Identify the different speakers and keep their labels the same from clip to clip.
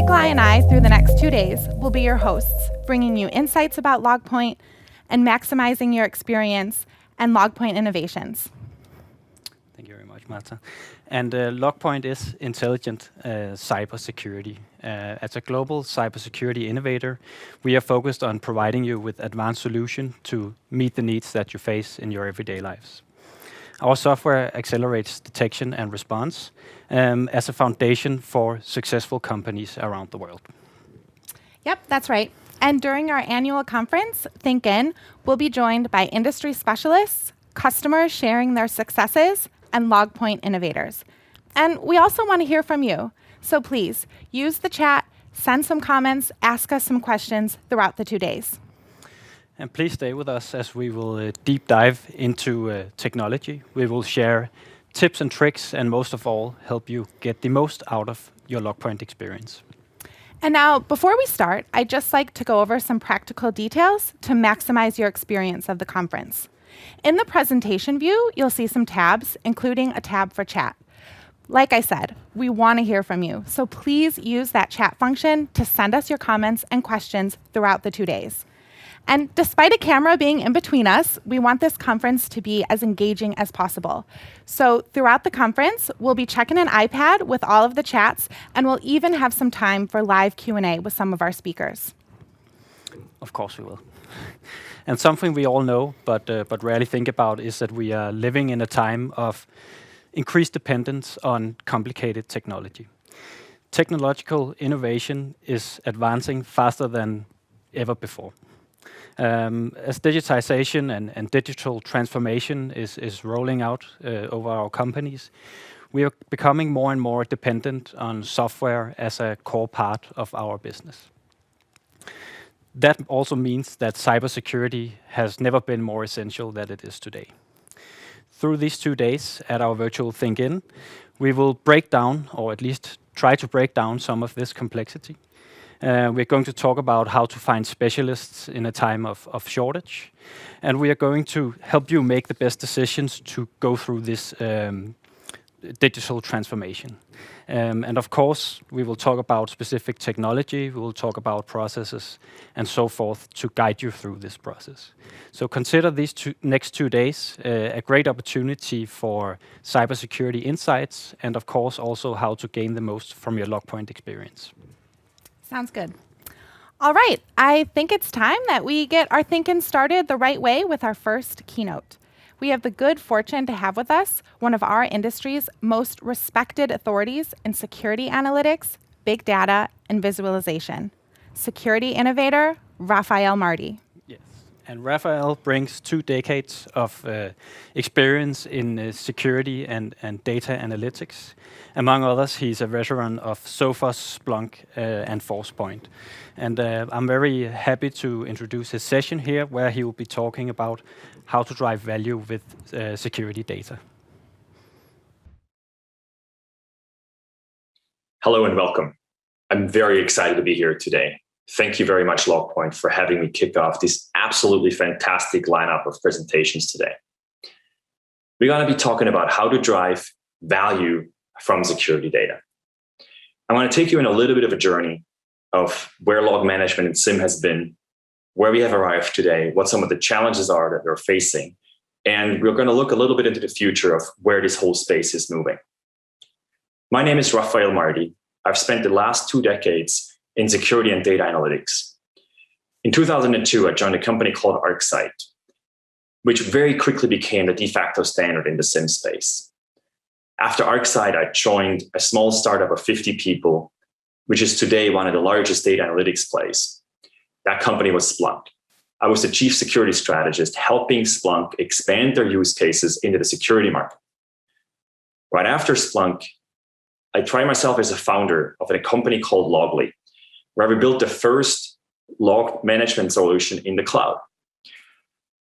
Speaker 1: Nikolai and I, through the next 2 days, will be your hosts, bringing you insights about LogPoint and maximizing your experience and LogPoint innovations.
Speaker 2: Thank you very much, Marta. And LogPoint is intelligent cybersecurity. As a global cybersecurity innovator, we are focused on providing you with advanced solutions to meet the needs that you face in your everyday lives. Our software accelerates detection and response as a foundation for successful companies around the world.
Speaker 1: Yep, that's right. And during our annual conference, ThinkIn, we'll be joined by industry specialists, customers sharing their successes, and LogPoint innovators. And we also want to hear from you. So please, use the chat, send some comments, ask us some questions throughout the 2 days.
Speaker 2: And please stay with us as we will deep dive into technology. We will share tips and tricks, and most of all, help you get the most out of your LogPoint experience.
Speaker 1: And now, before we start, I'd just like to go over some practical details to maximize your experience of the conference. In the presentation view, you'll see some tabs, including a tab for chat. Like I said, we want to hear from you, so please use that chat function to send us your comments and questions throughout the 2 days. And despite a camera being in between us, we want this conference to be as engaging as possible. So throughout the conference, we'll be checking an iPad with all of the chats, and we'll even have some time for live Q&A with some of our speakers.
Speaker 2: Of course we will. And something we all know, but rarely think about, is that we are living in a time of increased dependence on complicated technology. Technological innovation is advancing faster than ever before. As digitization and digital transformation is rolling out over our companies, we are becoming more and more dependent on software as a core part of our business. That also means that cybersecurity has never been more essential than it is today. Through these 2 days at our virtual ThinkIn, we will break down, or at least try to break down, some of this complexity. We're going to talk about how to find specialists in a time of shortage. And we are going to help you make the best decisions to go through this digital transformation. And of course, we will talk about specific technology, we will talk about processes, and so forth to guide you through this process. So consider these next 2 days a great opportunity for cybersecurity insights, and of course also how to gain the most from your LogPoint experience.
Speaker 1: Sounds good. All right, I think it's time that we get our ThinkIn started the right way with our first keynote. We have the good fortune to have with us one of our industry's most respected authorities in security analytics, big data, and visualization. Security innovator, Raffael Marty.
Speaker 2: Yes, and Raffael brings 2 decades of experience in security and data analytics. Among others, he's a veteran of Sophos, Splunk, and ForcePoint. And I'm very happy to introduce his session here, where he will be talking about how to drive value with security data.
Speaker 3: Hello and welcome. I'm very excited to be here today. Thank you very much, LogPoint, for having me kick off this absolutely fantastic lineup of presentations today. We're going to be talking about how to drive value from security data. I want to take you in a little bit of a journey of where log management and SIM has been, where we have arrived today, what some of the challenges are that we're facing, and we're going to look a little bit into the future of where this whole space is moving. My name is Raffael Marty. I've spent the last 2 decades in security and data analytics. In 2002, I joined a company called ArcSight, which very quickly became the de facto standard in the SIM space. After ArcSight, I joined a small startup of 50 people, which is today one of the largest data analytics plays. That company was Splunk. I was the chief security strategist, helping Splunk expand their use cases into the security market. Right after Splunk, I tried myself as a founder of a company called Loggly, where we built the first log management solution in the cloud.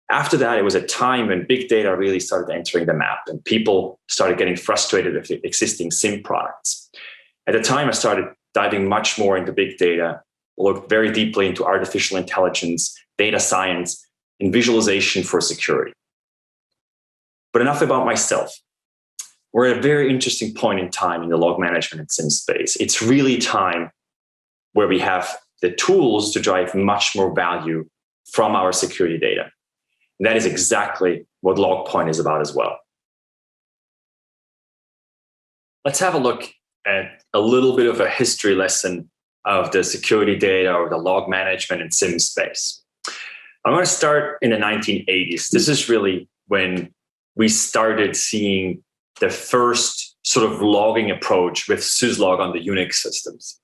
Speaker 3: After that, it was a time when big data really started entering the map and people started getting frustrated with the existing SIM products. At the time, I started diving much more into big data, looked very deeply into artificial intelligence, data science, and visualization for security. But enough about myself. We're at a very interesting point in time in the log management and SIM space. It's really time where we have the tools to drive much more value from our security data. And that is exactly what LogPoint is about as well. Let's have a look at a little bit of a history lesson of the security data or the log management and SIEM space. I'm going to start in the 1980s. This is really when we started seeing the first sort of logging approach with syslog on the Unix systems.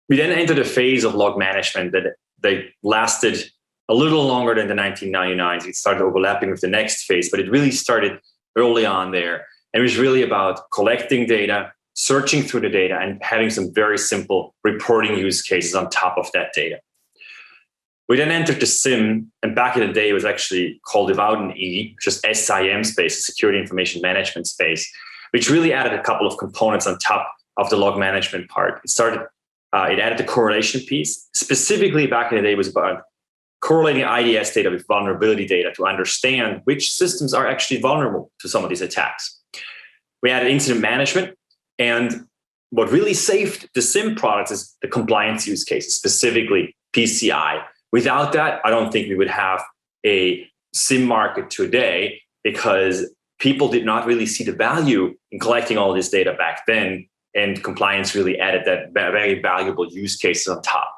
Speaker 3: We then entered a phase of log management that lasted a little longer than the 1999s. It started overlapping with the next phase, but it really started early on there. And it was really about collecting data, searching through the data, and having some very simple reporting use cases on top of that data. We then entered the SIEM, and back in the day, it was actually called without an E, just SIM space, the Security Information Management space, which really added a couple of components on top of the log management part. It added the correlation piece. Specifically, back in the day, it was about correlating IDS data with vulnerability data to understand which systems are actually vulnerable to some of these attacks. We added incident management, and what really saved the SIEM products is the compliance use cases, specifically PCI. Without that, I don't think we would have a SIEM market today, because people did not really see the value in collecting all this data back then, and compliance really added that very valuable use cases on top.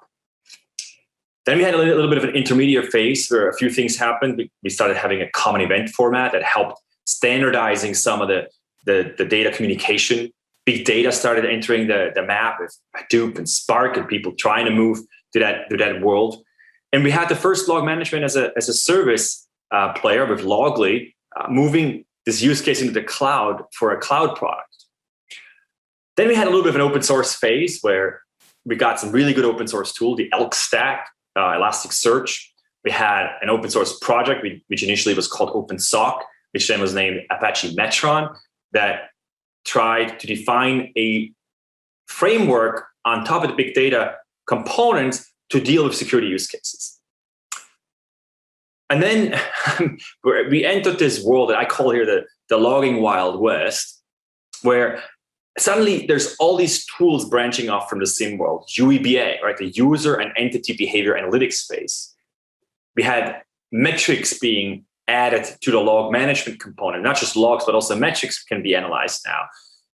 Speaker 3: Then we had a little bit of an intermediate phase where a few things happened. We started having a common event format that helped standardizing some of the data communication. Big data started entering the map with Hadoop and Spark, and people trying to move to that world. And we had the first log management as a service player with Loggly, moving this use case into the cloud for a cloud product. Then we had a little bit of an open source phase where we got some really good open source tool, the Elk Stack, Elasticsearch. We had an open source project, which initially was called OpenSOC, which then was named Apache Metron, that tried to define a framework on top of the big data components to deal with security use cases. And then we entered this world that I call here the logging Wild West, where suddenly there's all these tools branching off from the SIEM world, UEBA, right? The user and entity behavior analytics space. We had metrics being added to the log management component, not just logs, but also metrics can be analyzed now.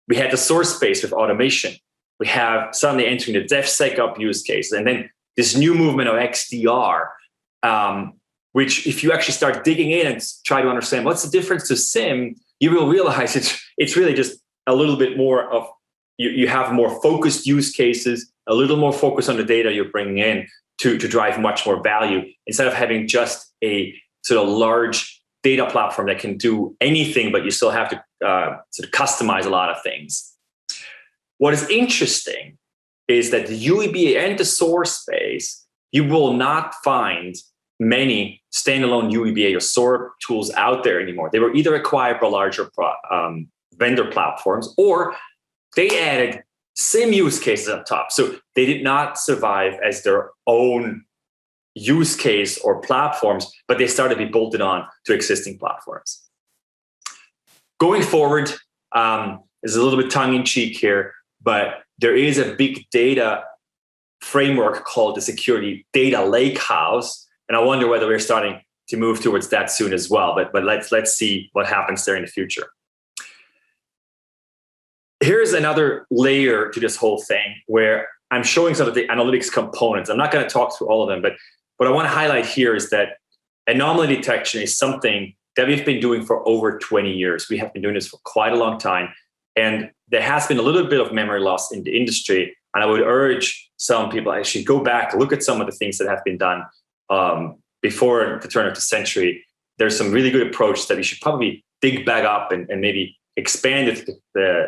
Speaker 3: We had the source space with automation. We have suddenly entering the DevSecOps use cases. And then this new movement of XDR, which if you actually start digging in and try to understand what's the difference to SIEM, you will realize it's really just a little bit more of, you have more focused use cases, a little more focus on the data you're bringing in to drive much more value, instead of having just a sort of large data platform that can do anything, but you still have to sort of customize a lot of things. What is interesting is that the UEBA and the source space, you will not find many standalone UEBA or SOAR tools out there anymore. They were either acquired by larger vendor platforms, or they added SIEM use cases up top. So they did not survive as their own use case or platforms, but they started to be bolted on to existing platforms. Going forward, is a little bit tongue-in-cheek here, but there is a big data framework called the Security Data Lakehouse, and I wonder whether we're starting to move towards that soon as well. But let's see what happens there in the future. Here's another layer to this whole thing where I'm showing some of the analytics components. I'm not going to talk through all of them, but what I want to highlight here is that anomaly detection is something that we've been doing for over 20 years. We have been doing this for quite a long time. And there has been a little bit of memory loss in the industry. And I would urge some people actually go back, look at some of the things that have been done before the turn of the century. There's some really good approaches that we should probably dig back up and maybe expand it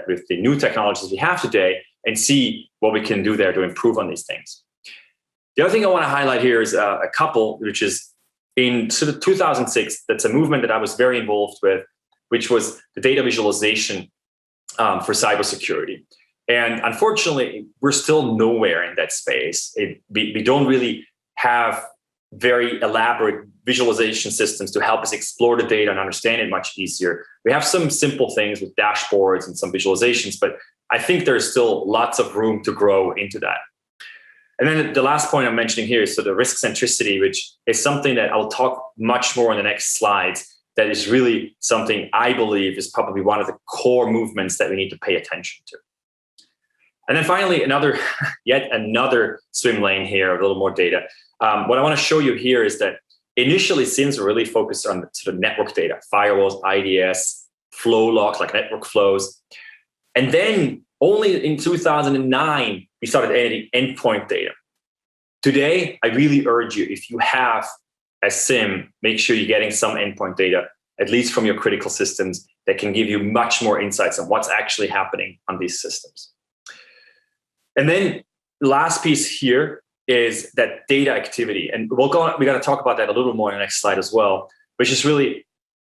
Speaker 3: with the new technologies we have today and see what we can do there to improve on these things. The other thing I want to highlight here is a couple, which is in sort of 2006, that's a movement that I was very involved with, which was the data visualization for cybersecurity. And unfortunately, we're still nowhere in that space. We don't really have very elaborate visualization systems to help us explore the data and understand it much easier. We have some simple things with dashboards and some visualizations, but I think there's still lots of room to grow into that. And then the last point I'm mentioning here is the risk centricity, which is something that I'll talk much more in the next slides. That is really something I believe is probably one of the core movements that we need to pay attention to. And then finally, yet another swim lane here, a little more data. What I want to show you here is that initially SIEMs were really focused on sort of network data, firewalls, IDS, flow logs, like network flows. And then only in 2009, we started adding endpoint data. Today, I really urge you, if you have a SIEM, make sure you're getting some endpoint data, at least from your critical systems, that can give you much more insights on what's actually happening on these systems. And then the last piece here is that data activity. And we're going to talk about that a little more in the next slide as well, which is really,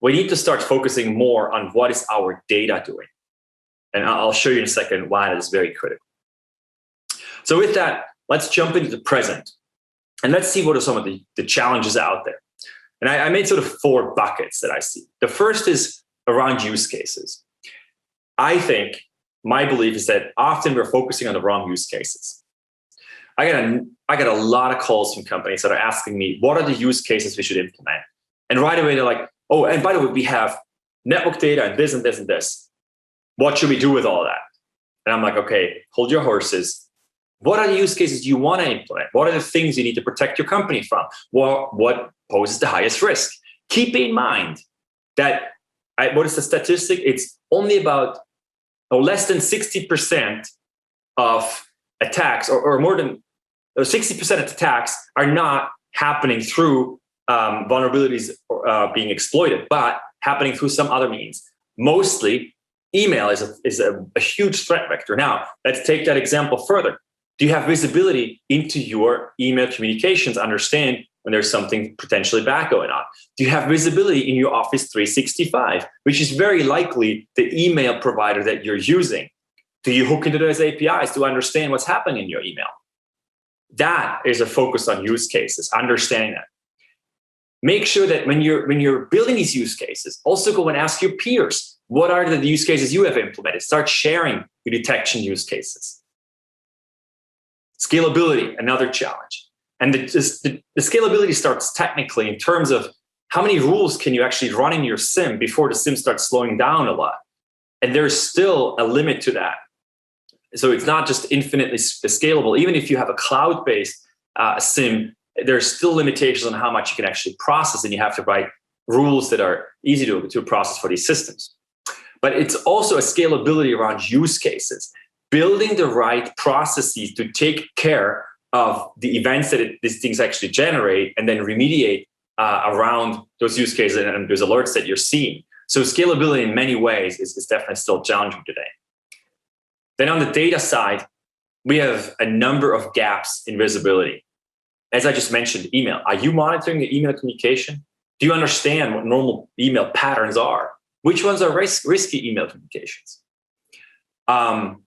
Speaker 3: we need to start focusing more on what is our data doing. And I'll show you in a second why that is very critical. So with that, let's jump into the present. And let's see what are some of the challenges out there. And I made sort of 4 buckets that I see. The first is around use cases. I think my belief is that often we're focusing on the wrong use cases. I get a lot of calls from companies that are asking me, what are the use cases we should implement? And right away, they're like, oh, and by the way, we have network data and this and this and this. What should we do with all that? And I'm like, okay, hold your horses. What are the use cases you want to implement? What are the things you need to protect your company from? What poses the highest risk? Keep in mind that, what is the statistic? It's only about less than 60% of attacks, or more than 60% of attacks are not happening through vulnerabilities being exploited, but happening through some other means. Mostly, email is a huge threat vector. Now, let's take that example further. Do you have visibility into your email communications? Understand when there's something potentially bad going on. Do you have visibility in your Office 365, which is very likely the email provider that you're using? Do you hook into those APIs to understand what's happening in your email? That is a focus on use cases, understanding that. Make sure that when you're building these use cases, also go and ask your peers, what are the use cases you have implemented? Start sharing your detection use cases. Scalability, another challenge. And the scalability starts technically in terms of how many rules can you actually run in your SIEM before the SIEM starts slowing down a lot. And there's still a limit to that. So it's not just infinitely scalable. Even if you have a cloud-based SIEM, there's still limitations on how much you can actually process, and you have to write rules that are easy to process for these systems. But it's also a scalability around use cases, building the right processes to take care of the events that these things actually generate, and then remediate around those use cases and those alerts that you're seeing. So scalability in many ways is definitely still challenging today. Then on the data side, we have a number of gaps in visibility. As I just mentioned, email. Are you monitoring the email communication? Do you understand what normal email patterns are? Which ones are risky email communications? And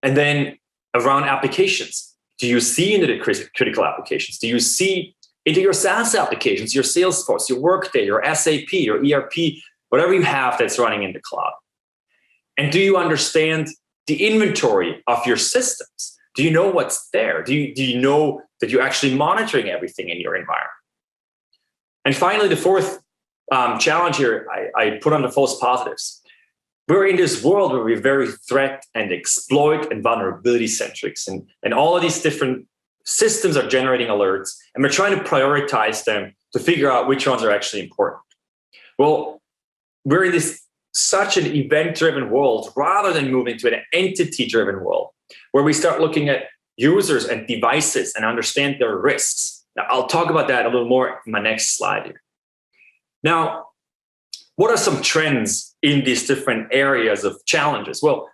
Speaker 3: then around applications, do you see into the critical applications? Do you see into your SaaS applications, your Salesforce, your Workday, your SAP, your ERP, whatever you have that's running in the cloud? And do you understand the inventory of your systems? Do you know what's there? Do you know that you're actually monitoring everything in your environment? And finally, the fourth challenge here, I put on the false positives. We're in this world where we're very threat and exploit and vulnerability centric, and all of these different systems are generating alerts, and we're trying to prioritize them to figure out which ones are actually important. Well, we're in this such an event-driven world rather than moving to an entity-driven world where we start looking at users and devices and understand their risks. Now, I'll talk about that a little more in my next slide here. Now, what are some trends in these different areas of challenges? Well,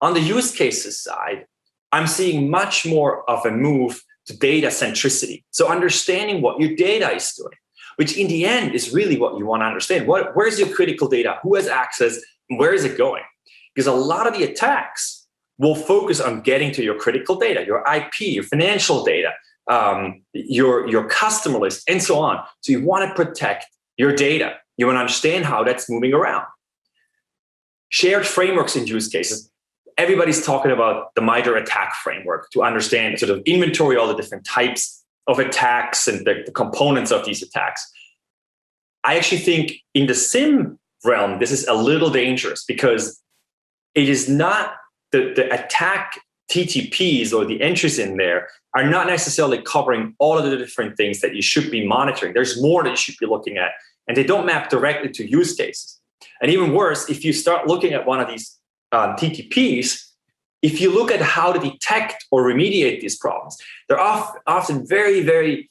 Speaker 3: on the use cases side, I'm seeing much more of a move to data centricity. So understanding what your data is doing, which in the end is really what you want to understand. Where's your critical data? Who has access? And where is it going? Because a lot of the attacks will focus on getting to your critical data, your IP, your financial data, your customer list, and so on. So you want to protect your data. You want to understand how that's moving around. Shared frameworks in use cases. everybody's talking about the MITRE attack framework to understand, sort of inventory all the different types of attacks and the components of these attacks. I actually think in the SIEM realm, this is a little dangerous because it is not the attack TTPs or the entries in there are not necessarily covering all of the different things that you should be monitoring. There's more that you should be looking at, and they don't map directly to use cases. And even worse, if you start looking at one of these TTPs, if you look at how to detect or remediate these problems, they're often very, very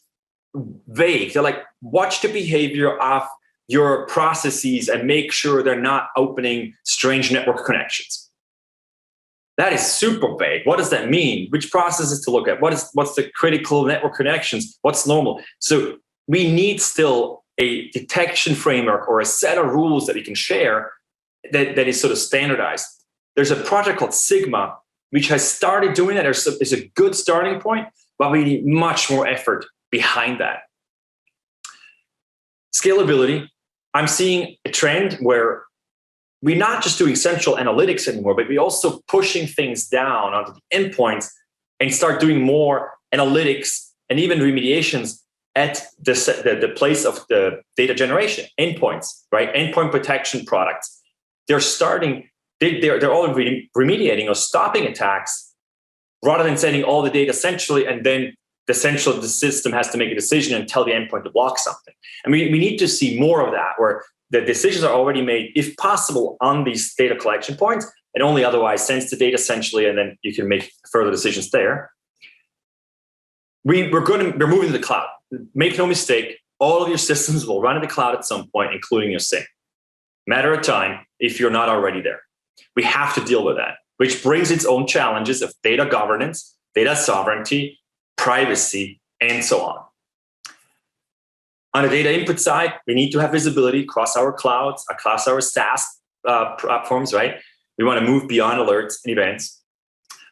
Speaker 3: vague. They're like, watch the behavior of your processes and make sure they're not opening strange network connections. That is super vague. What does that mean? Which processes to look at? What's the critical network connections? What's normal? So we need still a detection framework or a set of rules that we can share that is sort of standardized. There's a project called Sigma, which has started doing that. It's a good starting point, but we need much more effort behind that. Scalability. I'm seeing a trend where we're not just doing central analytics anymore, but we're also pushing things down onto the endpoints and start doing more analytics and even remediations at the place of the data generation, endpoints, right? Endpoint protection products. They're all remediating or stopping attacks rather than sending all the data centrally, and then the system has to make a decision and tell the endpoint to block something. And we need to see more of that, where the decisions are already made, if possible, on these data collection points, and only otherwise sends the data centrally, and then you can make further decisions there. We're moving to the cloud. Make no mistake, all of your systems will run in the cloud at some point, including your SIEM. Matter of time if you're not already there. We have to deal with that, which brings its own challenges of data governance, data sovereignty, privacy, and so on. On the data input side, we need to have visibility across our clouds, across our SaaS platforms, right? We want to move beyond alerts and events.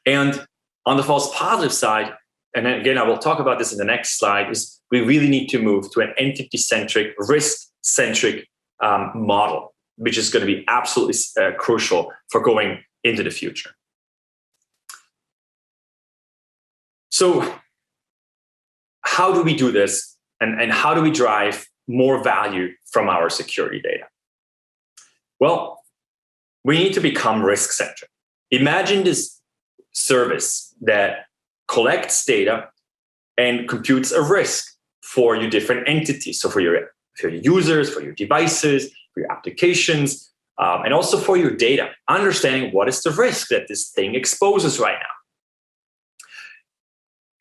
Speaker 3: And on the false positive side, and then again, I will talk about this in the next slide, is we really need to move to an entity-centric, risk-centric model, which is going to be absolutely crucial for going into the future. So how do we do this? And how do we drive more value from our security data? Well, we need to become risk-centric. Imagine this service that collects data and computes a risk for your different entities. So for your users, for your devices, for your applications, and also for your data, understanding what is the risk that this thing exposes right now.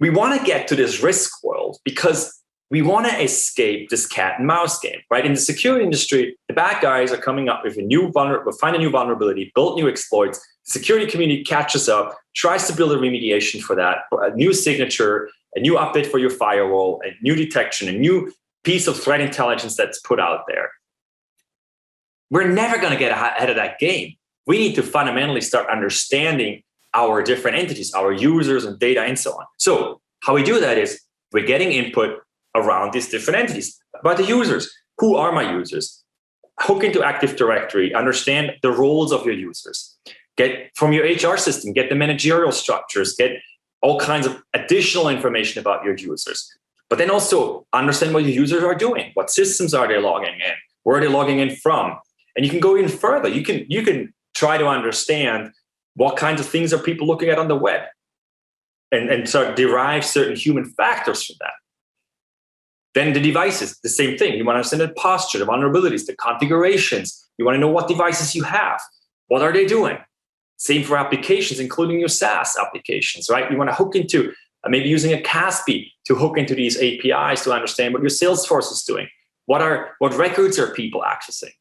Speaker 3: We want to get to this risk world because we want to escape this cat and mouse game, right? In the security industry, the bad guys are coming up with find a new vulnerability, build new exploits. The security community catches up, tries to build a remediation for that, a new signature, a new update for your firewall, a new detection, a new piece of threat intelligence that's put out there. We're never going to get ahead of that game. We need to fundamentally start understanding our different entities, our users and data and so on. So how we do that is we're getting input around these different entities, about the users. Who are my users? Hook into Active Directory, understand the roles of your users. Get from your HR system, get the managerial structures, get all kinds of additional information about your users. But then also understand what your users are doing. What systems are they logging in? Where are they logging in from? And you can go even further. You can try to understand what kinds of things are people looking at on the web and start derive certain human factors from that. Then the devices, the same thing. You want to understand the posture, the vulnerabilities, the configurations. You want to know what devices you have. What are they doing? Same for applications, including your SaaS applications, right? You want to hook into maybe using a CASB to hook into these APIs to understand what your Salesforce is doing. What records are people accessing?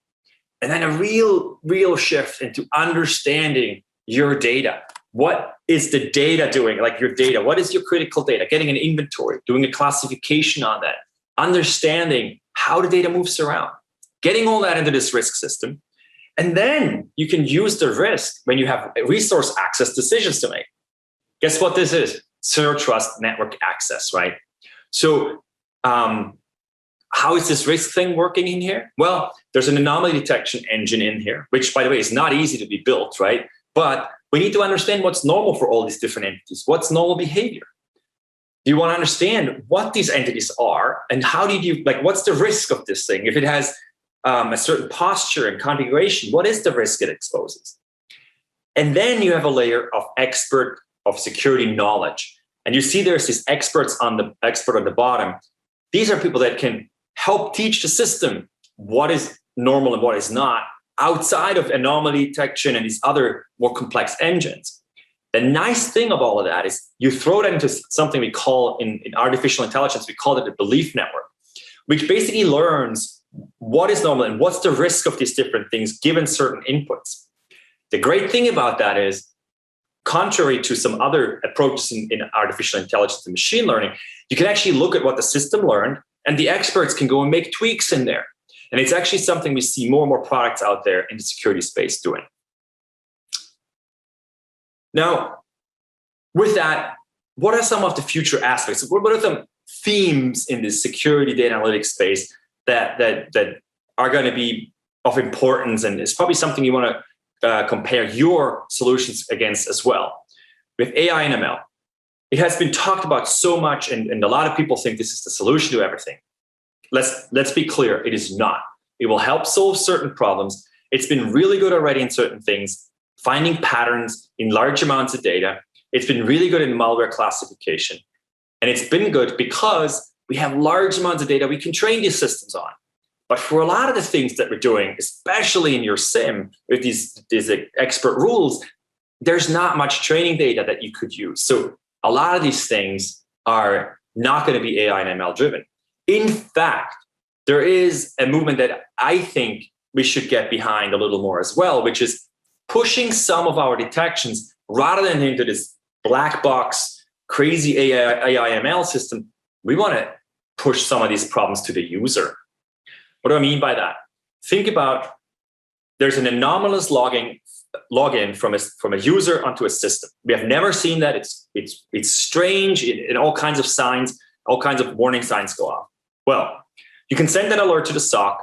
Speaker 3: And then a real shift into understanding your data. What is the data doing? Like your data, what is your critical data? Getting an inventory, doing a classification on that. Understanding how the data moves around, getting all that into this risk system. And then you can use the risk when you have resource access decisions to make. Guess what this is? Zero trust network access, right? So how is this risk thing working in here? Well, there's an anomaly detection engine in here, which, by the way, is not easy to be built, right? But We need to understand what's normal for all these different entities. What's normal behavior? You want to understand what these entities are and how do you, like, what's the risk of this thing? If it has a certain posture and configuration, what is the risk it exposes? And then you have a layer of expert of security knowledge. And you see there's these expert on the bottom. These are people that can help teach the system what is normal and what is not outside of anomaly detection and these other more complex engines. The nice thing of all of that is you throw that into something we call in artificial intelligence, we call it a belief network, which basically learns what is normal and what's the risk of these different things given certain inputs. The great thing about that is, contrary to some other approaches in artificial intelligence and machine learning, you can actually look at what the system learned and the experts can go and make tweaks in there. And it's actually something we see more and more products out there in the security space doing. Now, with that, what are some of the future aspects? What are the themes in the security data analytics space that are going to be of importance? And it's probably something you want to compare your solutions against as well. With AI and ML, it has been talked about so much, and a lot of people think this is the solution to everything. Let's be clear, it is not. It will help solve certain problems. It's been really good already in certain things, finding patterns in large amounts of data. It's been really good in malware classification. And it's been good because we have large amounts of data we can train these systems on. But for a lot of the things that we're doing, especially in your SIM, with these expert rules, there's not much training data that you could use. So a lot of these things are not going to be AI and ML driven. In fact, there is a movement that I think we should get behind a little more as well, which is pushing some of our detections rather than into this black box, crazy AI ML system. We want to push some of these problems to the user. What do I mean by that? Think about, there's an anomalous login from a user onto a system. We have never seen that. It's strange, and all kinds of signs, all kinds of warning signs go off. Well, you can send that alert to the SOC.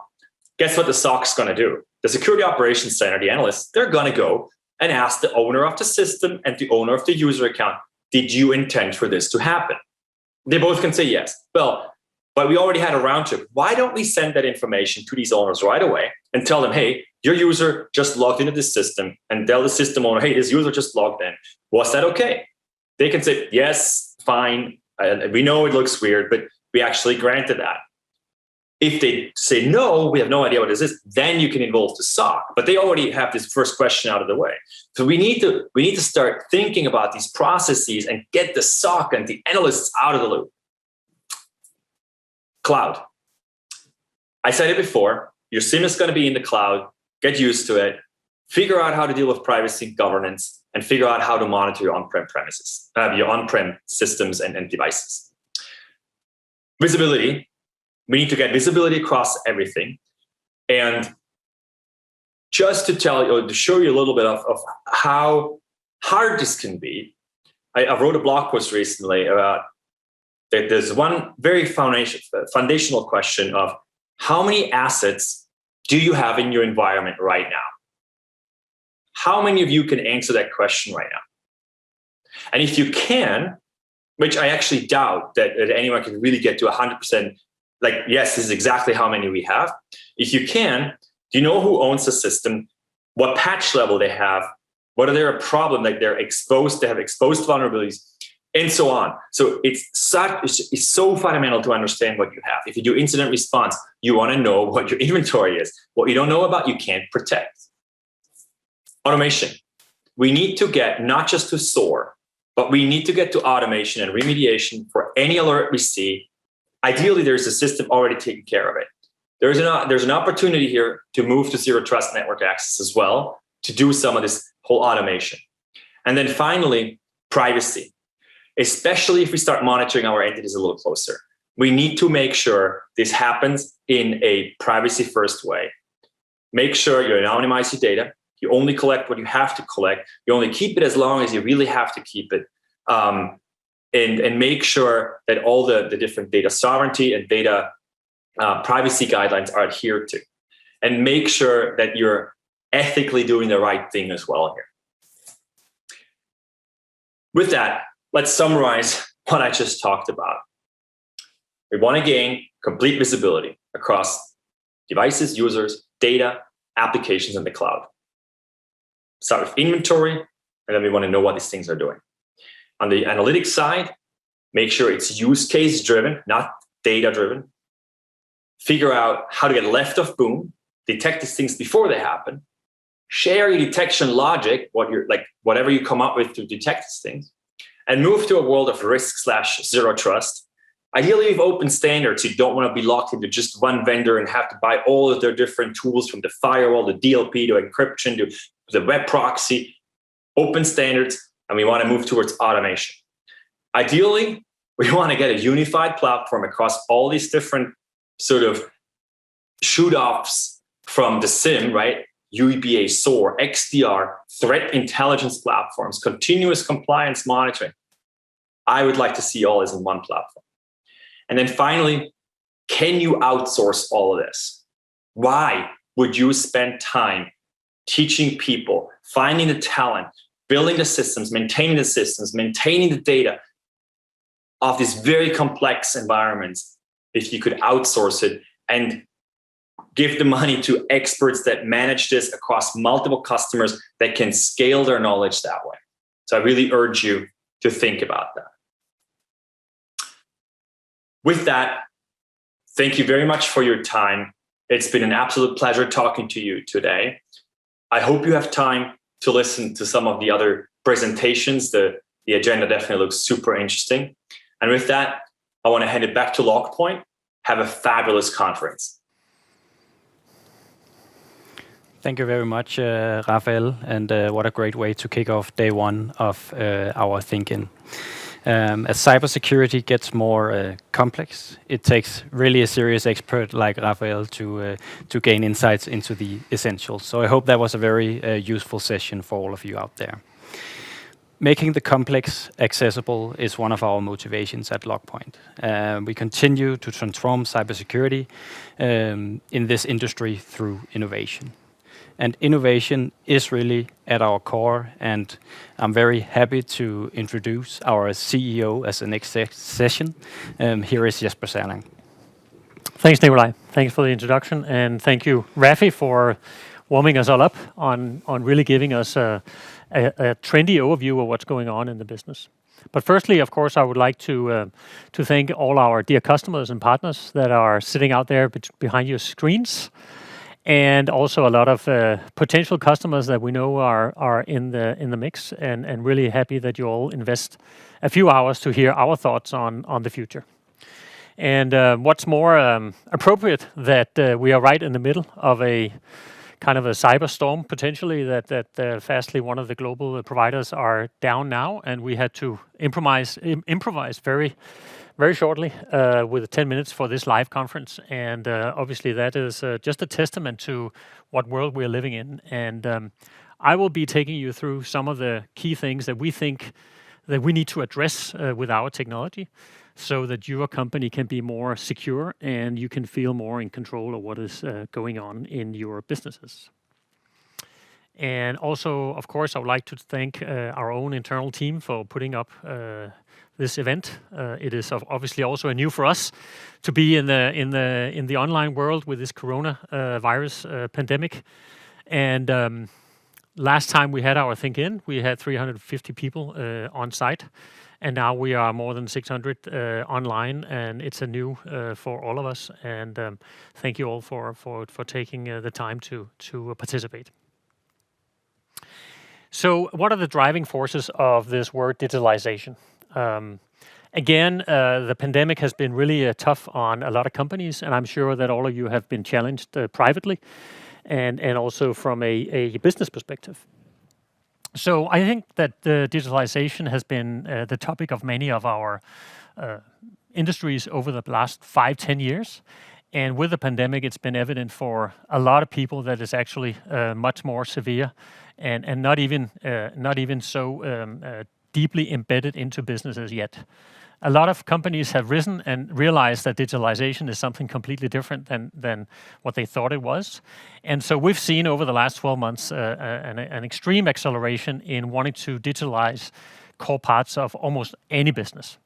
Speaker 3: Guess what the SOC's going to do? The Security Operations Center, the analysts, they're going to go and ask the owner of the system and the owner of the user account, did you intend for this to happen? They both can say yes. Well, but we already had a round trip. Why don't we send that information to these owners right away and tell them, hey, your user just logged into this system, and tell the system owner, hey, this user just logged in. Was that okay? They can say, yes, fine. We know it looks weird, but we actually granted that. If they say no, we have no idea what this is, then you can involve the SOC. But they already have this first question out of the way. So we need to start thinking about these processes and get the SOC and the analysts out of the loop. Cloud. I said it before, your SIM is going to be in the cloud. Get used to it. Figure out how to deal with privacy and governance, and figure out how to monitor your on-prem premises, your on-prem systems and devices. Visibility. We need to get visibility across everything. And just to tell you, or to show you a little bit of how hard this can be, I wrote a blog post recently about that. There's one very foundational question of how many assets do you have in your environment right now? How many of you can answer that question right now? And if you can, which I actually doubt that anyone can really get to 100%, like, yes, this is exactly how many we have. If you can, do you know who owns the system? What patch level they have? Whether they're a problem, like they have exposed vulnerabilities, and so on. So it's so fundamental to understand what you have. If you do incident response, you want to know what your inventory is. What you don't know about, you can't protect. Automation. We need to get not just to SOAR, but we need to get to automation and remediation for any alert we see. Ideally, there's a system already taking care of it. There's an opportunity here to move to zero trust network access as well, to do some of this whole automation. And then finally, privacy. Especially if we start monitoring our entities a little closer. We need to make sure this happens in a privacy-first way. Make sure you anonymize your data. You only collect what you have to collect. You only keep it as long as you really have to keep it. And make sure that all the different data sovereignty and data privacy guidelines are adhered to. And make sure that you're ethically doing the right thing as well here. With that, let's summarize what I just talked about. We want to gain complete visibility across devices, users, data, applications, and the cloud. Start with inventory, and then we want to know what these things are doing. On the analytics side, make sure it's use case driven, not data driven. Figure out how to get left of boom, detect these things before they happen, share your detection logic, whatever you come up with to detect these things, and move to a world of risk/zero trust. Ideally, with open standards, you don't want to be locked into just one vendor and have to buy all of their different tools, from the firewall, the DLP, to encryption, to the web proxy. Open standards, and we want to move towards automation. Ideally, we want to get a unified platform across all these different sort of shoot-offs from the SIM, right? UEBA, SOAR, XDR, threat intelligence platforms, continuous compliance monitoring. I would like to see all this in one platform. And then finally, can you outsource all of this? Why would you spend time teaching people, finding the talent, building the systems, maintaining the data of these very complex environments if you could outsource it and give the money to experts that manage this across multiple customers that can scale their knowledge that way? So I really urge you to think about that. With that, thank you very much for your time. It's been an absolute pleasure talking to you today. I hope you have time to listen to some of the other presentations. The agenda definitely looks super interesting. And with that, I want to hand it back to LogPoint. Have a fabulous conference.
Speaker 2: Thank you very much, Raffael, and what a great way to kick off day one of our ThinkIn. As cybersecurity gets more complex, it takes really a serious expert like Raffael to gain insights into the essentials. So I hope that was a very useful session for all of you out there. Making the complex accessible is one of our motivations at LogPoint. We continue to transform cybersecurity in this industry through innovation. And innovation is really at our core, and I'm very happy to introduce our CEO as the next session. Here is Jesper Zerlang.
Speaker 4: Thanks, Nikolai. Thanks for the introduction, and thank you, Raffi, for warming us all up on really giving us a trendy overview of what's going on in the business. But firstly, of course, I would like to thank all our dear customers and partners that are sitting out there behind your screens, and also a lot of potential customers that we know are in the mix, and really happy that you all invest a few hours to hear our thoughts on the future. And what's more appropriate that we are right in the middle of a kind of a cyber storm, potentially, that Fastly, one of the global providers, are down now, and we had to improvise very shortly with 10 minutes for this live conference. And obviously that is just a testament to what world we're living in. And I will be taking you through some of the key things that we think that we need to address with our technology, so that your company can be more secure and you can feel more in control of what is going on in your businesses. And also, of course, I would like to thank our own internal team for putting up this event. It is obviously also new for us to be in the online world with this corona virus pandemic. And last time we had our ThinkIn, we had 350 people on site, and now we are more than 600 online, and it's a new for all of us. And thank you all for taking the time to participate. So what are the driving forces of this word digitalization? Again, the pandemic has been really tough on a lot of companies, and I'm sure that all of you have been challenged privately and also from a business perspective. So I think that digitalization has been the topic of many of our industries over the last 5-10 years. And with the pandemic, it's been evident for a lot of people that it's actually much more severe and not even so deeply embedded into businesses yet. A lot of companies have risen and realized that digitalization is something completely different than what they thought it was. And so we've seen over the last 12 months an extreme acceleration in wanting to digitalize core parts of almost any business.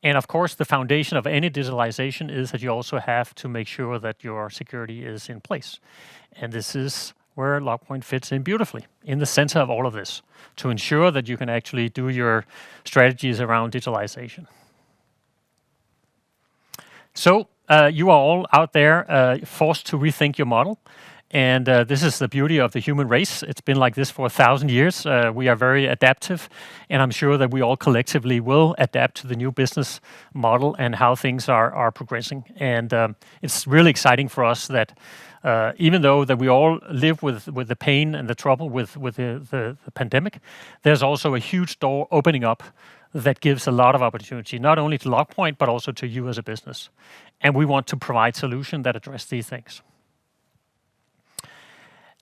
Speaker 4: And of course, the foundation of any digitalization is that you also have to make sure that your security is in place. And this is where LogPoint fits in beautifully, in the center of all of this, to ensure that you can actually do your strategies around digitalization. So you are all out there forced to rethink your model. And this is the beauty of the human race. It's been like this for 1,000 years. We are very adaptive, and I'm sure that we all collectively will adapt to the new business model and how things are progressing. And it's really exciting for us that even though that we all live with the pain and the trouble with the pandemic, there's also a huge door opening up that gives a lot of opportunity, not only to LogPoint, but also to you as a business. And we want to provide solutions that address these things.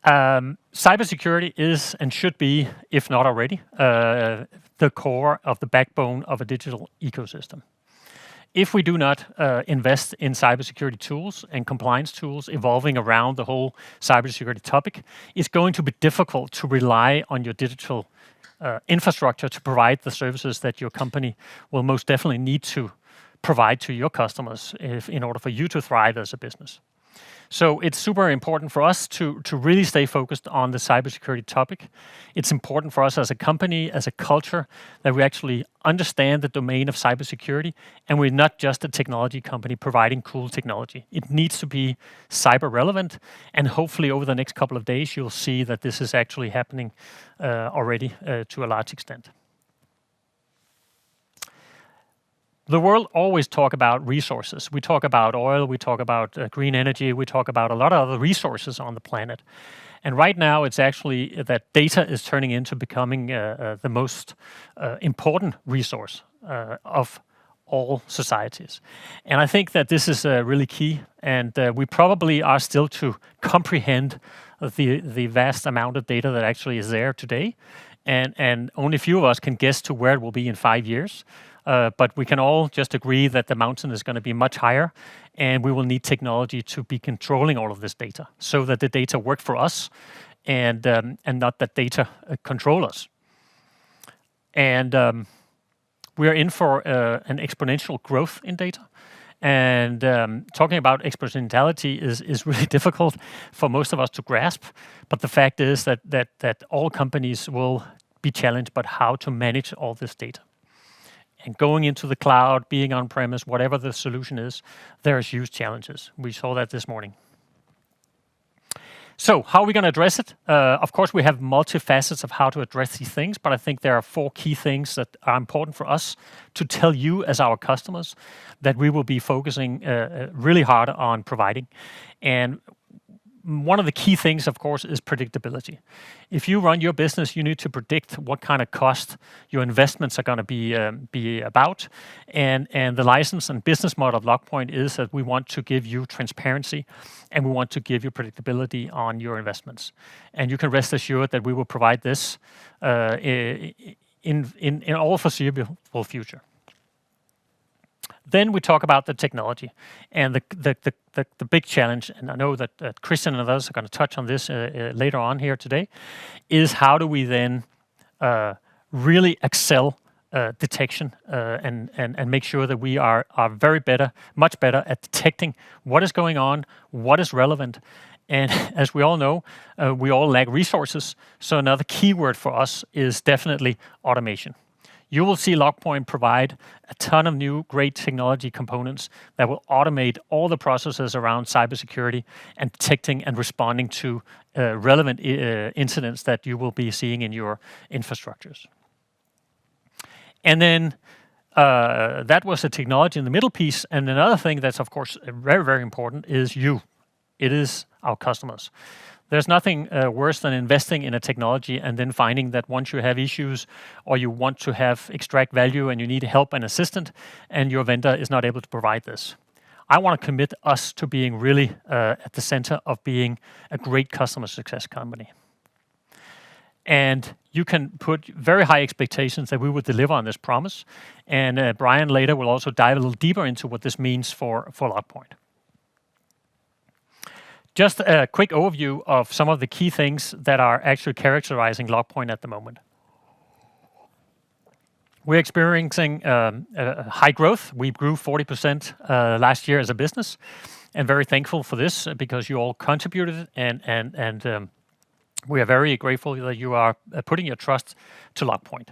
Speaker 4: Cybersecurity is and should be, if not already, the core of the backbone of a digital ecosystem. If we do not invest in cybersecurity tools and compliance tools evolving around the whole cybersecurity topic, it's going to be difficult to rely on your digital infrastructure to provide the services that your company will most definitely need to provide to your customers in order for you to thrive as a business. So it's super important for us to really stay focused on the cybersecurity topic. It's important for us as a company, as a culture, that we actually understand the domain of cybersecurity, and we're not just a technology company providing cool technology. It needs to be cyber relevant, and hopefully over the next couple of days, you'll see that this is actually happening already to a large extent. The world always talk about resources. We talk about oil, we talk about green energy, we talk about a lot of other resources on the planet. And right now it's actually that data is turning into becoming the most important resource of all societies. And I think that this is really key, and we probably are still to comprehend the vast amount of data that actually is there today. And only a few of us can guess to where it will be in 5 years. But we can all just agree that the mountain is going to be much higher, and we will need technology to be controlling all of this data so that the data work for us and not that data control us. And we are in for an exponential growth in data. And talking about exponentiality is really difficult for most of us to grasp. But the fact is that all companies will be challenged about how to manage all this data. And going into the cloud, being on-premise, whatever the solution is, there's huge challenges. We saw that this morning. So how are we going to address it? Of course, we have multifacets of how to address these things, but I think there are 4 key things that are important for us to tell you as our customers that we will be focusing really hard on providing. And one of the key things, of course, is predictability. If you run your business, you need to predict what kind of cost your investments are going to be about. And the license and business model of LogPoint is that we want to give you transparency and we want to give you predictability on your investments. And you can rest assured that we will provide this in all foreseeable future. Then we talk about the technology and the big challenge, and I know that Cristian and others are going to touch on this later on here today, is how do we then really excel detection and make sure that we are much better at detecting what is going on, what is relevant. And as we all know, we all lack resources. So another key word for us is definitely automation. You will see LogPoint provide a ton of new great technology components that will automate all the processes around cybersecurity and detecting and responding to relevant incidents that you will be seeing in your infrastructures. And then that was the technology in the middle piece. And another thing that's, of course, very, very important is you. It is our customers. There's nothing worse than investing in a technology and then finding that once you have issues or you want to extract value and you need help and assistance and your vendor is not able to provide this. I want to commit us to being really at the center of being a great customer success company. And you can put very high expectations that we will deliver on this promise. And Brian later will also dive a little deeper into what this means for LogPoint. Just a quick overview of some of the key things that are actually characterizing LogPoint at the moment. We're experiencing high growth. We grew 40% last year as a business, and very thankful for this because you all contributed, and we are very grateful that you are putting your trust to LogPoint.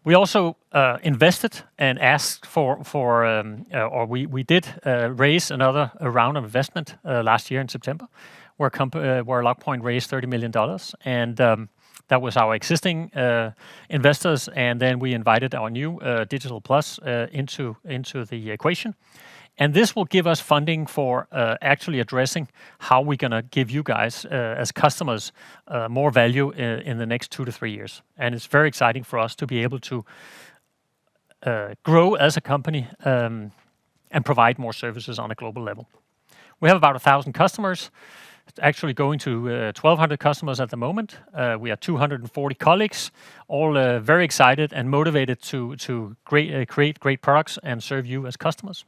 Speaker 4: We also invested and asked we did raise another round of investment last year in September, where LogPoint raised $30 million, and that was our existing investors, and then we invited our new Digital Plus into the equation. And this will give us funding for actually addressing how we're going to give you guys, as customers, more value in the next 2 to 3 years. And it's very exciting for us to be able to grow as a company and provide more services on a global level. We have about 1,000 customers. It's actually going to 1,200 customers at the moment. We are 240 colleagues, all very excited and motivated to create great products and serve you as customers.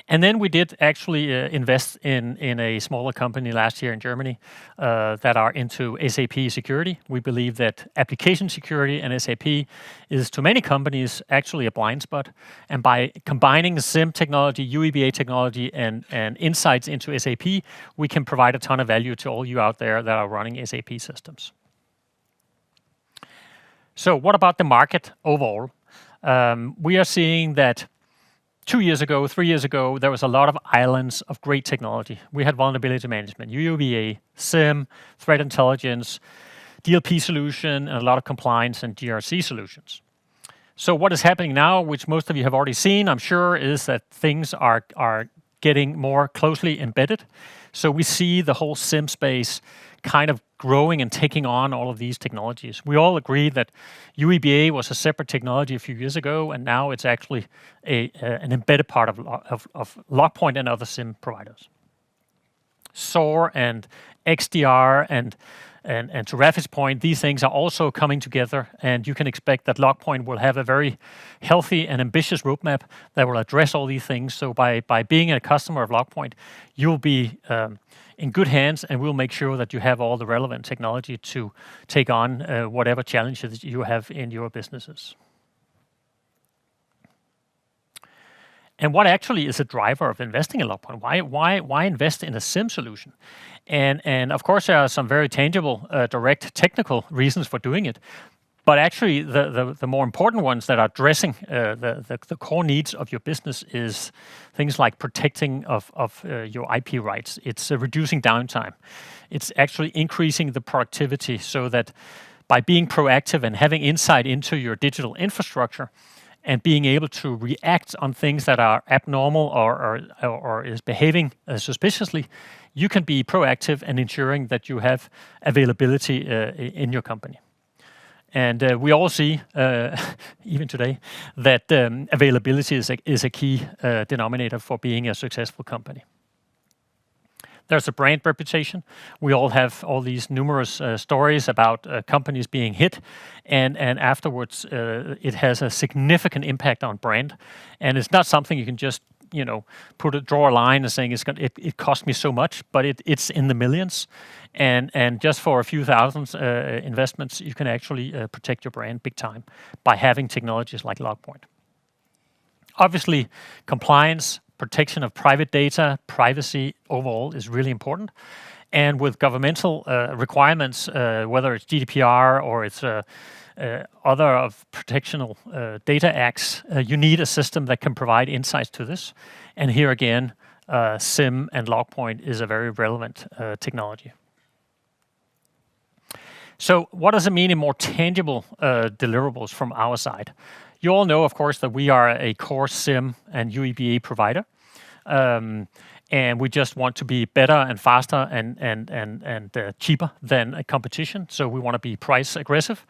Speaker 4: And then we did actually invest in a smaller company last year in Germany that are into SAP security. We believe that application security and SAP is, to many companies, actually a blind spot. And by combining SIM technology, UEBA technology, and insights into SAP, we can provide a ton of value to all you out there that are running SAP systems. So what about the market overall? We are seeing that 2 years ago, 3 years ago, there was a lot of islands of great technology. We had vulnerability management, UEBA, SIM, threat intelligence, DLP solution, and a lot of compliance and GRC solutions. So what is happening now, which most of you have already seen, I'm sure, is that things are getting more closely embedded. So we see the whole SIM space kind of growing and taking on all of these technologies. We all agree that UEBA was a separate technology a few years ago, and now it's actually an embedded part of LogPoint and other SIM providers. SOAR and XDR and to Raffi's point, these things are also coming together, and you can expect that LogPoint will have a very healthy and ambitious roadmap that will address all these things. So by being a customer of LogPoint, you'll be in good hands, and we'll make sure that you have all the relevant technology to take on whatever challenges you have in your businesses. And what actually is a driver of investing in LogPoint? Why invest in a SIM solution? And of course, there are some very tangible, direct technical reasons for doing it. But actually, the more important ones that are addressing the core needs of your business is things like protecting of your IP rights. It's reducing downtime. It's actually increasing the productivity so that by being proactive and having insight into your digital infrastructure and being able to react on things that are abnormal or is behaving suspiciously, you can be proactive and ensuring that you have availability in your company. And we all see, even today, that availability is a key denominator for being a successful company. There's a brand reputation. We all have all these numerous stories about companies being hit, and afterwards it has a significant impact on brand. And it's not something you can just draw a line and saying it cost me so much, but it's in the millions. And just for a few thousands investments, you can actually protect your brand big time by having technologies like LogPoint. Obviously, compliance, protection of private data, privacy overall is really important. And with governmental requirements, whether it's GDPR or it's other of protectional data acts, you need a system that can provide insights to this. And here again, SIM and LogPoint is a very relevant technology. So what does it mean in more tangible deliverables from our side? You all know, of course, that we are a core SIM and UEBA provider. And we just want to be better and faster and cheaper than a competition. So we want to be price aggressive.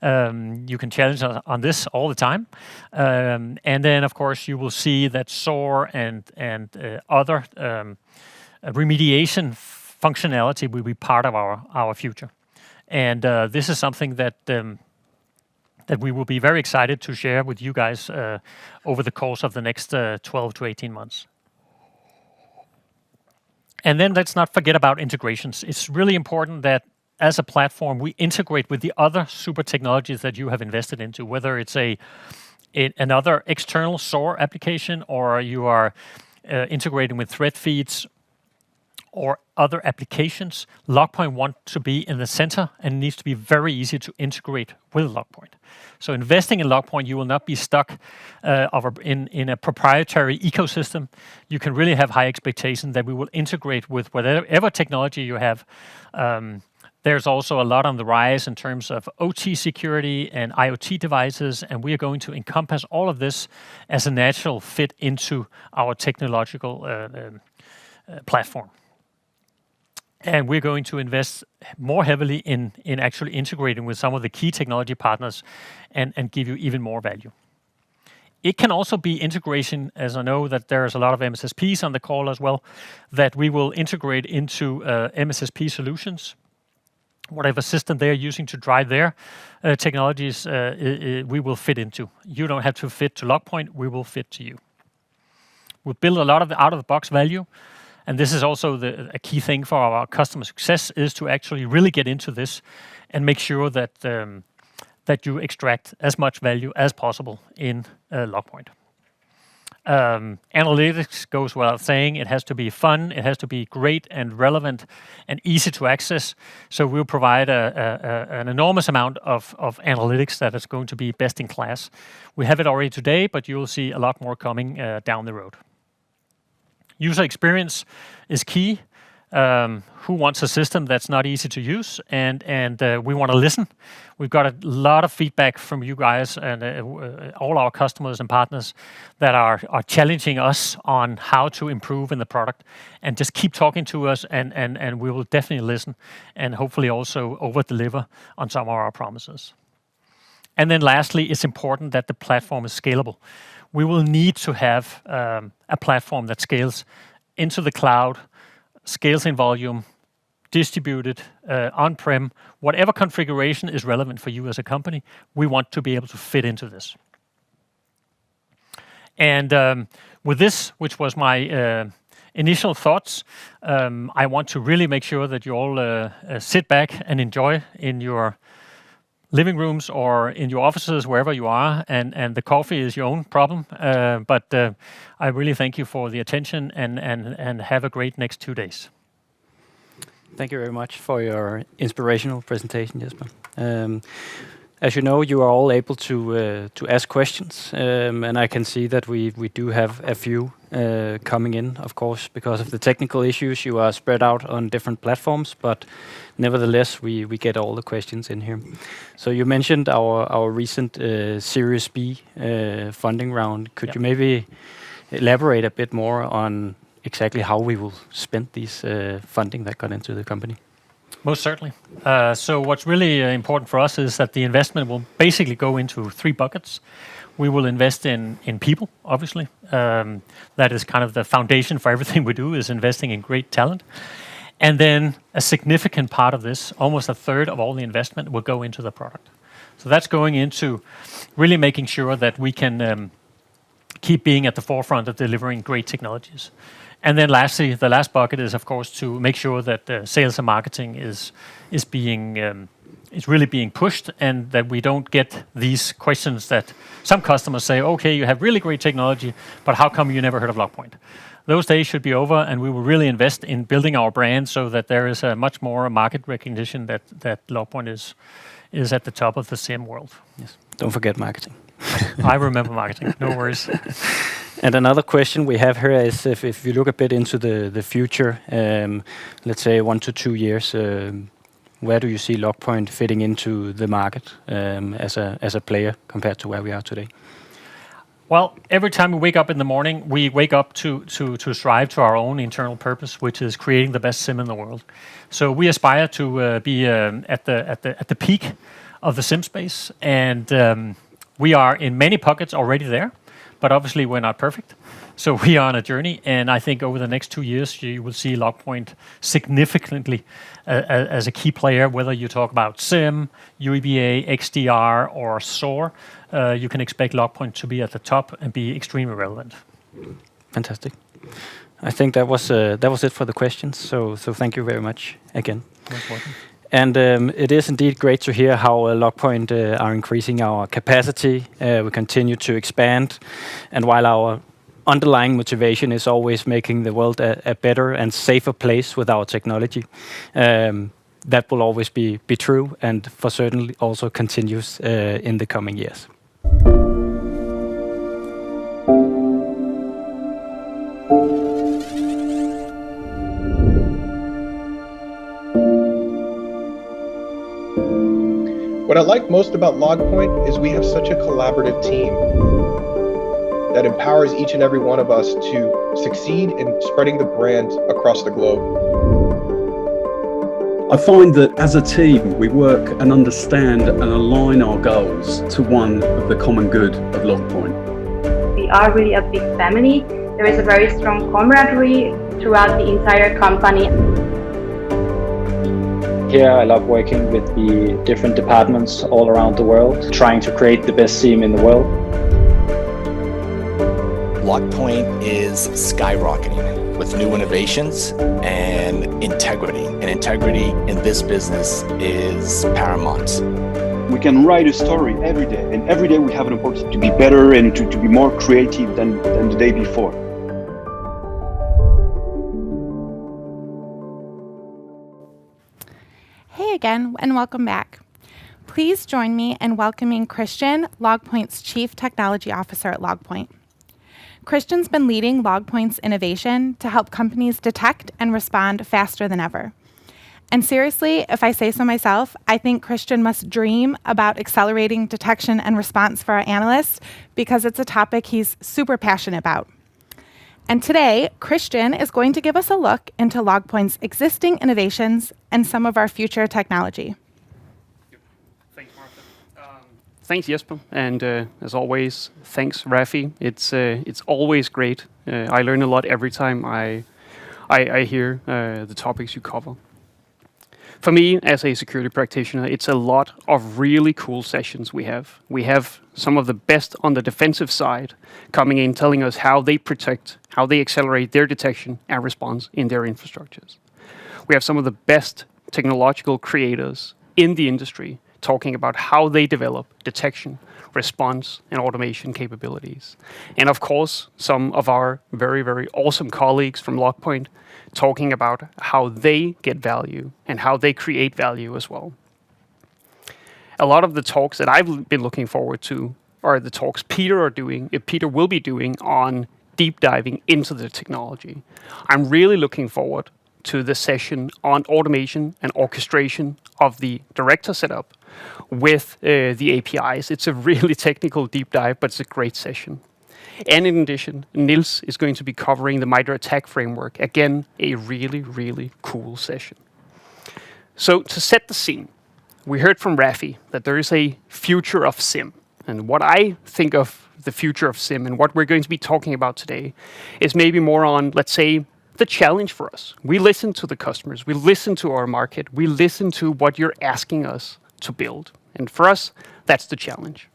Speaker 4: You can challenge us on this all the time. And then, of course, you will see that SOAR and other remediation functionality will be part of our future. And this is something that we will be very excited to share with you guys over the course of the next 12 to 18 months. And then let's not forget about integrations. It's really important that as a platform, we integrate with the other super technologies that you have invested into, whether it's another external SOAR application, or you are integrating with thread feeds or other applications. LogPoint wants to be in the center and needs to be very easy to integrate with LogPoint. So investing in LogPoint, you will not be stuck in a proprietary ecosystem. You can really have high expectations that we will integrate with whatever technology you have. There's also a lot on the rise in terms of OT security and IoT devices, and we are going to encompass all of this as a natural fit into our technological platform. And we're going to invest more heavily in actually integrating with some of the key technology partners and give you even more value. It can also be integration, as I know that there's a lot of MSSPs on the call as well, that we will integrate into MSSP solutions. Whatever system they're using to drive their technologies, we will fit into. You don't have to fit to LogPoint, we will fit to you. We'll build a lot of the out-of-the-box value. And this is also a key thing for our customer success, is to actually really get into this and make sure that that you extract as much value as possible in LogPoint. Analytics goes without saying. It has to be fun, it has to be great and relevant and easy to access. So we'll provide an enormous amount of analytics that is going to be best in class. We have it already today, but you will see a lot more coming down the road. User experience is key. Who wants a system that's not easy to use? And we want to listen. We've got a lot of feedback from you guys and all our customers and partners that are challenging us on how to improve in the product. And just keep talking to us, and we will definitely listen and hopefully also over-deliver on some of our promises. And then lastly, it's important that the platform is scalable. We will need to have a platform that scales into the cloud, scales in volume, distributed, on-prem, whatever configuration is relevant for you as a company, we want to be able to fit into this. And with this, which was my initial thoughts, I want to really make sure that you all sit back and enjoy in your living rooms or in your offices, wherever you are, and the coffee is your own problem. But I really thank you for the attention and have a great next 2 days.
Speaker 2: Thank you very much for your inspirational presentation, Jesper. As you know, you are all able to ask questions, and I can see that we do have a few coming in, of course, because of the technical issues. You are spread out on different platforms, but nevertheless, we get all the questions in here. So you mentioned our recent Series B funding round. Could you maybe elaborate a bit more on exactly how we will spend these funding that got into the company?
Speaker 4: Most certainly. So what's really important for us is that the investment will basically go into 3 buckets. We will invest in people, obviously. That is kind of the foundation for everything we do, is investing in great talent. And then a significant part of this, almost a third of all the investment, will go into the product. So that's going into really making sure that we can keep being at the forefront of delivering great technologies. And then lastly, the last bucket is, of course, to make sure that sales and marketing is really being pushed, and that we don't get these questions that some customers say, okay, you have really great technology, but how come you never heard of LogPoint? Those days should be over, and we will really invest in building our brand so that there is a much more market recognition that LogPoint is at the top of the SIEM world.
Speaker 2: Yes. Don't forget marketing.
Speaker 4: I remember marketing, no worries.
Speaker 2: And another question we have here is if you look a bit into the future, let's say 1 to 2 years, where do you see LogPoint fitting into the market as a player compared to where we are today?
Speaker 4: Well, every time we wake up in the morning, we wake up to strive to our own internal purpose, which is creating the best SIEM in the world. So we aspire to be at the peak of the SIEM space, and we are in many pockets already there, but obviously we're not perfect. So we are on a journey, and I think over the next 2 years, you will see LogPoint significantly as a key player, whether you talk about SIEM, UEBA, XDR, or SOAR. You can expect LogPoint to be at the top and be extremely relevant.
Speaker 2: Fantastic. I think that was it for the questions. So thank you very much again.
Speaker 4: Most welcome.
Speaker 2: And it is indeed great to hear how LogPoint are increasing our capacity. We continue to expand, and while our underlying motivation is always making the world a better and safer place with our technology, that will always be true, and for certainly also continues in the coming years.
Speaker 5: What I like most about LogPoint is we have such a collaborative team that empowers each and every one of us to succeed in spreading the brand across the globe.
Speaker 6: I find that as a team, we work and understand and align our goals to one of the common good of LogPoint.
Speaker 7: We are really a big family. There is a very strong camaraderie throughout the entire company.
Speaker 8: Here I love working with the different departments all around the world, trying to create the best team in the world.
Speaker 9: LogPoint is skyrocketing with new innovations and integrity. And integrity in this business is paramount.
Speaker 10: We can write a story every day, and every day we have an opportunity to be better and to be more creative than the day before.
Speaker 1: Hey again, and welcome back. Please join me in welcoming Cristian, LogPoint's Chief Technology Officer at LogPoint. Cristian's been leading LogPoint's innovation to help companies detect and respond faster than ever. And seriously, if I say so myself, I think Cristian must dream about accelerating detection and response for our analysts, because it's a topic he's super passionate about. And today, Cristian is going to give us a look into LogPoint's existing innovations and some of our future technology.
Speaker 11: Thanks, Martha. Thanks, Jesper, and as always, thanks, Raffi. It's always great. I learn a lot every time I hear the topics you cover. For me, as a security practitioner, it's a lot of really cool sessions we have. We have some of the best on the defensive side coming in, telling us how they protect, how they accelerate their detection and response in their infrastructures. We have some of the best technological creators in the industry talking about how they develop detection, response, and automation capabilities. And of course, some of our very, very awesome colleagues from LogPoint talking about how they get value and how they create value as well. A lot of the talks that I've been looking forward to are the talks Peter will be doing on deep diving into the technology. I'm really looking forward to the session on automation and orchestration of the director setup with the APIs. It's a really technical deep dive, but it's a great session. And in addition, Niels is going to be covering the MITRE ATT&CK framework. Again, a really, really cool session. So to set the scene, we heard from Raffi that there is a future of SIM. And what I think of the future of SIM and what we're going to be talking about today is maybe more on, let's say, the challenge for us. We listen to the customers, we listen to our market, we listen to what you're asking us to build. And for us, that's the challenge.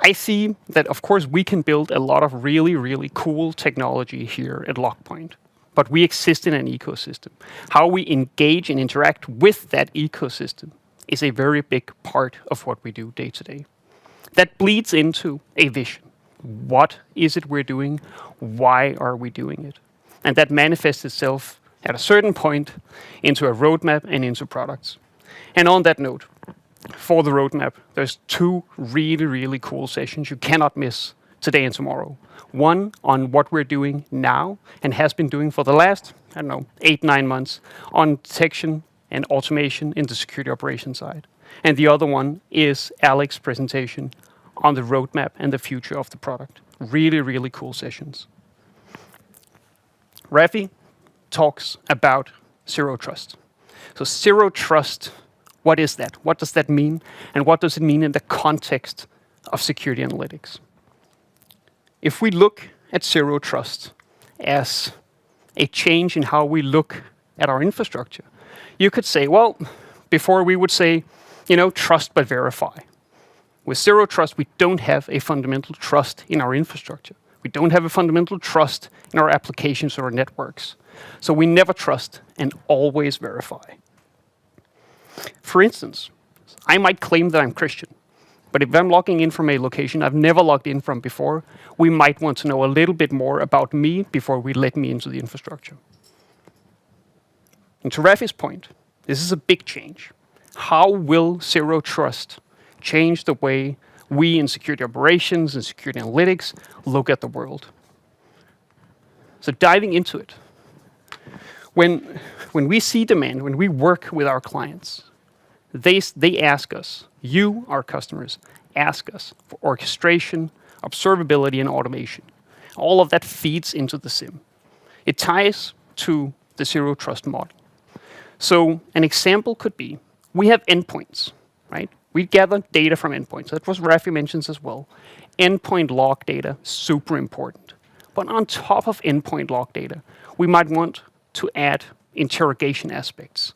Speaker 11: I see that, of course, we can build a lot of really, really cool technology here at LogPoint, but we exist in an ecosystem. How we engage and interact with that ecosystem is a very big part of what we do day to day. That bleeds into a vision. What is it we're doing? Why are we doing it? And that manifests itself at a certain point into a roadmap and into products. And on that note, for the roadmap, there's two really, really cool sessions you cannot miss today and tomorrow. One on what we're doing now and has been doing for the last, 8-9 months on detection and automation in the security operations side. And the other one is Alec's presentation on the roadmap and the future of the product. Really, really cool sessions. Raffi talks about zero trust. So zero trust, what is that? What does that mean? And what does it mean in the context of security analytics? If we look at zero trust as a change in how we look at our infrastructure, you could say, well, before we would say, trust but verify. With zero trust, we don't have a fundamental trust in our infrastructure. We don't have a fundamental trust in our applications or our networks. So we never trust and always verify. For instance, I might claim that I'm Christian, but if I'm logging in from a location I've never logged in from before, we might want to know a little bit more about me before we let me into the infrastructure. And to Rafi's point, this is a big change. How will zero trust change the way we in security operations and security analytics look at the world? So diving into it, when we see demand, when we work with our clients, they ask us, you, our customers, ask us for orchestration, observability, and automation. All of that feeds into the SIM. It ties to the zero trust model. So an example could be, we have endpoints, right? We gather data from endpoints. That was Rafi mentions as well. Endpoint log data, super important. But on top of endpoint log data, we might want to add interrogation aspects.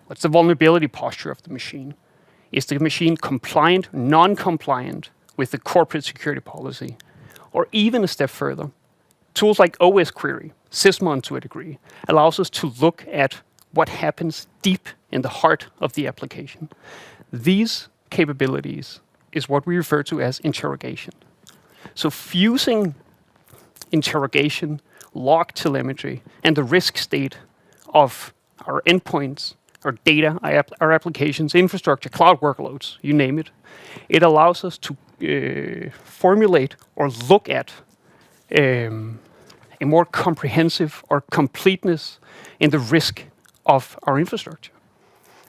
Speaker 11: What's the vulnerability posture of the machine? Is the machine compliant, non-compliant with the corporate security policy? Or even a step further, tools like OS Query, Sysmon to a degree, allows us to look at what happens deep in the heart of the application. These capabilities is what we refer to as interrogation. So fusing interrogation, log telemetry, and the risk state of our endpoints, our data, our applications, infrastructure, cloud workloads, you name it, it allows us to formulate or look at a more comprehensive or completeness in the risk of our infrastructure.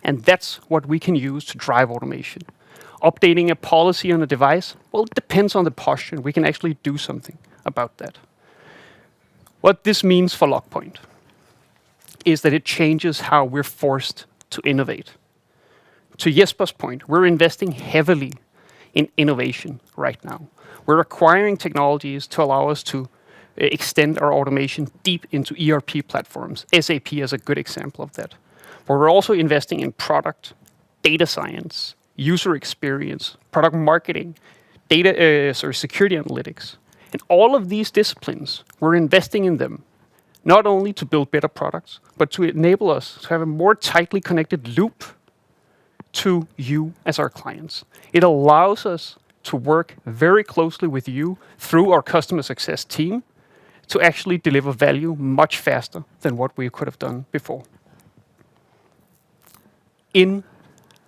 Speaker 11: And that's what we can use to drive automation. Updating a policy on a device, well, it depends on the posture. We can actually do something about that. What this means for LogPoint is that it changes how we're forced to innovate. To Jesper's point, we're investing heavily in innovation right now. We're acquiring technologies to allow us to extend our automation deep into ERP platforms. SAP is a good example of that. But we're also investing in product, data science, user experience, product marketing, security analytics. And all of these disciplines, we're investing in them, not only to build better products, but to enable us to have a more tightly connected loop to you as our clients. It allows us to work very closely with you through our customer success team to actually deliver value much faster than what we could have done before. In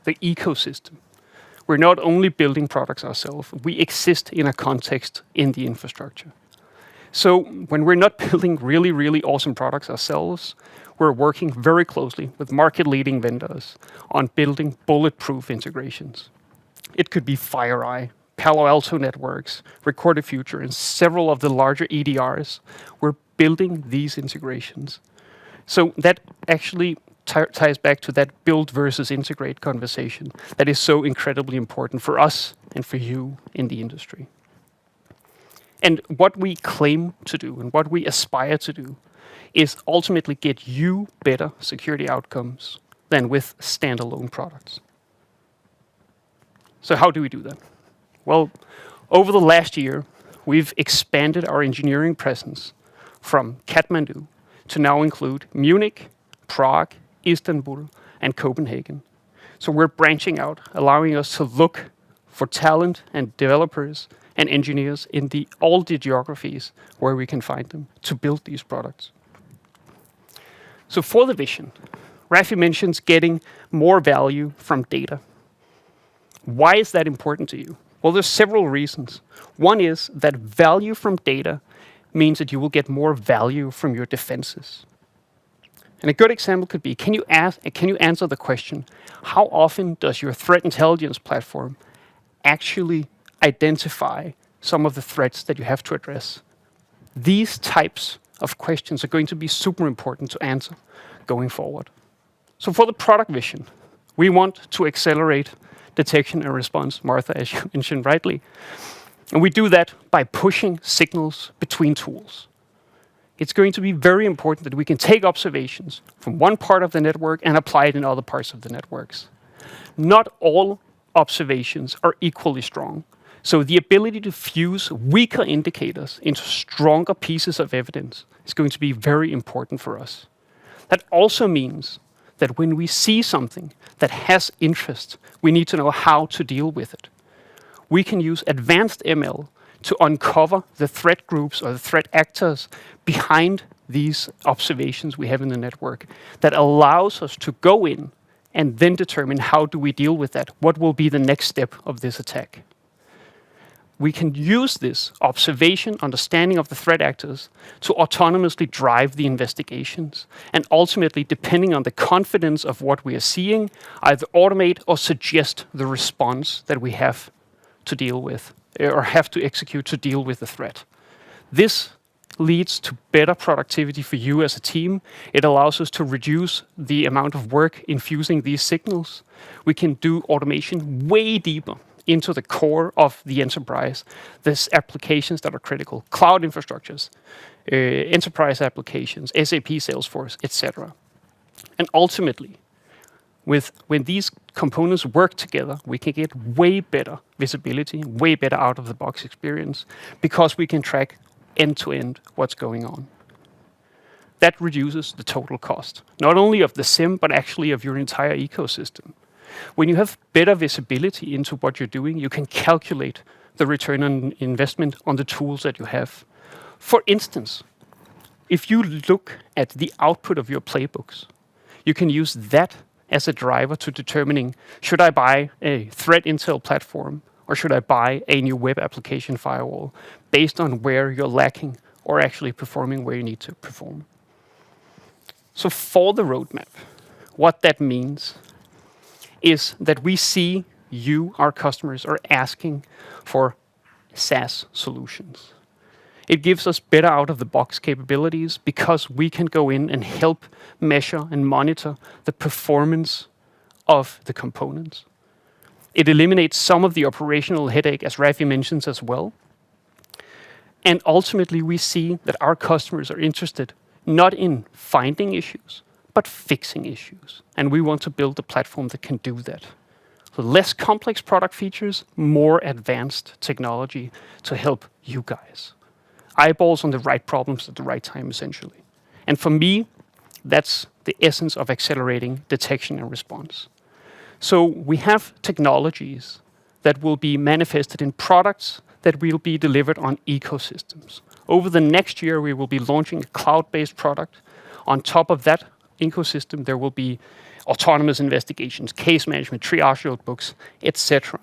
Speaker 11: the ecosystem, we're not only building products ourselves, we exist in a context in the infrastructure. So when we're not building really, really awesome products ourselves, we're working very closely with market-leading vendors on building bulletproof integrations. It could be FireEye, Palo Alto Networks, Recorded Future, and several of the larger EDRs. We're building these integrations. So that actually ties back to that build versus integrate conversation that is so incredibly important for us and for you in the industry. And what we claim to do and what we aspire to do is ultimately get you better security outcomes than with standalone products. So how do we do that? Well, over the last year, we've expanded our engineering presence from Kathmandu to now include Munich, Prague, Istanbul, and Copenhagen. So we're branching out, allowing us to look for talent and developers and engineers in all the geographies where we can find them to build these products. So for the vision, Rafi mentions getting more value from data. Why is that important to you? Well, there's several reasons. One is that value from data means that you will get more value from your defenses. And a good example could be, can you answer the question, how often does your threat intelligence platform actually identify some of the threats that you have to address? These types of questions are going to be super important to answer going forward. So for the product vision, we want to accelerate detection and response, Martha, as you mentioned rightly. And we do that by pushing signals between tools. It's going to be very important that we can take observations from one part of the network and apply it in other parts of the networks. Not all observations are equally strong. So the ability to fuse weaker indicators into stronger pieces of evidence is going to be very important for us. That also means that when we see something that has interest, we need to know how to deal with it. We can use advanced ML to uncover the threat groups or the threat actors behind these observations we have in the network that allows us to go in and then determine how do we deal with that? What will be the next step of this attack? We can use this observation, understanding of the threat actors to autonomously drive the investigations and ultimately, depending on the confidence of what we are seeing, either automate or suggest the response that we have to deal with or have to execute to deal with the threat. This leads to better productivity for you as a team. It allows us to reduce the amount of work infusing these signals. We can do automation way deeper into the core of the enterprise. There's applications that are critical, cloud infrastructures, enterprise applications, SAP, Salesforce, etc. And ultimately, when these components work together, we can get way better visibility, way better out-of-the-box experience, because we can track end-to-end what's going on. That reduces the total cost, not only of the SIM, but actually of your entire ecosystem. When you have better visibility into what you're doing, you can calculate the return on investment on the tools that you have. For instance, if you look at the output of your playbooks, you can use that as a driver to determining, should I buy a threat intel platform or should I buy a new web application firewall based on where you're lacking or actually performing where you need to perform. So for the roadmap, what that means is that we see you, our customers, are asking for SaaS solutions. It gives us better out-of-the-box capabilities because we can go in and help measure and monitor the performance of the components. It eliminates some of the operational headache, as Raffi mentions as well. And ultimately, we see that our customers are interested not in finding issues, but fixing issues. And we want to build a platform that can do that. So less complex product features, more advanced technology to help you guys. Eyeballs on the right problems at the right time, essentially. And for me, that's the essence of accelerating detection and response. So we have technologies that will be manifested in products that will be delivered on ecosystems. Over the next year, we will be launching a cloud-based product. On top of that ecosystem, there will be autonomous investigations, case management, triage notebooks, etc.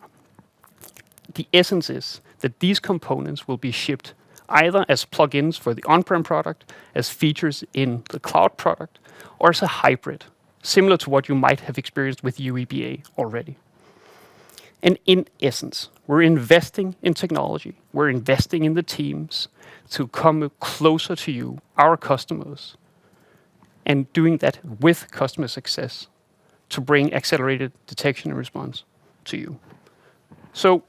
Speaker 11: The essence is that these components will be shipped either as plugins for the on-prem product, as features in the cloud product, or as a hybrid, similar to what you might have experienced with UEBA already. And in essence, we're investing in technology, we're investing in the teams to come closer to you, our customers, and doing that with customer success to bring accelerated detection and response to you. So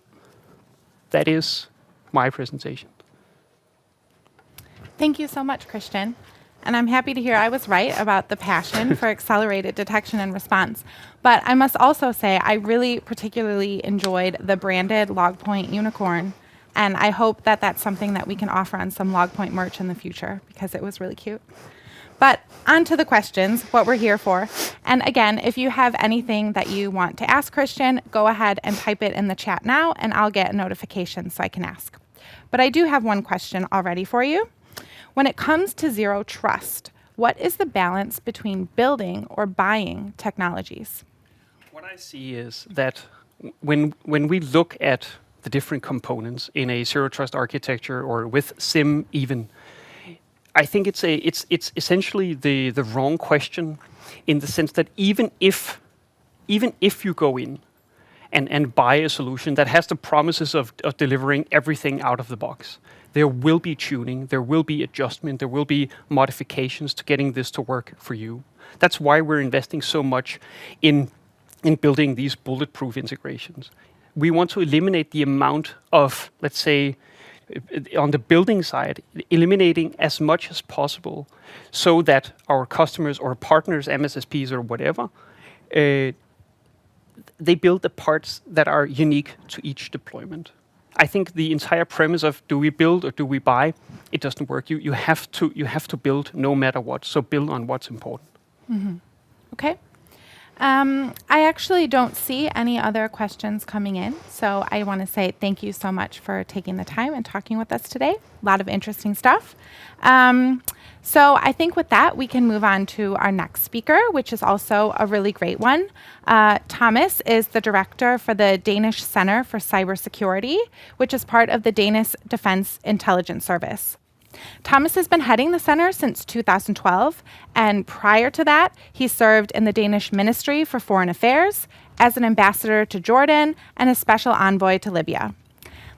Speaker 11: that is my presentation.
Speaker 1: Thank you so much, Cristian. And I'm happy to hear I was right about the passion for accelerated detection and response. But I must also say I really particularly enjoyed the branded LogPoint unicorn. And I hope that that's something that we can offer on some LogPoint merch in the future because it was really cute. But on to the questions, what we're here for. And again, if you have anything that you want to ask Cristian, go ahead and type it in the chat now and I'll get a notification so I can ask. But I do have one question already for you. When it comes to zero trust, what is the balance between building or buying technologies?
Speaker 11: What I see is that when we look at the different components in a zero trust architecture or with SIM even, I think it's essentially the wrong question in the sense that even if you go in and buy a solution that has the promises of delivering everything out of the box, there will be tuning, there will be adjustment, there will be modifications to getting this to work for you. That's why we're investing so much in building these bulletproof integrations. We want to eliminate the amount of, let's say, on the building side, eliminating as much as possible so that our customers or partners, MSSPs or whatever, they build the parts that are unique to each deployment. I think the entire premise of do we build or do we buy, it doesn't work. You have to build no matter what. So build on what's important.
Speaker 1: Mm-hmm. Okay, I actually don't see any other questions coming in, so I want to say thank you so much for taking the time and talking with us today. A lot of interesting stuff. So I think with that, we can move on to our next speaker, which is also a really great one. Thomas is the director for the Danish Center for Cybersecurity, which is part of the Danish Defense Intelligence Service. Thomas has been heading the center since 2012, and prior to that, he served in the Danish Ministry for Foreign Affairs as an ambassador to Jordan and a special envoy to Libya.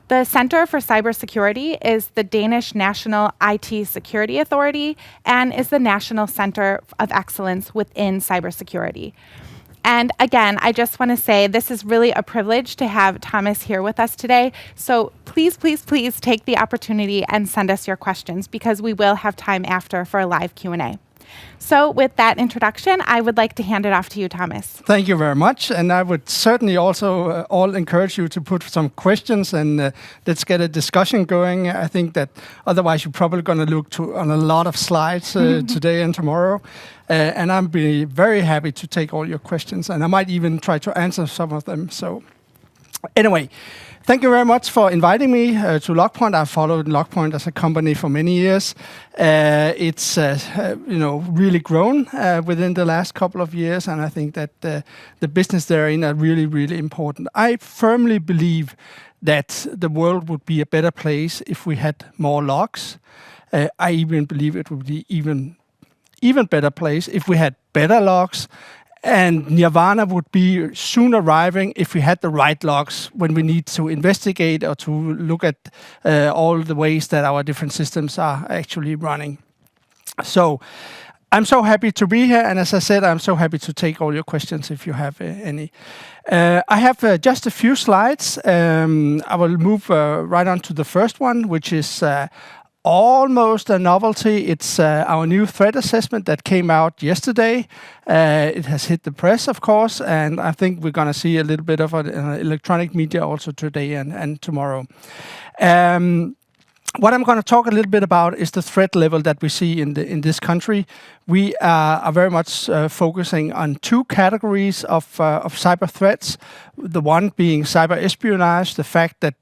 Speaker 1: The Center for Cybersecurity is the Danish National IT Security Authority and is the National Center of Excellence within cybersecurity. And again, I just want to say this is really a privilege to have Thomas here with us today. So please, please, please take the opportunity and send us your questions because we will have time after for a live Q&A. So with that introduction, I would like to hand it off to you, Thomas.
Speaker 12: Thank you very much. And I would certainly also all encourage you to put some questions and let's get a discussion going. I think that otherwise you're probably going to look on a lot of slides today and tomorrow. And I'll be very happy to take all your questions. And I might even try to answer some of them. So anyway, thank you very much for inviting me to LogPoint. I've followed LogPoint as a company for many years. It's really grown within the last couple of years, and I think that the business they're in are really, really important. I firmly believe that the world would be a better place if we had more logs. I even believe it would be even better place if we had better logs. And Nirvana would be soon arriving if we had the right logs when we need to investigate or to look at all the ways that our different systems are actually running. So I'm so happy to be here. And as I said, I'm so happy to take all your questions if you have any. I have just a few slides. I will move right on to the first one, which is almost a novelty. It's our new threat assessment that came out yesterday. It has hit the press, of course, and I think we're going to see a little bit of electronic media also today and tomorrow. What I'm going to talk a little bit about is the threat level that we see in this country. We are very much focusing on two categories of cyber threats. The one being cyber espionage, the fact that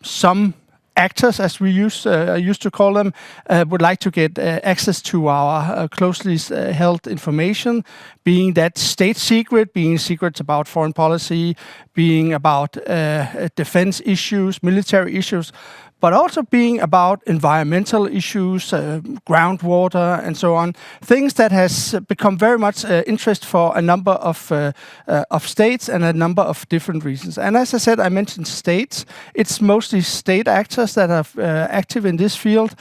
Speaker 12: some actors, as we used to call them, would like to get access to our closely held information, being that state secret, being secrets about foreign policy, being about defense issues, military issues, but also being about environmental issues, groundwater, and so on. Things that has become very much interest for a number of states and a number of different reasons. And as I said, I mentioned states. It's mostly state actors that are active in this field.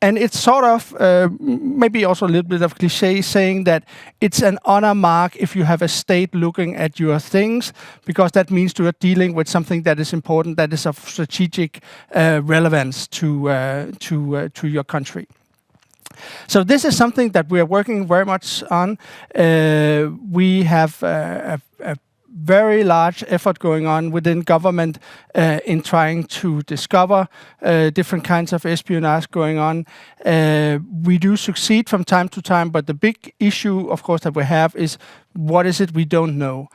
Speaker 12: And it's sort of maybe also a little bit of cliche saying that it's an honor mark if you have a state looking at your things, because that means you are dealing with something that is important, that is of strategic relevance to your country. So this is something that we are working very much on. We have a very large effort going on within government in trying to discover different kinds of espionage going on. We do succeed from time to time, but the big issue, of course, that we have is what is it we don't know?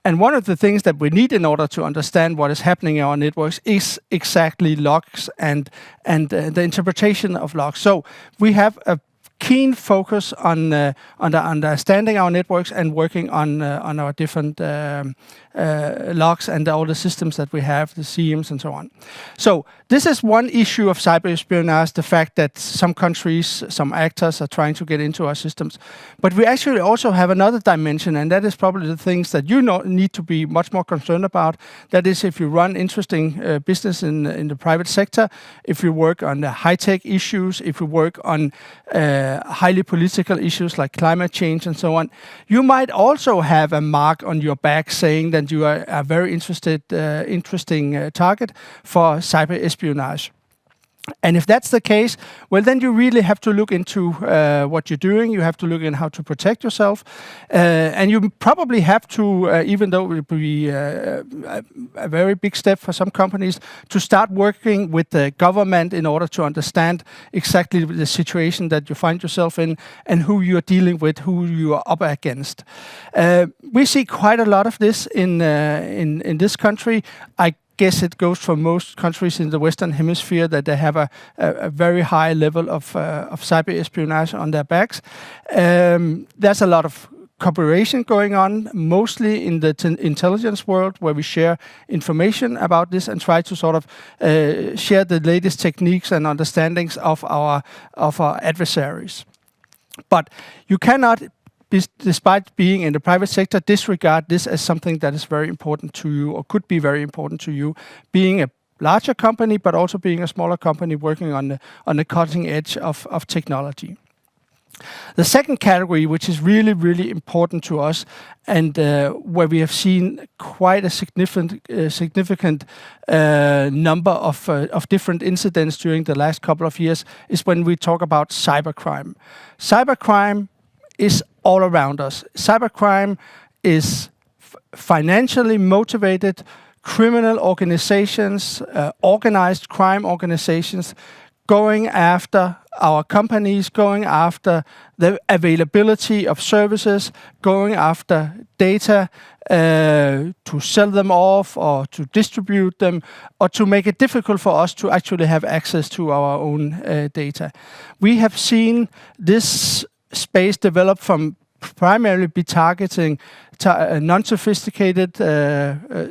Speaker 12: And one of the things that we need in order to understand what is happening in our networks is exactly logs and the interpretation of logs. So we have a keen focus on understanding our networks and working on our different logs and all the systems that we have, the CMs and so on. So this is one issue of cyber espionage, the fact that some countries, some actors are trying to get into our systems. But we actually also have another dimension, and that is probably the things that you need to be much more concerned about. That is, if you run interesting business in the private sector, if you work on the high-tech issues, if you work on highly political issues like climate change and so on, you might also have a mark on your back saying that you are a very interesting target for cyber espionage. And if that's the case, well, then you really have to look into what you're doing. You have to look in how to protect yourself. And you probably have to, even though it will be a very big step for some companies, to start working with the government in order to understand exactly the situation that you find yourself in and who you're dealing with, who you are up against. We see quite a lot of this in this country. I guess it goes for most countries in the Western Hemisphere that they have a very high level of cyber espionage on their backs. There's a lot of cooperation going on, mostly in the intelligence world, where we share information about this and try to sort of share the latest techniques and understandings of our adversaries. But you cannot, despite being in the private sector, disregard this as something that is very important to you or could be very important to you, being a larger company, but also being a smaller company working on the cutting edge of technology. The second category, which is really, really important to us, and where we have seen quite a significant number of different incidents during the last couple of years, is when we talk about cybercrime. Cybercrime is all around us. Cybercrime is financially motivated criminal organizations, organized crime organizations, going after our companies, going after the availability of services, going after data to sell them off or to distribute them, or to make it difficult for us to actually have access to our own data. We have seen this space develop from primarily be targeting non-sophisticated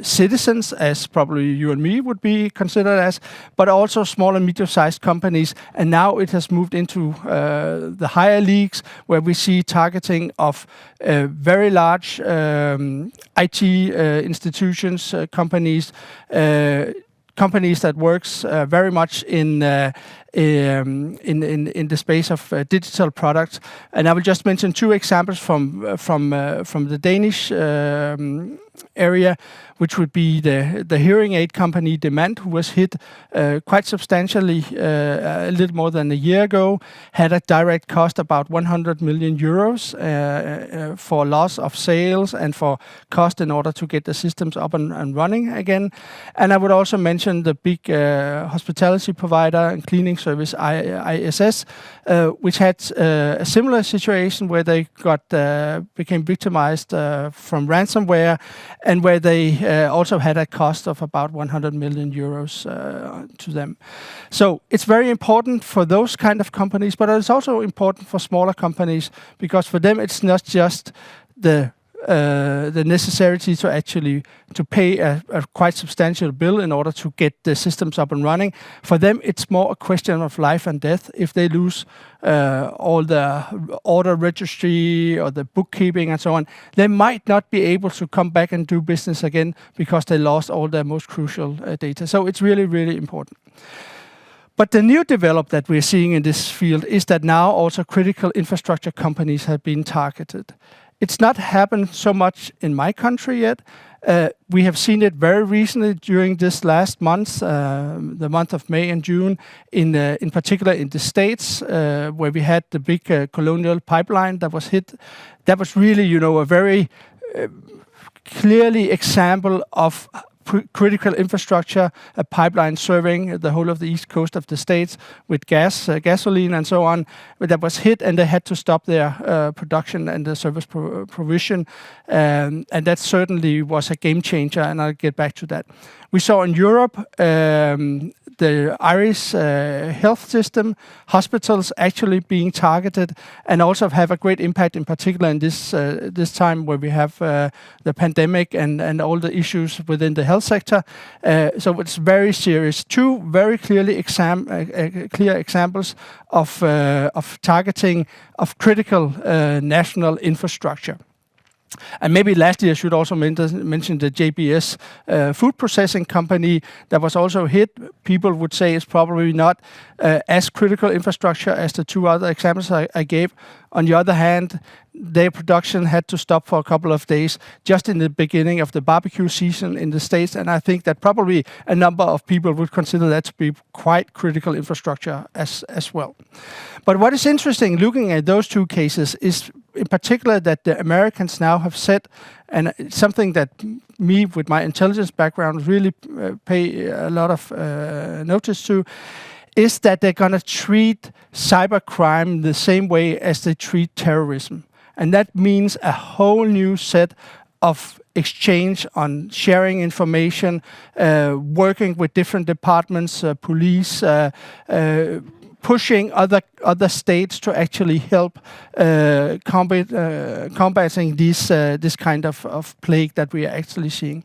Speaker 12: citizens, as probably you and me would be considered as, but also small and medium-sized companies. And now it has moved into the higher leagues, where we see targeting of very large IT institutions, companies that works very much in the space of digital products. And I will just mention two examples from the Danish area, which would be the hearing aid company Demand, who was hit quite substantially a little more than a year ago, had a direct cost about 100 million euros for loss of sales and for cost in order to get the systems up and running again. And I would also mention the big hospitality provider and cleaning service ISS, which had a similar situation where they became victimized from ransomware, and where they also had a cost of about 100 million euros to them. So it's very important for those kind of companies, but it's also important for smaller companies, because for them it's not just the necessity to actually to pay a quite substantial bill in order to get the systems up and running. For them, it's more a question of life and death. If they lose all the order registry or the bookkeeping and so on, they might not be able to come back and do business again because they lost all their most crucial data. So it's really, really important. But the new development that we're seeing in this field is that now also critical infrastructure companies have been targeted. It's not happened so much in my country yet. We have seen it very recently during this last month, the month of May and June, in particular in the States, where we had the big Colonial Pipeline that was hit. That was really, a very clearly example of critical infrastructure, a pipeline serving the whole of the east coast of the States with gasoline and so on, that was hit, and they had to stop their production and the service provision. And that certainly was a game changer, and I'll get back to that. We saw in Europe the Irish health system, hospitals actually being targeted, and also have a great impact, in particular in this time where we have the pandemic and all the issues within the health sector. So it's very serious. Two very clearly clear examples of targeting of critical national infrastructure. And maybe lastly, I should also mention the JBS food processing company that was also hit. People would say it's probably not as critical infrastructure as the two other examples I gave. On the other hand, their production had to stop for a couple of days just in the beginning of the barbecue season in the States. And I think that probably a number of people would consider that to be quite critical infrastructure as well. But what is interesting looking at those two cases is in particular that the Americans now have said, and it's something that me with my intelligence background really pay a lot of notice to, is that they're going to treat cybercrime the same way as they treat terrorism. And that means a whole new set of exchange on sharing information, working with different departments, police, pushing other states to actually help combating this kind of plague that we are actually seeing.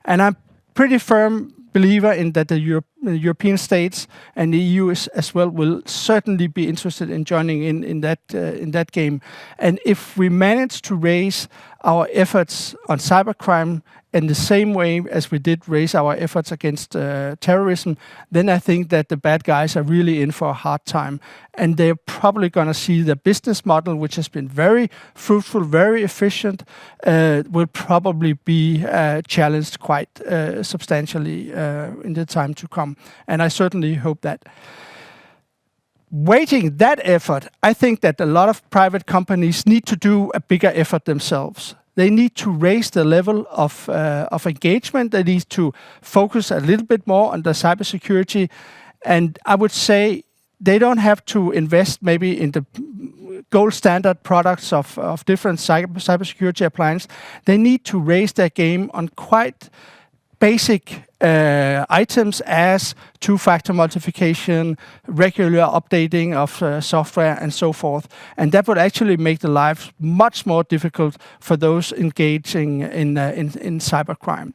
Speaker 12: And I'm pretty firm believer in that the European states and the EU as well will certainly be interested in joining in that game. And if we manage to raise our efforts on cybercrime in the same way as we did raise our efforts against terrorism, then I think that the bad guys are really in for a hard time. And they're probably going to see the business model, which has been very fruitful, very efficient, will probably be challenged quite substantially in the time to come. And I certainly hope that. Weighting that effort, I think that a lot of private companies need to do a bigger effort themselves. They need to raise the level of engagement. They need to focus a little bit more on the cybersecurity. And I would say they don't have to invest maybe in the gold standard products of different cybersecurity appliances. They need to raise their game on quite basic items as two-factor authentication, regular updating of software, and so forth. And that would actually make the life much more difficult for those engaging in cybercrime.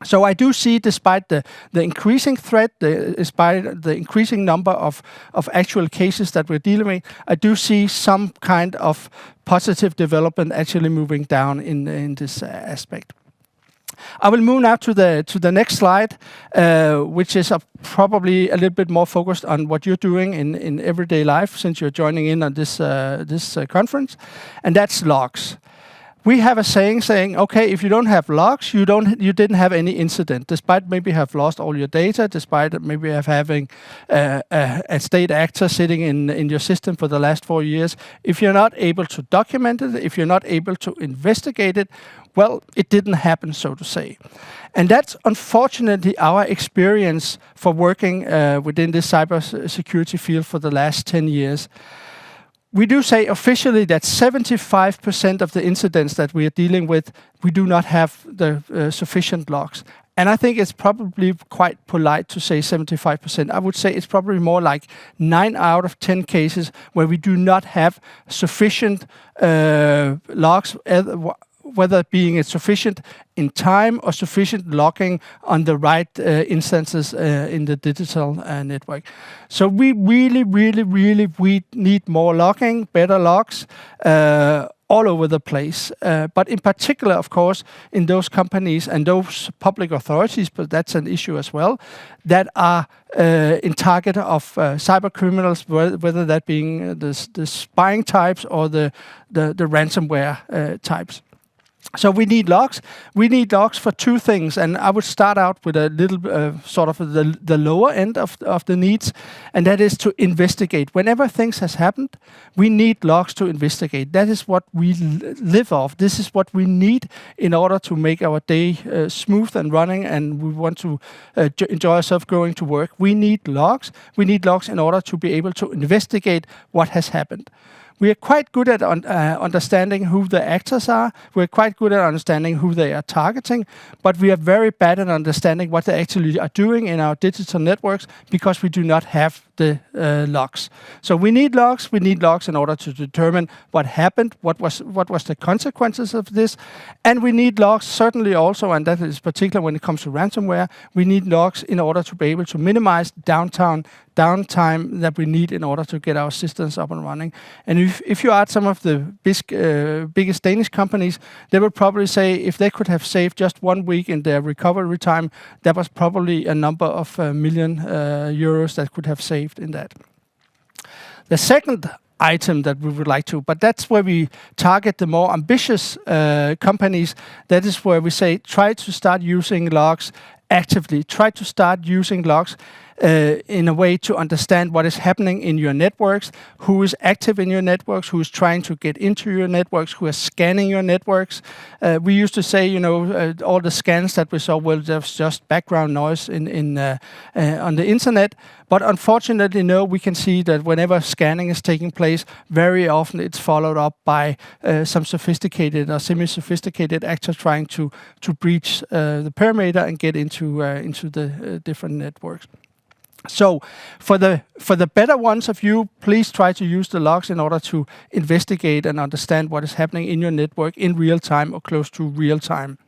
Speaker 12: So I do see, despite the increasing threat, despite the increasing number of actual cases that we're dealing with, I do see some kind of positive development actually moving down in this aspect. I will move now to the next slide, which is probably a little bit more focused on what you're doing in everyday life since you're joining in on this conference, and that's logs. We have a saying, okay, if you don't have logs, you didn't have any incident, despite maybe have lost all your data, despite maybe having a state actor sitting in your system for the last 4 years. If you're not able to document it, if you're not able to investigate it, well, it didn't happen, so to say. And that's unfortunately our experience for working within this cybersecurity field for the last 10 years. We do say officially that 75% of the incidents that we are dealing with, we do not have the sufficient logs. And I think it's probably quite polite to say 75%. I would say it's probably more like 9 out of 10 cases where we do not have sufficient logs, whether being sufficient in time or sufficient logging on the right instances in the digital network. So we really we need more logging, better logs, all over the place. But in particular, of course, in those companies and those public authorities, but that's an issue as well, that are in target of cyber criminals, whether that being the spying types or the ransomware types. So we need logs. We need logs for two things, and I would start out with a little sort of the lower end of the needs, and that is to investigate. Whenever things has happened, we need logs to investigate. That is what we live off. This is what we need in order to make our day smooth and running, and we want to enjoy ourselves going to work. We need logs. We need logs in order to be able to investigate what has happened. We are quite good at understanding who the actors are. We're quite good at understanding who they are targeting, but we are very bad at understanding what they actually are doing in our digital networks because we do not have the logs. So we need logs. We need logs in order to determine what happened, what was the consequences of this, and we need logs certainly also, and that is particular when it comes to ransomware. We need logs in order to be able to minimize downtime that we need in order to get our systems up and running. And if you ask some of the biggest Danish companies, they would probably say if they could have saved just 1 week in their recovery time, that was probably a number of million euros that could have saved in that. The second item that we would like to. But that's where we target the more ambitious companies. That is where we say, try to start using logs actively. Try to start using logs in a way to understand what is happening in your networks, who is active in your networks, who is trying to get into your networks, who is scanning your networks. We used to say, all the scans that we saw, well, there's just background noise on the internet. But unfortunately, no, we can see that whenever scanning is taking place, very often it's followed up by some sophisticated or semi-sophisticated actors trying to breach the perimeter and get into the different networks. So for the better ones of you, please try to use the logs in order to investigate and understand what is happening in your network in real time or close to real time.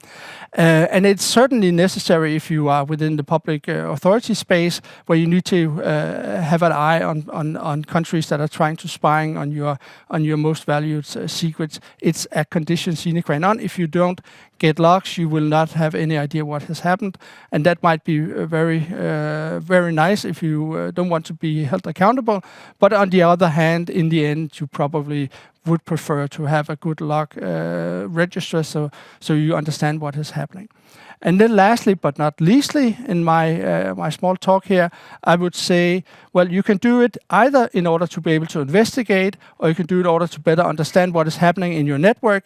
Speaker 12: And it's certainly necessary if you are within the public authority space, where you need to have an eye on countries that are trying to spying on your most valued secrets. It's a condition sine qua non. If you don't get logs, you will not have any idea what has happened, and that might be very nice if you don't want to be held accountable. But on the other hand, in the end, you probably would prefer to have a good log register, so you understand what is happening. And then lastly, but not leastly, in my small talk here, I would say, well, you can do it either in order to be able to investigate, or you can do it in order to better understand what is happening in your network.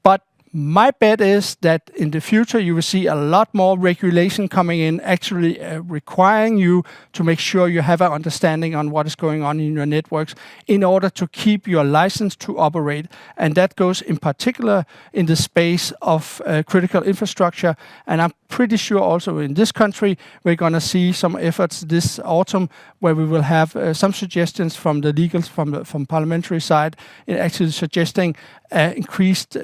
Speaker 12: But my bet is that in the future you will see a lot more regulation coming in, actually requiring you to make sure you have an understanding on what is going on in your networks in order to keep your license to operate. And that goes in particular in the space of critical infrastructure. And I'm pretty sure also in this country we're going to see some efforts this autumn where we will have some suggestions from the legals, from parliamentary side, in actually suggesting increased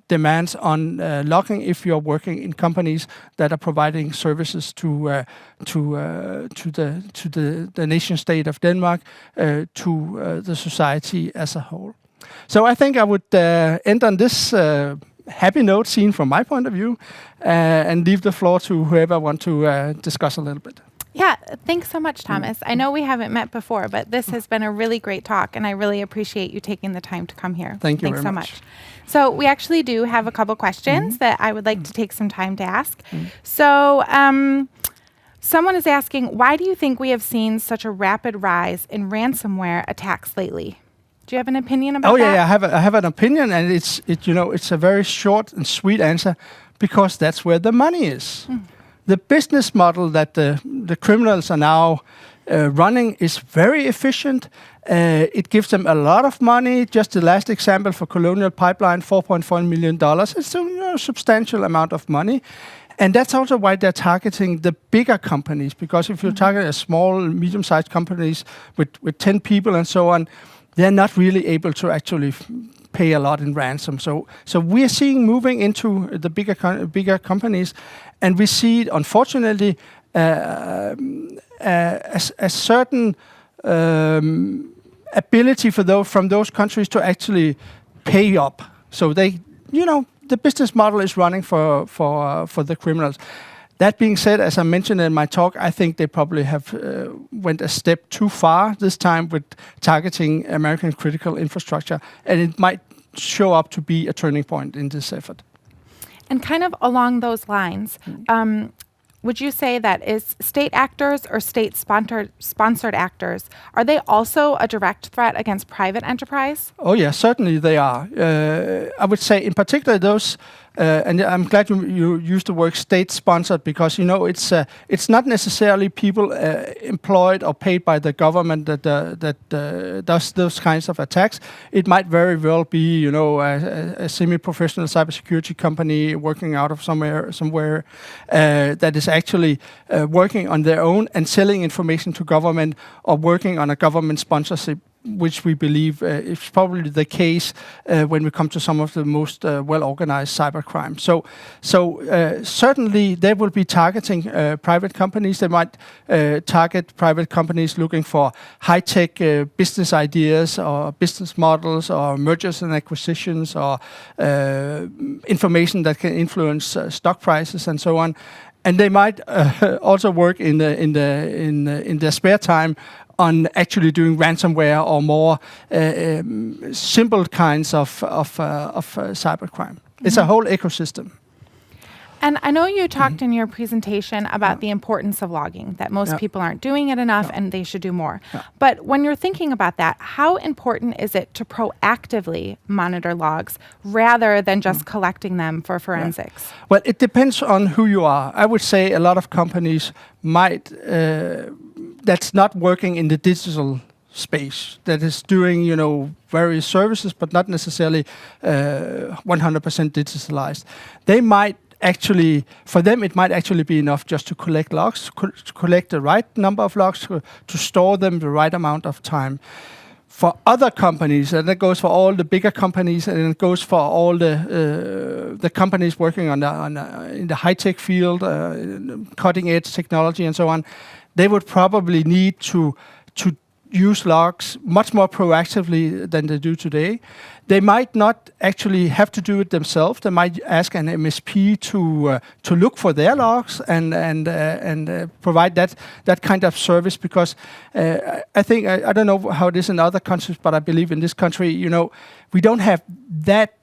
Speaker 12: demands on logging if you're working in companies that are providing services to the nation state of Denmark, to the society as a whole. So I think I would end on this happy note seen from my point of view, and leave the floor to whoever want to discuss a little bit.
Speaker 1: Yeah, thanks so much, Thomas. I know we haven't met before, but this has been a really great talk, and I really appreciate you taking the time to come here.
Speaker 12: Thank you
Speaker 1: Thanks
Speaker 12: very
Speaker 1: so
Speaker 12: much.
Speaker 1: So we actually do have a couple questions that I would like to take some time to ask. So someone is asking, why do you think we have seen such a rapid rise in ransomware attacks lately? Do you have an opinion about that?
Speaker 12: Oh yeah, I have an opinion, and it's a very short and sweet answer, because that's where the money is. The business model that the criminals are now running is very efficient. It gives them a lot of money. Just the last example for Colonial Pipeline, $4.4 million. It's a substantial amount of money. And that's also why they're targeting the bigger companies, because if you target a small, medium-sized companies with 10 people and so on, they're not really able to actually pay a lot in ransom. So we're seeing moving into the bigger companies, and we see, unfortunately, a certain ability from those countries to actually pay up. So they, the business model is running for the criminals. That being said, as I mentioned in my talk, I think they probably have went a step too far this time with targeting American critical infrastructure, and it might show up to be a turning point in this effort.
Speaker 1: And kind of along those lines, would you say that is state actors or state-sponsored actors, are they also a direct threat against private enterprise?
Speaker 12: Oh yeah, certainly they are. I would say in particular those, and I'm glad you used the word state-sponsored, because it's not necessarily people employed or paid by the government that does those kinds of attacks. It might very well be a semi-professional cybersecurity company working out of somewhere that is actually working on their own and selling information to government, or working on a government sponsorship, which we believe is probably the case when we come to some of the most well-organized cybercrime. So certainly they will be targeting private companies. They might target private companies looking for high-tech business ideas or business models or mergers and acquisitions or information that can influence stock prices and so on. And they might also work in their spare time on actually doing ransomware or more simple kinds of cybercrime. It's a whole ecosystem.
Speaker 1: And I know you talked in your presentation about the importance of logging, that most people aren't doing it enough and they should do more. But when you're thinking about that, how important is it to proactively monitor logs rather than just collecting them for forensics?
Speaker 12: Well, it depends on who you are. I would say a lot of companies might, that's not working in the digital space, that is doing, various services, but not necessarily 100% digitalized. They might actually, for them, it might actually be enough just to collect logs, to collect the right number of logs, to store them the right amount of time. For other companies, and that goes for all the bigger companies, and it goes for all the companies working in the high-tech field, cutting-edge technology, and so on, they would probably need to use logs much more proactively than they do today. They might not actually have to do it themselves. They might ask an MSP to look for their logs and provide that kind of service, because I think, I don't know how it is in other countries, but I believe in this country, we don't have that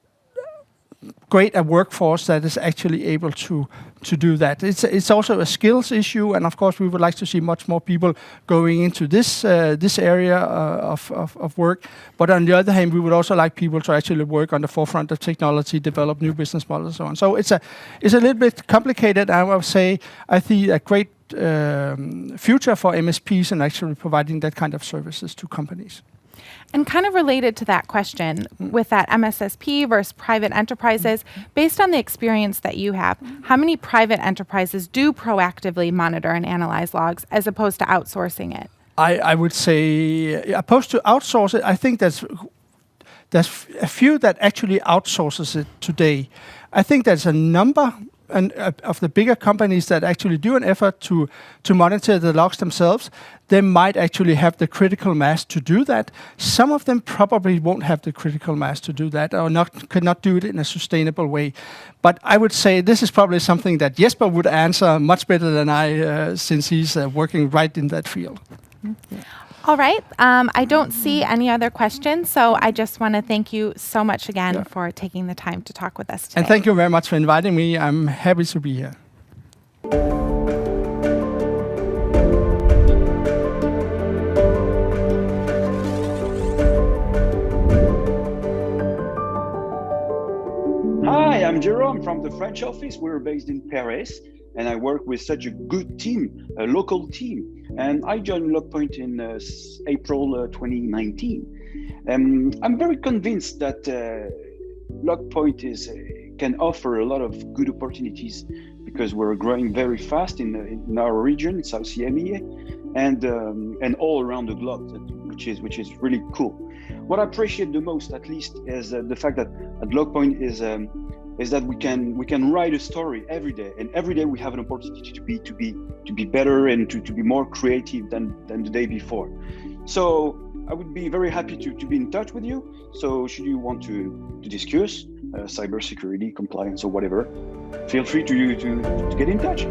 Speaker 12: great a workforce that is actually able to do that. It's also a skills issue, and of course we would like to see much more people going into this area of work. But on the other hand, we would also like people to actually work on the forefront of technology, develop new business models, and so on. So it's a little bit complicated. I would say I see a great future for MSPs and actually providing that kind of services to companies.
Speaker 1: And kind of related to that question, with that MSSP versus private enterprises, based on the experience that you have, how many private enterprises do proactively monitor and analyze logs as opposed to outsourcing it?
Speaker 12: I would say, opposed to outsource it, I think there's a few that actually outsources it today. I think there's a number of the bigger companies that actually do an effort to monitor the logs themselves. They might actually have the critical mass to do that. Some of them probably won't have the critical mass to do that, or cannot do it in a sustainable way. But I would say this is probably something that Jesper would answer much better than I, since he's working right in that field.
Speaker 1: All right. I don't see any other questions, so I just want to thank you so much again for taking the time to talk with us today.
Speaker 12: And thank you very much for inviting me. I'm happy to be here.
Speaker 10: Hi, I'm Jerome from the French office. We're based in Paris, and I work with such a good team, a local team. And I joined LogPoint in April 2019. I'm very convinced that LogPoint can offer a lot of good opportunities, because we're growing very fast in our region, in South EMEA, and all around the globe, which is really cool. What I appreciate the most, at least, is the fact that at LogPoint is that we can write a story every day, and every day we have an opportunity to be better and to be more creative than the day before. So I would be very happy to be in touch with you. So should you want to discuss cybersecurity, compliance, or whatever, feel free to get in touch.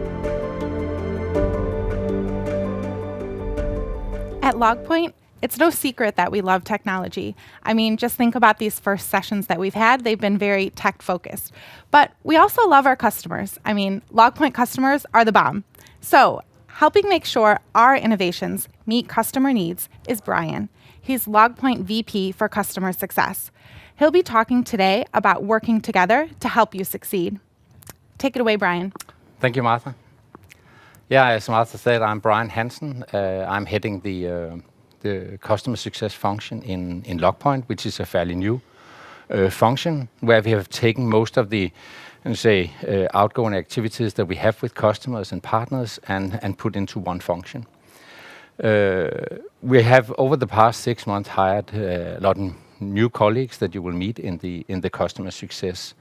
Speaker 1: At LogPoint, it's no secret that we love technology. I mean, just think about these first sessions that we've had. They've been very tech-focused. But we also love our customers. I mean, LogPoint customers are the bomb. So helping make sure our innovations meet customer needs is Brian. He's LogPoint VP for Customer Success. He'll be talking today about working together to help you succeed. Take it away, Brian.
Speaker 13: Thank you, Martha. Yeah, as Martha said, I'm Brian Hansen. I'm heading the customer success function in LogPoint, which is a fairly new function, where we have taken most of the outgoing activities that we have with customers and partners and put into one function. We have over the past 6 months hired a lot of new colleagues that you will meet in the customer success.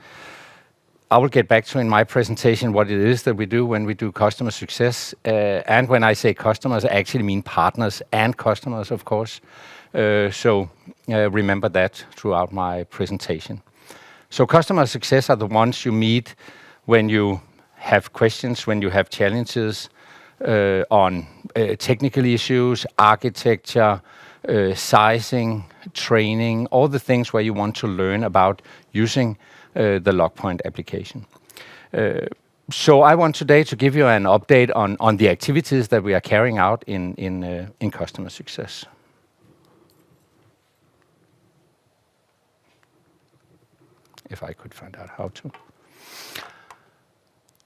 Speaker 13: I will get back to in my presentation what it is that we do when we do customer success. And when I say customers, I actually mean partners and customers, of course. So remember that throughout my presentation. So customer success are the ones you meet when you have questions, when you have challenges, on technical issues, architecture, sizing, training, all the things where you want to learn about using the LogPoint application. So I want today to give you an update on the activities that we are carrying out in customer success. If I could find out how to.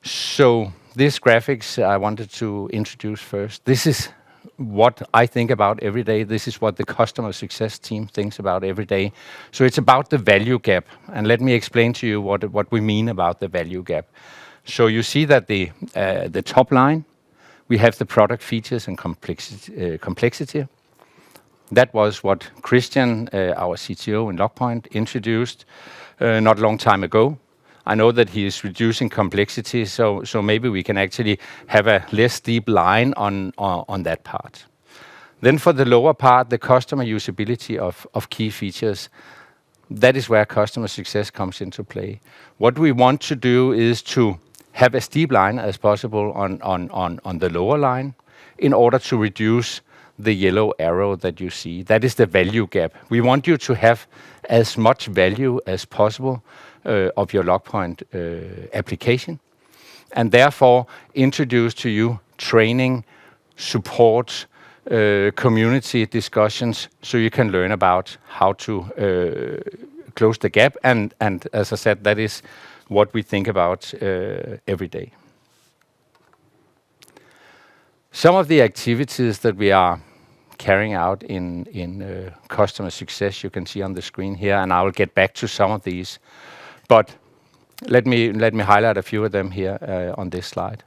Speaker 13: So this graphics I wanted to introduce first. This is what I think about every day. This is what the customer success team thinks about every day. So it's about the value gap. And let me explain to you what we mean about the value gap. So you see that the top line, we have the product features and complexity. That was what Cristian, our CTO in LogPoint, introduced not a long time ago. I know that he is reducing complexity, so maybe we can actually have a less steep line on that part. Then for the lower part, the customer usability of key features, that is where customer success comes into play. What we want to do is to have as steep line as possible on the lower line in order to reduce the yellow arrow that you see. That is the value gap. We want you to have as much value as possible of your LogPoint application, and therefore introduce to you training, support, community discussions, so you can learn about how to close the gap. And as I said, that is what we think about every day. Some of the activities that we are carrying out in customer success, you can see on the screen here, and I will get back to some of these. But let me highlight a few of them here on this slide.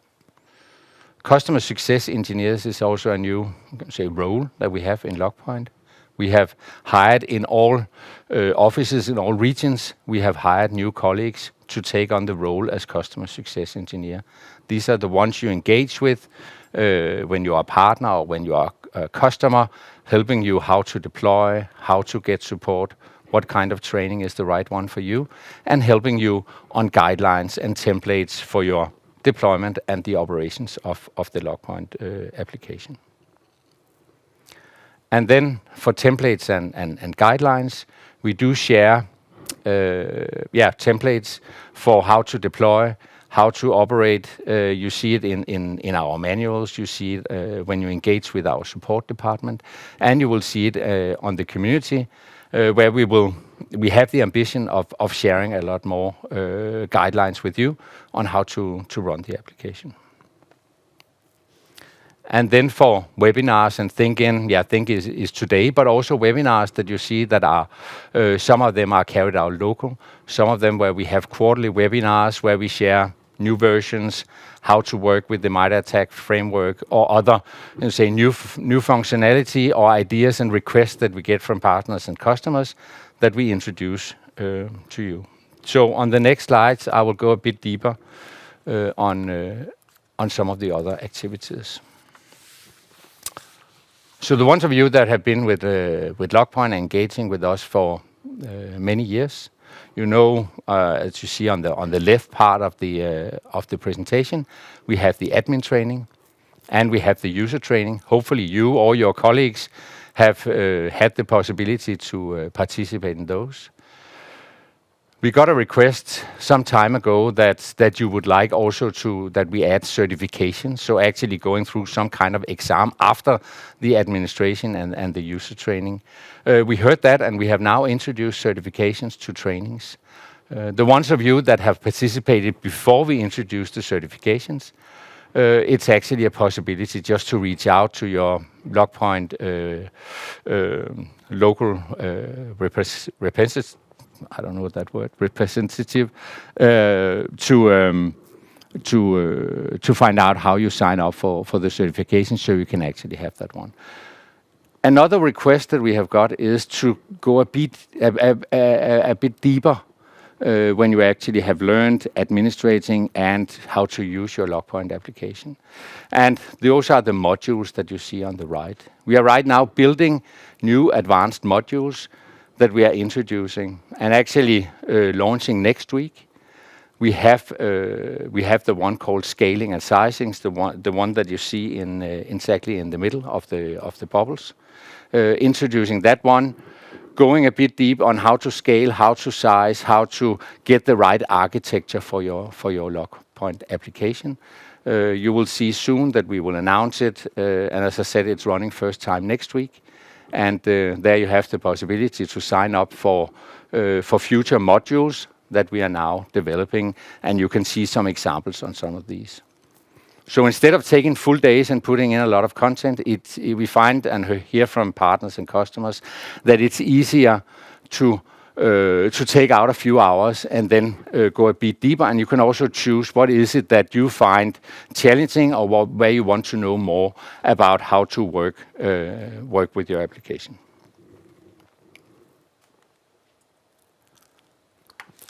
Speaker 13: Customer success engineers is also a new, you can say, role that we have in LogPoint. We have hired in all offices in all regions. We have hired new colleagues to take on the role as customer success engineer. These are the ones you engage with when you are a partner or when you are a customer, helping you how to deploy, how to get support, what kind of training is the right one for you, and helping you on guidelines and templates for your deployment and the operations of the LogPoint application. And then for templates and guidelines, we do share templates for how to deploy, how to operate. You see it in our manuals, you see it when you engage with our support department, and you will see it on the community, where we have the ambition of sharing a lot more guidelines with you on how to run the application. And then for webinars and ThinkIn, Think is today, but also webinars that you see that are, some of them are carried out local, some of them where we have quarterly webinars where we share new versions, how to work with the MITRE ATT&CK framework or other, new functionality or ideas and requests that we get from partners and customers that we introduce to you. So on the next slides, I will go a bit deeper on some of the other activities. So the ones of you that have been with LogPoint and engaging with us for many years, you know, as you see on the left part of the presentation, we have the admin training and we have the user training. Hopefully you or your colleagues have had the possibility to participate in those. We got a request some time ago that you would like also that we add certification, so actually going through some kind of exam after the administration and the user training. We heard that, and we have now introduced certifications to trainings. The ones of you that have participated before we introduced the certifications, it's actually a possibility just to reach out to your LogPoint local representative. I don't know what that word, representative, to find out how you sign up for the certification, so you can actually have that one. Another request that we have got is to go a bit deeper when you actually have learned administrating and how to use your LogPoint application. And those are the modules that you see on the right. We are right now building new advanced modules that we are introducing and actually launching next week. We have the one called scaling and sizing, the one that you see exactly in the middle of the bubbles. Introducing that one, going a bit deep on how to scale, how to size, how to get the right architecture for your LogPoint application. You will see soon that we will announce it, and as I said, it's running first time next week. And there you have the possibility to sign up for future modules that we are now developing, and you can see some examples on some of these. So instead of taking full days and putting in a lot of content, we find and hear from partners and customers that it's easier to take out a few hours and then go a bit deeper. And you can also choose what is it that you find challenging or where you want to know more about how to work with your application.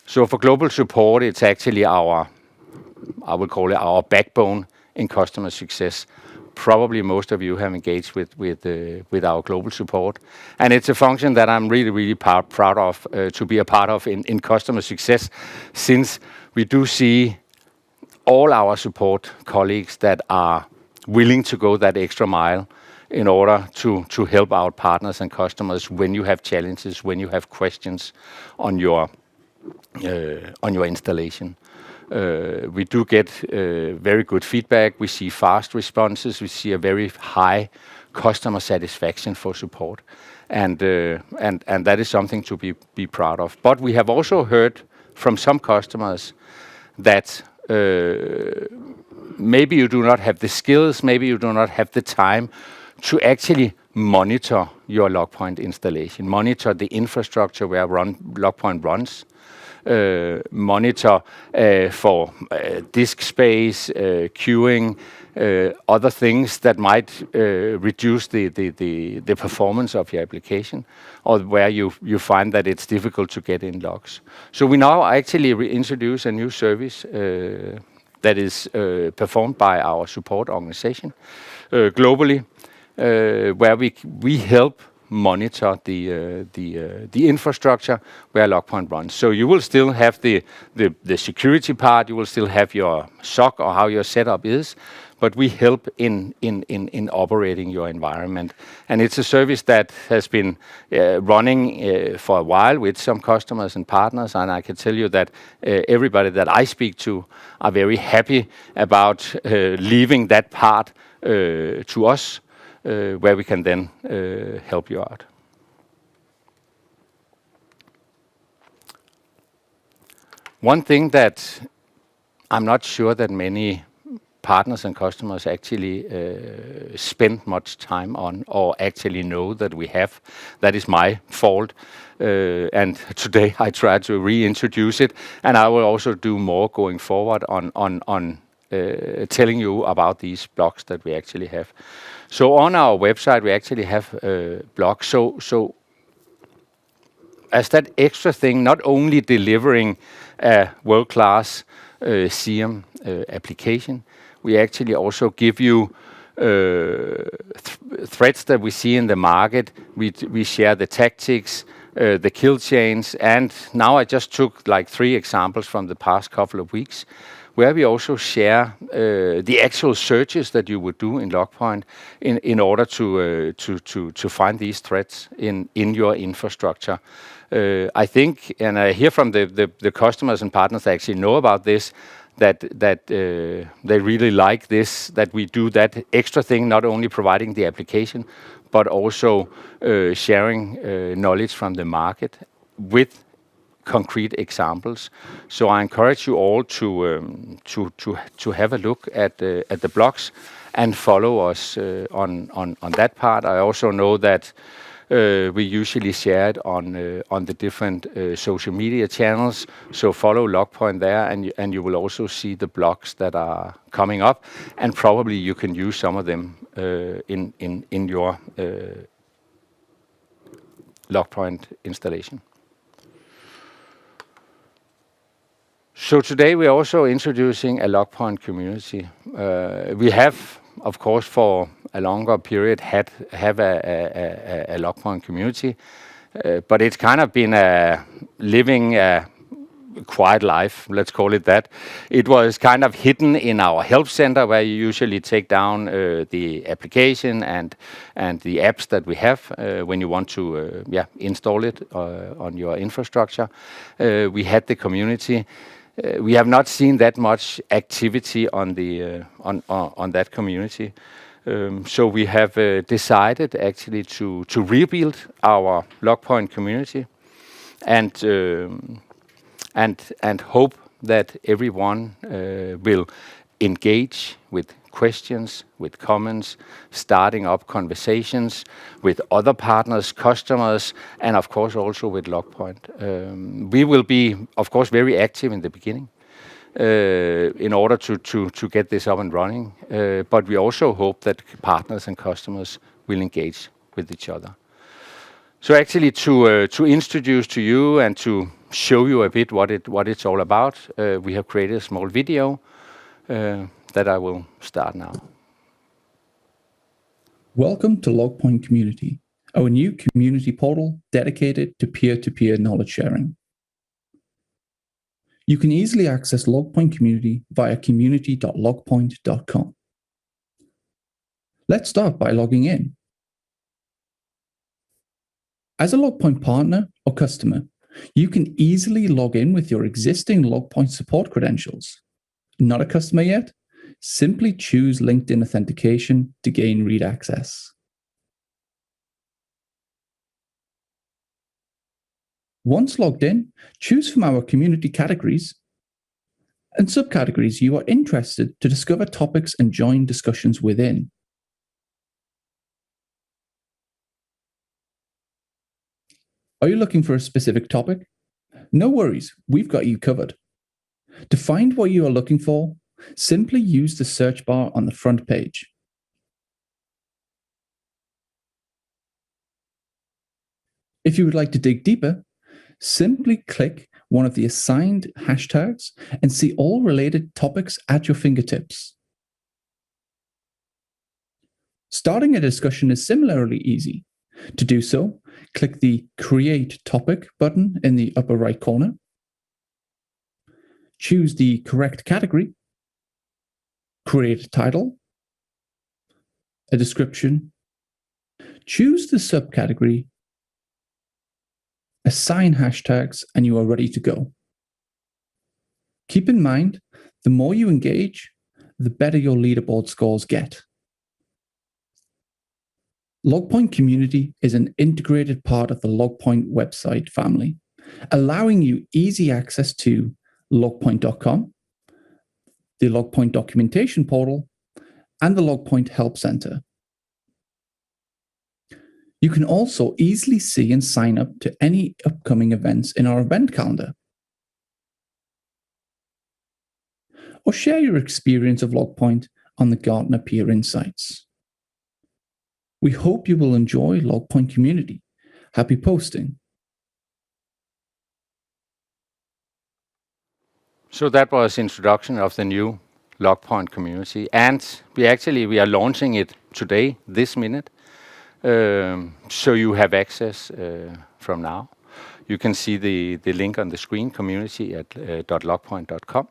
Speaker 13: So for global support, it's actually I would call it our backbone in customer success. Probably most of you have engaged with our global support, and it's a function that I'm really proud of to be a part of in customer success, since we do see all our support colleagues that are willing to go that extra mile in order to help our partners and customers when you have challenges, when you have questions on your installation. We do get very good feedback. We see fast responses. We see a very high customer satisfaction for support, and that is something to be proud of. But we have also heard from some customers that maybe you do not have the skills, maybe you do not have the time to actually monitor your LogPoint installation, monitor the infrastructure where LogPoint runs. Monitor for disk space, queuing, other things that might reduce the performance of your application, or where you find that it's difficult to get in logs. So we now actually introduce a new service that is performed by our support organization globally, where we help monitor the infrastructure where LogPoint runs. So you will still have the security part, you will still have your SOC or how your setup is, but we help in operating your environment. And it's a service that has been running for a while with some customers and partners, and I can tell you that everybody that I speak to are very happy about leaving that part to us, where we can then help you out. One thing that I'm not sure that many partners and customers actually spend much time on or actually know that we have, that is my fault. And today I try to reintroduce it, and I will also do more going forward on telling you about these blogs that we actually have. So on our website, we actually have blogs. So as that extra thing, not only delivering a world-class CM application, we actually also give you threats that we see in the market. We share the tactics, the kill chains, and now I just took like 3 examples from the past couple of weeks, where we also share the actual searches that you would do in LogPoint in order to find these threats in your infrastructure. I think, and I hear from the customers and partners that actually know about this, that they really like this, that we do that extra thing, not only providing the application, but also sharing knowledge from the market with concrete examples. So I encourage you all to have a look at the blogs and follow us on that part. I also know that we usually share it on the different social media channels. So follow LogPoint there, and you will also see the blogs that are coming up, and probably you can use some of them in your LogPoint installation. So today we are also introducing a LogPoint community. We have, of course, for a longer period have a LogPoint community, but it's kind of been living quiet life, let's call it that. It was kind of hidden in our help center, where you usually take down the application and the apps that we have when you want to install it on your infrastructure. We had the community. We have not seen that much activity on the on that community. So we have decided actually to rebuild our LogPoint community and hope that everyone will engage with questions, with comments, starting up conversations with other partners, customers, and of course also with LogPoint. We will be, of course, very active in the beginning in order to get this up and running, but we also hope that partners and customers will engage with each other. So actually to introduce to you and to show you a bit what it's all about, we have created a small video that I will start now.
Speaker 14: Welcome to LogPoint Community, our new community portal dedicated to peer-to-peer knowledge sharing. You can easily access LogPoint Community via community.logpoint.com. Let's start by logging in. As a LogPoint partner or customer, you can easily log in with your existing LogPoint support credentials. Not a customer yet? Simply choose LinkedIn authentication to gain read access. Once logged in, choose from our community categories and subcategories you are interested to discover topics and join discussions within. Are you looking for a specific topic? No worries, we've got you covered. To find what you are looking for, simply use the search bar on the front page. If you would like to dig deeper, simply click one of the assigned hashtags and see all related topics at your fingertips. Starting a discussion is similarly easy. To do so, click the Create Topic button in the upper right corner. Choose the correct category, create a title, a description, choose the subcategory, assign hashtags, and you are ready to go. Keep in mind, the more you engage, the better your leaderboard scores get. LogPoint Community is an integrated part of the LogPoint website family, allowing you easy access to logpoint.com, the LogPoint documentation portal, and the LogPoint Help Center. You can also easily see and sign up to any upcoming events in our event calendar. Or share your experience of LogPoint on the Gartner Peer Insights. We hope you will enjoy LogPoint Community. Happy posting.
Speaker 13: So that was introduction of the new LogPoint community, and we are launching it today, this minute. So you have access from now. You can see the link on the screen, community at .logpoint.com.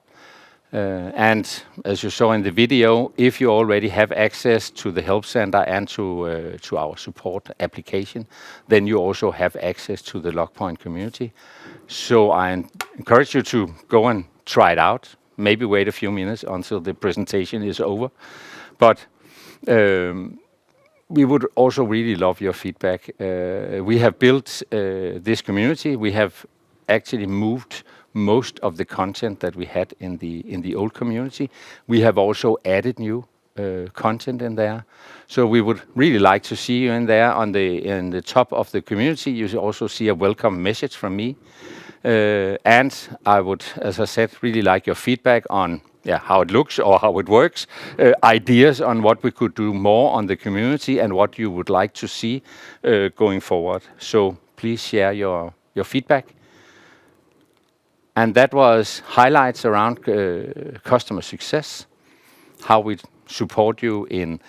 Speaker 13: And as you saw in the video, if you already have access to the Help Center and to our support application, then you also have access to the LogPoint community. So I encourage you to go and try it out. Maybe wait a few minutes until the presentation is over. But we would also really love your feedback. We have built this community. We have actually moved most of the content that we had in the old community. We have also added new content in there. So we would really like to see you in there. In the top of the community, you also see a welcome message from me. And I would, as I said, really like your feedback on how it looks or how it works, ideas on what we could do more on the community and what you would like to see going forward. So please share your feedback. And that was highlights around customer success, how we support you in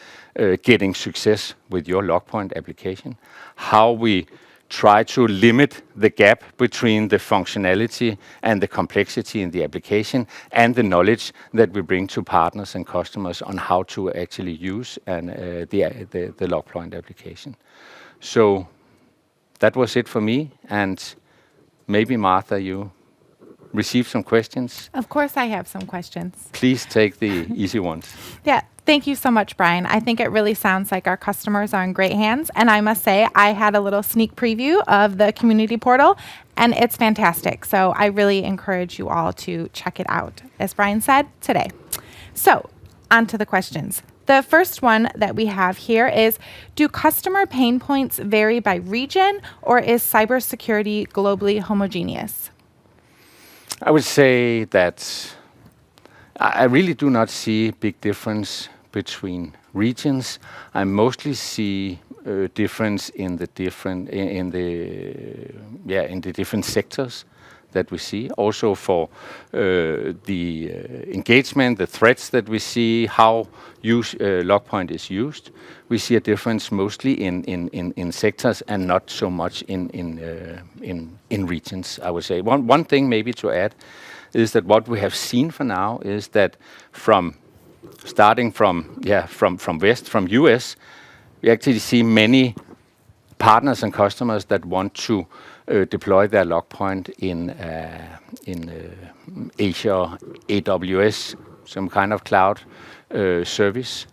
Speaker 13: getting success with your LogPoint application, how we try to limit the gap between the functionality and the complexity in the application and the knowledge that we bring to partners and customers on how to actually use the LogPoint application. So that was it for me, and maybe Martha, you received some questions.
Speaker 1: Of course I have some questions.
Speaker 13: Please take the easy ones.
Speaker 1: Yeah, thank you so much, Brian. I think it really sounds like our customers are in great hands. And I must say, I had a little sneak preview of the community portal, and it's fantastic. So I really encourage you all to check it out, as Brian said, today. So on to the questions. The first one that we have here is, do customer pain points vary by region, or is cybersecurity globally homogeneous?
Speaker 13: I would say that I really do not see big difference between regions. I mostly see difference in the different sectors that we see. Also for the engagement, the threats that we see, how LogPoint is used. We see a difference mostly in sectors and not so much in regions, I would say. One thing maybe to add is that what we have seen for now is that starting from West, from US, we actually see many partners and customers that want to deploy their LogPoint in Azure, AWS, some kind of cloud service.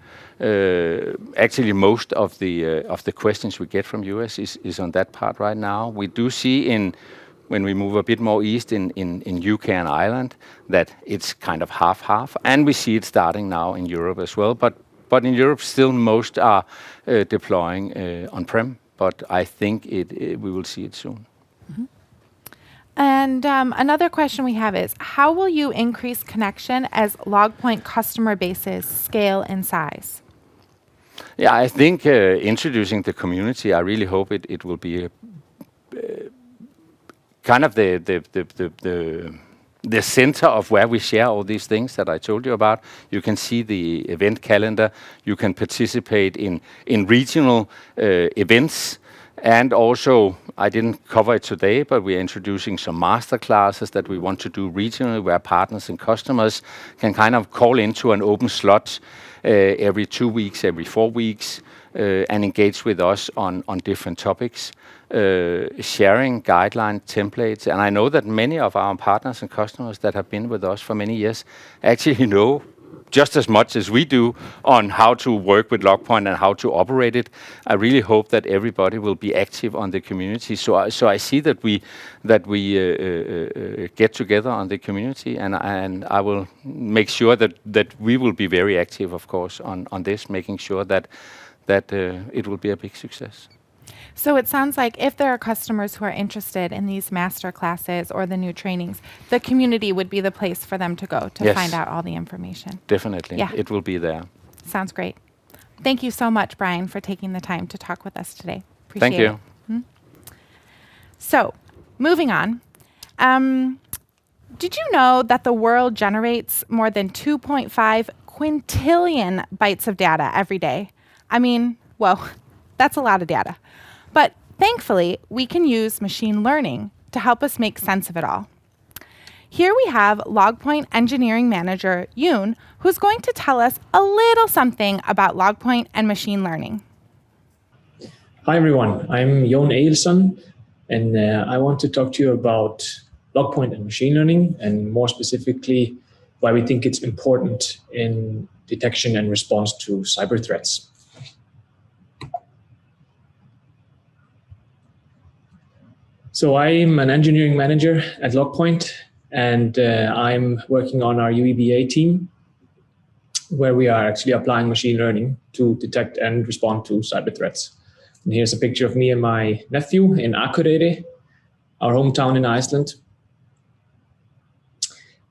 Speaker 13: Actually, most of the questions we get from US is on that part right now. We do see when we move a bit more east in UK and Ireland that it's kind of half-half, and we see it starting now in Europe as well. But in Europe, still most are deploying on-prem. But I think we will see it soon.
Speaker 1: Mm-hmm. And another question we have is, how will you increase connection as LogPoint customer bases scale in size?
Speaker 13: Yeah, I think introducing the community, I really hope it will be kind of the center of where we share all these things that I told you about. You can see the event calendar. You can participate in regional events. And also, I didn't cover it today, but we're introducing some master classes that we want to do regionally, where partners and customers can kind of call into an open slot every 2 weeks, every 4 weeks, and engage with us on different topics, sharing guideline templates. And I know that many of our partners and customers that have been with us for many years actually know just as much as we do on how to work with LogPoint and how to operate it. I really hope that everybody will be active on the community. So I see that we get together on the community, and I will make sure that we will be very active, of course, on this, making sure that it will be a big success.
Speaker 1: So it sounds like if there are customers who are interested in these master classes or the new trainings, the community would be the place for them to go to find out all the information.
Speaker 13: Definitely.
Speaker 1: Yeah.
Speaker 13: It will be there.
Speaker 1: Sounds great. Thank you so much, Brian, for taking the time to talk with us today. Appreciate
Speaker 13: Thank you.
Speaker 1: it. So, moving on. Did you know that the world generates more than 2.5 quintillion bytes of data every day? I mean, whoa, that's a lot of data. But thankfully, we can use machine learning to help us make sense of it all. Here we have LogPoint Engineering Manager, Yoon, who's going to tell us a little something about LogPoint and machine learning.
Speaker 15: Hi, everyone. I'm Jon Egilsson, and I want to talk to you about LogPoint and machine learning, and more specifically, why we think it's important in detection and response to cyber threats. So I'm an engineering manager at LogPoint, and I'm working on our UEBA team, where we are actually applying machine learning to detect and respond to cyber threats. And here's a picture of me and my nephew in Akureyri, our hometown in Iceland.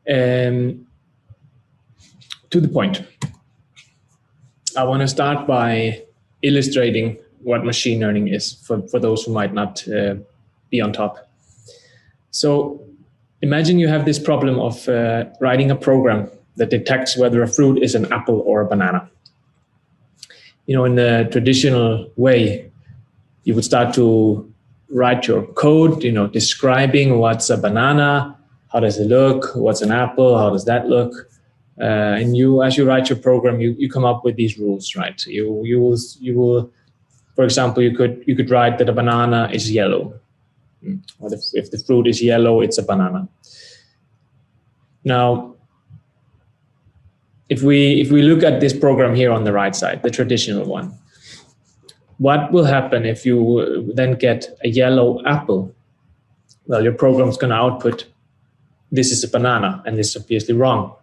Speaker 15: To the point. I want to start by illustrating what machine learning is for those who might not be on top. So imagine you have this problem of writing a program that detects whether a fruit is an apple or a banana. You know, in the traditional way, you would start to write your code, describing what's a banana, how does it look, what's an apple, how does that look, and as you write your program, you come up with these rules, right? So you will, for example, you could write that a banana is yellow, or if the fruit is yellow, it's a banana. Now, if we look at this program here on the right side, the traditional one, what will happen if you then get a yellow apple? Well, your program's going to output, this is a banana, and this is obviously wrong.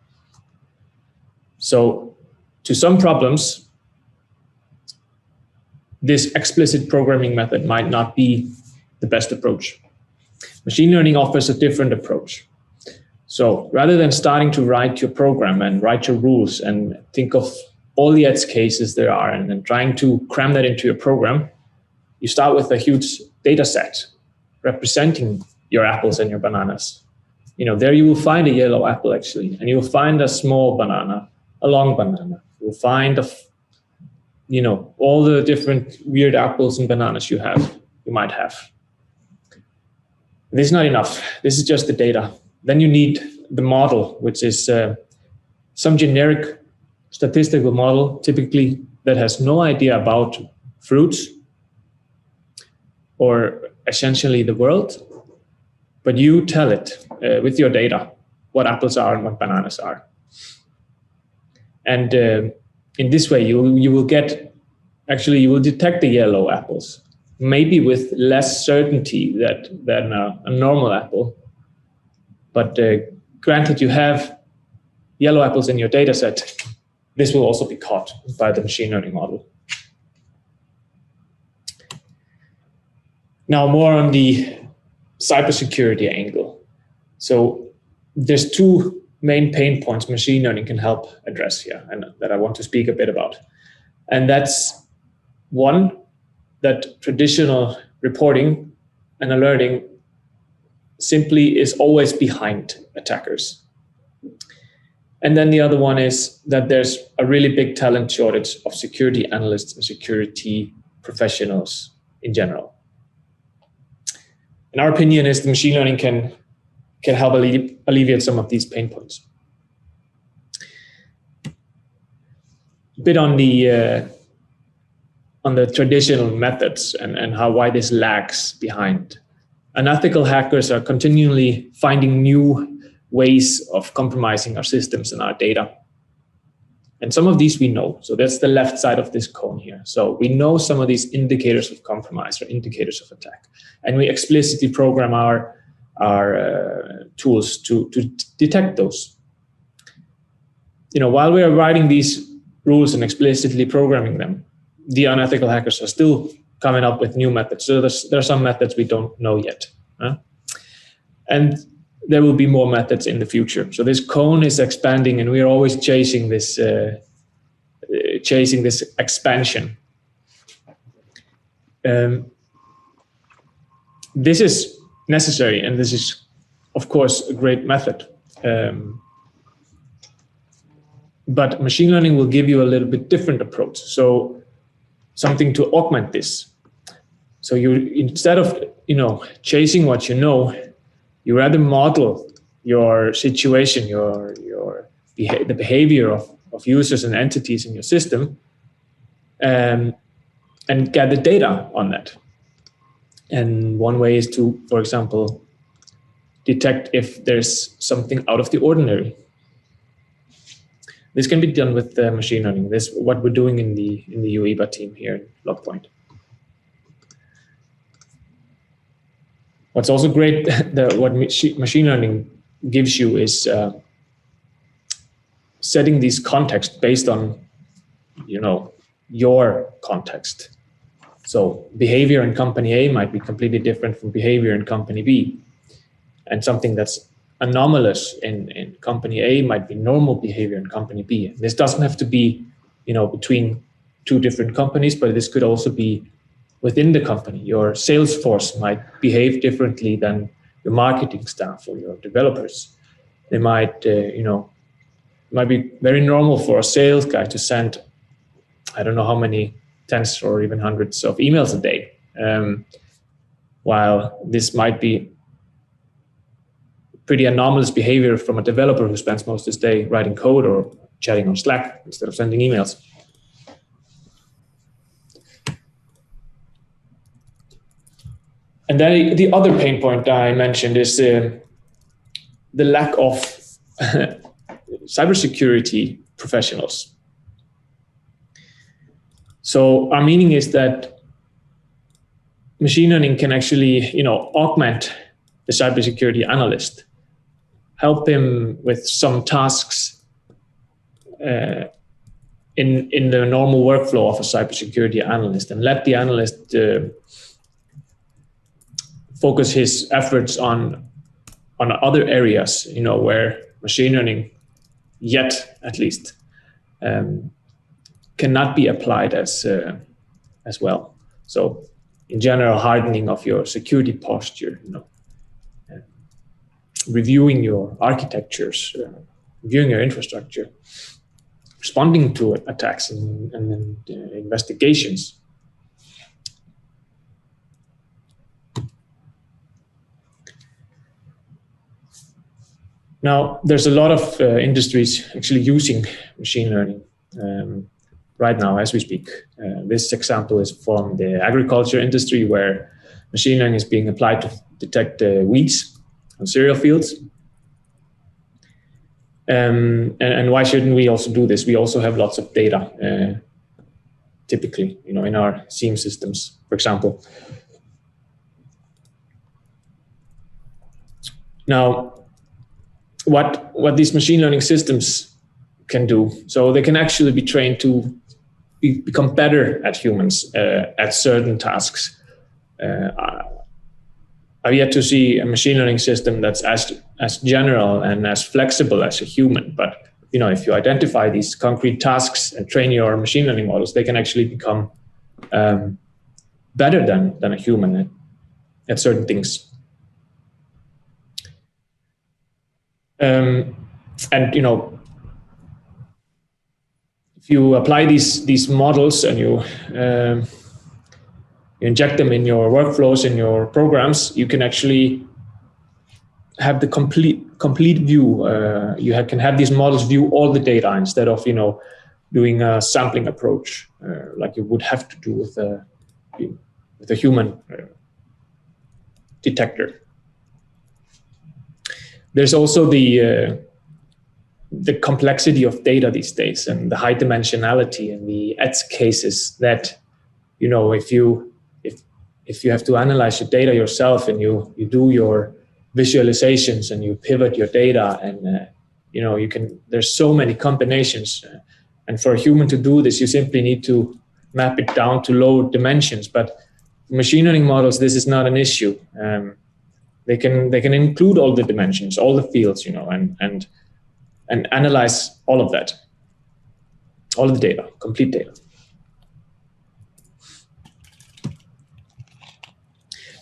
Speaker 15: So to some problems, this explicit programming method might not be the best approach. Machine learning offers a different approach. So rather than starting to write your program and write your rules and think of all the edge cases there are and then trying to cram that into your program, you start with a huge data set representing your apples and your bananas. There you will find a yellow apple actually, and you will find a small banana, a long banana. You'll find all the different weird apples and bananas you might have. This is not enough. This is just the data. Then you need the model, which is some generic statistical model, typically that has no idea about fruits or essentially the world, but you tell it with your data what apples are and what bananas are. And in this way, you will detect the yellow apples, maybe with less certainty than a normal apple. But granted, you have yellow apples in your data set, this will also be caught by the machine learning model. Now, more on the cybersecurity angle. So there's two main pain points machine learning can help address here, and that I want to speak a bit about. And that's one, that traditional reporting and alerting simply is always behind attackers. And then the other one is that there's a really big talent shortage of security analysts and security professionals in general. And our opinion is the machine learning can help alleviate some of these pain points. A bit on the traditional methods and why this lags behind. Unethical hackers are continually finding new ways of compromising our systems and our data. And some of these we know. So that's the left side of this cone here. So we know some of these indicators of compromise or indicators of attack. And we explicitly program our tools to detect those. While we are writing these rules and explicitly programming them, the unethical hackers are still coming up with new methods. So there are some methods we don't know yet. And there will be more methods in the future. So this cone is expanding, and we are always chasing this expansion. This is necessary, and this is, of course, a great method. But machine learning will give you a little bit different approach. So something to augment this. So you, instead of chasing what you know, you rather model your situation, the behavior of users and entities in your system, and gather data on that. And one way is to, for example, detect if there's something out of the ordinary. This can be done with machine learning. This is what we're doing in the UEBA team here at LogPoint. What's also great, what machine learning gives you is setting these contexts based on, your context. So behavior in company A might be completely different from behavior in company B. And something that's anomalous in company A might be normal behavior in company B. This doesn't have to be, between two different companies, but this could also be within the company. Your sales force might behave differently than your marketing staff or your developers. They might, it might be very normal for a sales guy to send, I don't know how many tens or even hundreds of emails a day. while this might be pretty anomalous behavior from a developer who spends most of his day writing code or chatting on Slack instead of sending emails. And then the other pain point I mentioned is the lack of cybersecurity professionals. So our meaning is that machine learning can actually, augment the cybersecurity analyst, help him with some tasks in the normal workflow of a cybersecurity analyst, and let the analyst focus his efforts on other areas, where machine learning, yet at least, cannot be applied as well. So, in general, hardening of your security posture, reviewing your architectures, reviewing your infrastructure, responding to attacks and investigations. Now, there's a lot of industries actually using machine learning right now as we speak. This example is from the agriculture industry, where machine learning is being applied to detect weeds on cereal fields. And why shouldn't we also do this? We also have lots of data, typically, in our SIEM systems, for example. Now, what these machine learning systems can do, so they can actually be trained to become better at humans at certain tasks. I've yet to see a machine learning system that's as general and as flexible as a human. But if you identify these concrete tasks and train your machine learning models, they can actually become better than a human at certain things. And if you apply these models and you inject them in your workflows, in your programs, you can actually have the complete view. You can have these models view all the data instead of doing a sampling approach like you would have to do with a human detector. There's also the complexity of data these days and the high dimensionality and the edge cases that, if you have to analyze your data yourself and you do your visualizations and you pivot your data and, there's so many combinations. And for a human to do this, you simply need to map it down to low dimensions. But machine learning models, this is not an issue. They can include all the dimensions, all the fields, and analyze all of that, all of the data, complete data.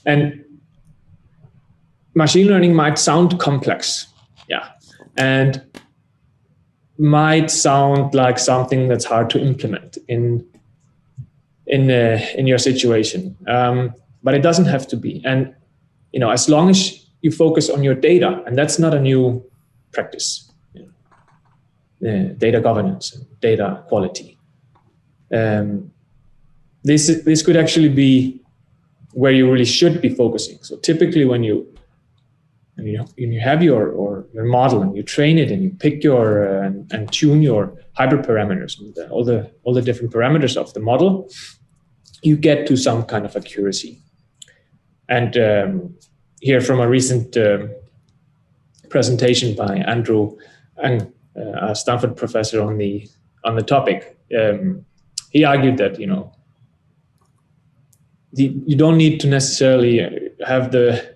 Speaker 15: And machine learning might sound complex, and might sound like something that's hard to implement in your situation, but it doesn't have to be. And as long as you focus on your data, and that's not a new practice, data governance and data quality. This could actually be where you really should be focusing. So typically, when you have your model and you train it and you pick your and tune your hyperparameters, and all the different parameters of the model, you get to some kind of accuracy. And here from a recent presentation by Andrew Ng, a Stanford professor on the topic, he argued that you don't need to necessarily have the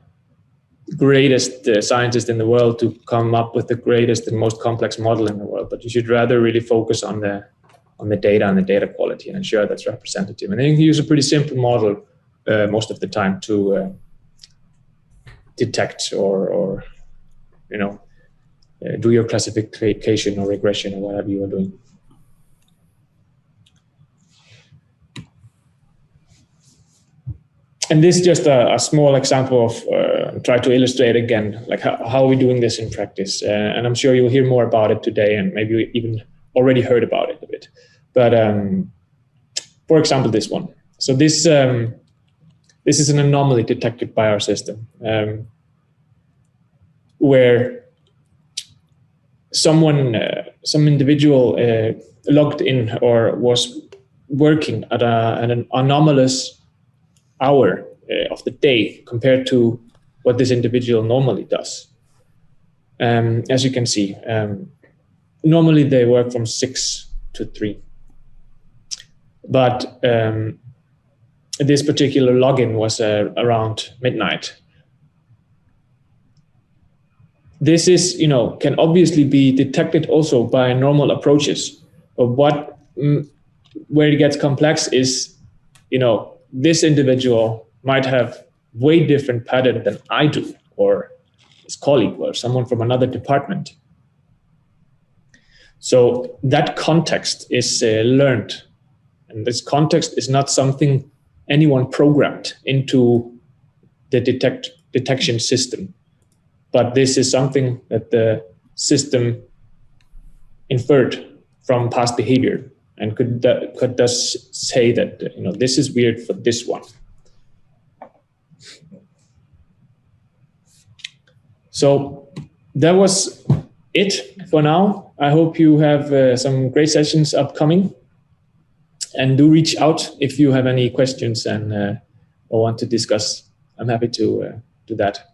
Speaker 15: greatest scientist in the world to come up with the greatest and most complex model in the world, but you should rather really focus on the data and the data quality and ensure that's representative. And then you can use a pretty simple model most of the time to detect or do your classification or regression or whatever you are doing. And this is just a small example of try to illustrate again, like how are we doing this in practice. And I'm sure you'll hear more about it today, and maybe you even already heard about it a bit. But for example, this one. So this is an anomaly detected by our system, where some individual logged in or was working at an anomalous hour of the day compared to what this individual normally does. As you can see, normally they work from 6 to 3. But this particular login was around midnight. This is, can obviously be detected also by normal approaches. But where it gets complex is, this individual might have way different pattern than I do, or his colleague, or someone from another department. So that context is learned. And this context is not something anyone programmed into the detection system. But this is something that the system inferred from past behavior and could thus say that this is weird for this one. So that was it for now. I hope you have some great sessions upcoming, and do reach out if you have any questions and or want to discuss. I'm happy to do that.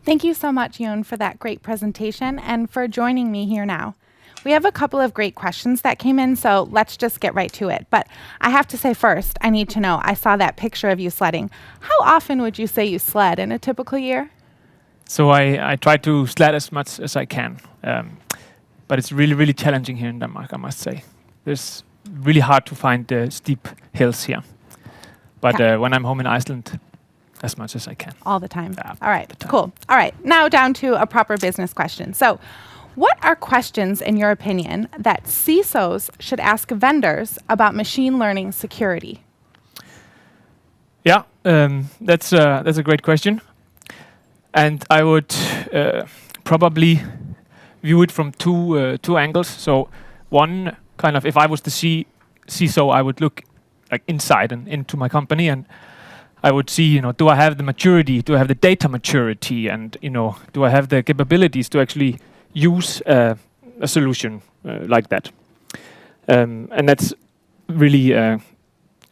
Speaker 1: Thank you so much, Jon, for that great presentation and for joining me here now. We have a couple of great questions that came in, so let's just get right to it. But I have to say first, I need to know, I saw that picture of you sledding. How often would you say you sled in a typical year?
Speaker 16: So I try to sled as much as I can. But it's really, really challenging here in Denmark, I must say. It's really hard to find steep hills here. But when I'm home in Iceland, as much as I can.
Speaker 1: All the time. All right, cool. All right, now down to a proper business question. So what are questions, in your opinion, that CISOs should ask vendors about machine learning security?
Speaker 16: Yeah, that's a great question. And I would probably view it from two angles. So one, kind of, if I was the CISO, I would look like inside and into my company, and I would see, do I have the maturity? Do I have the data maturity? And, do I have the capabilities to actually use a solution like that? And that's really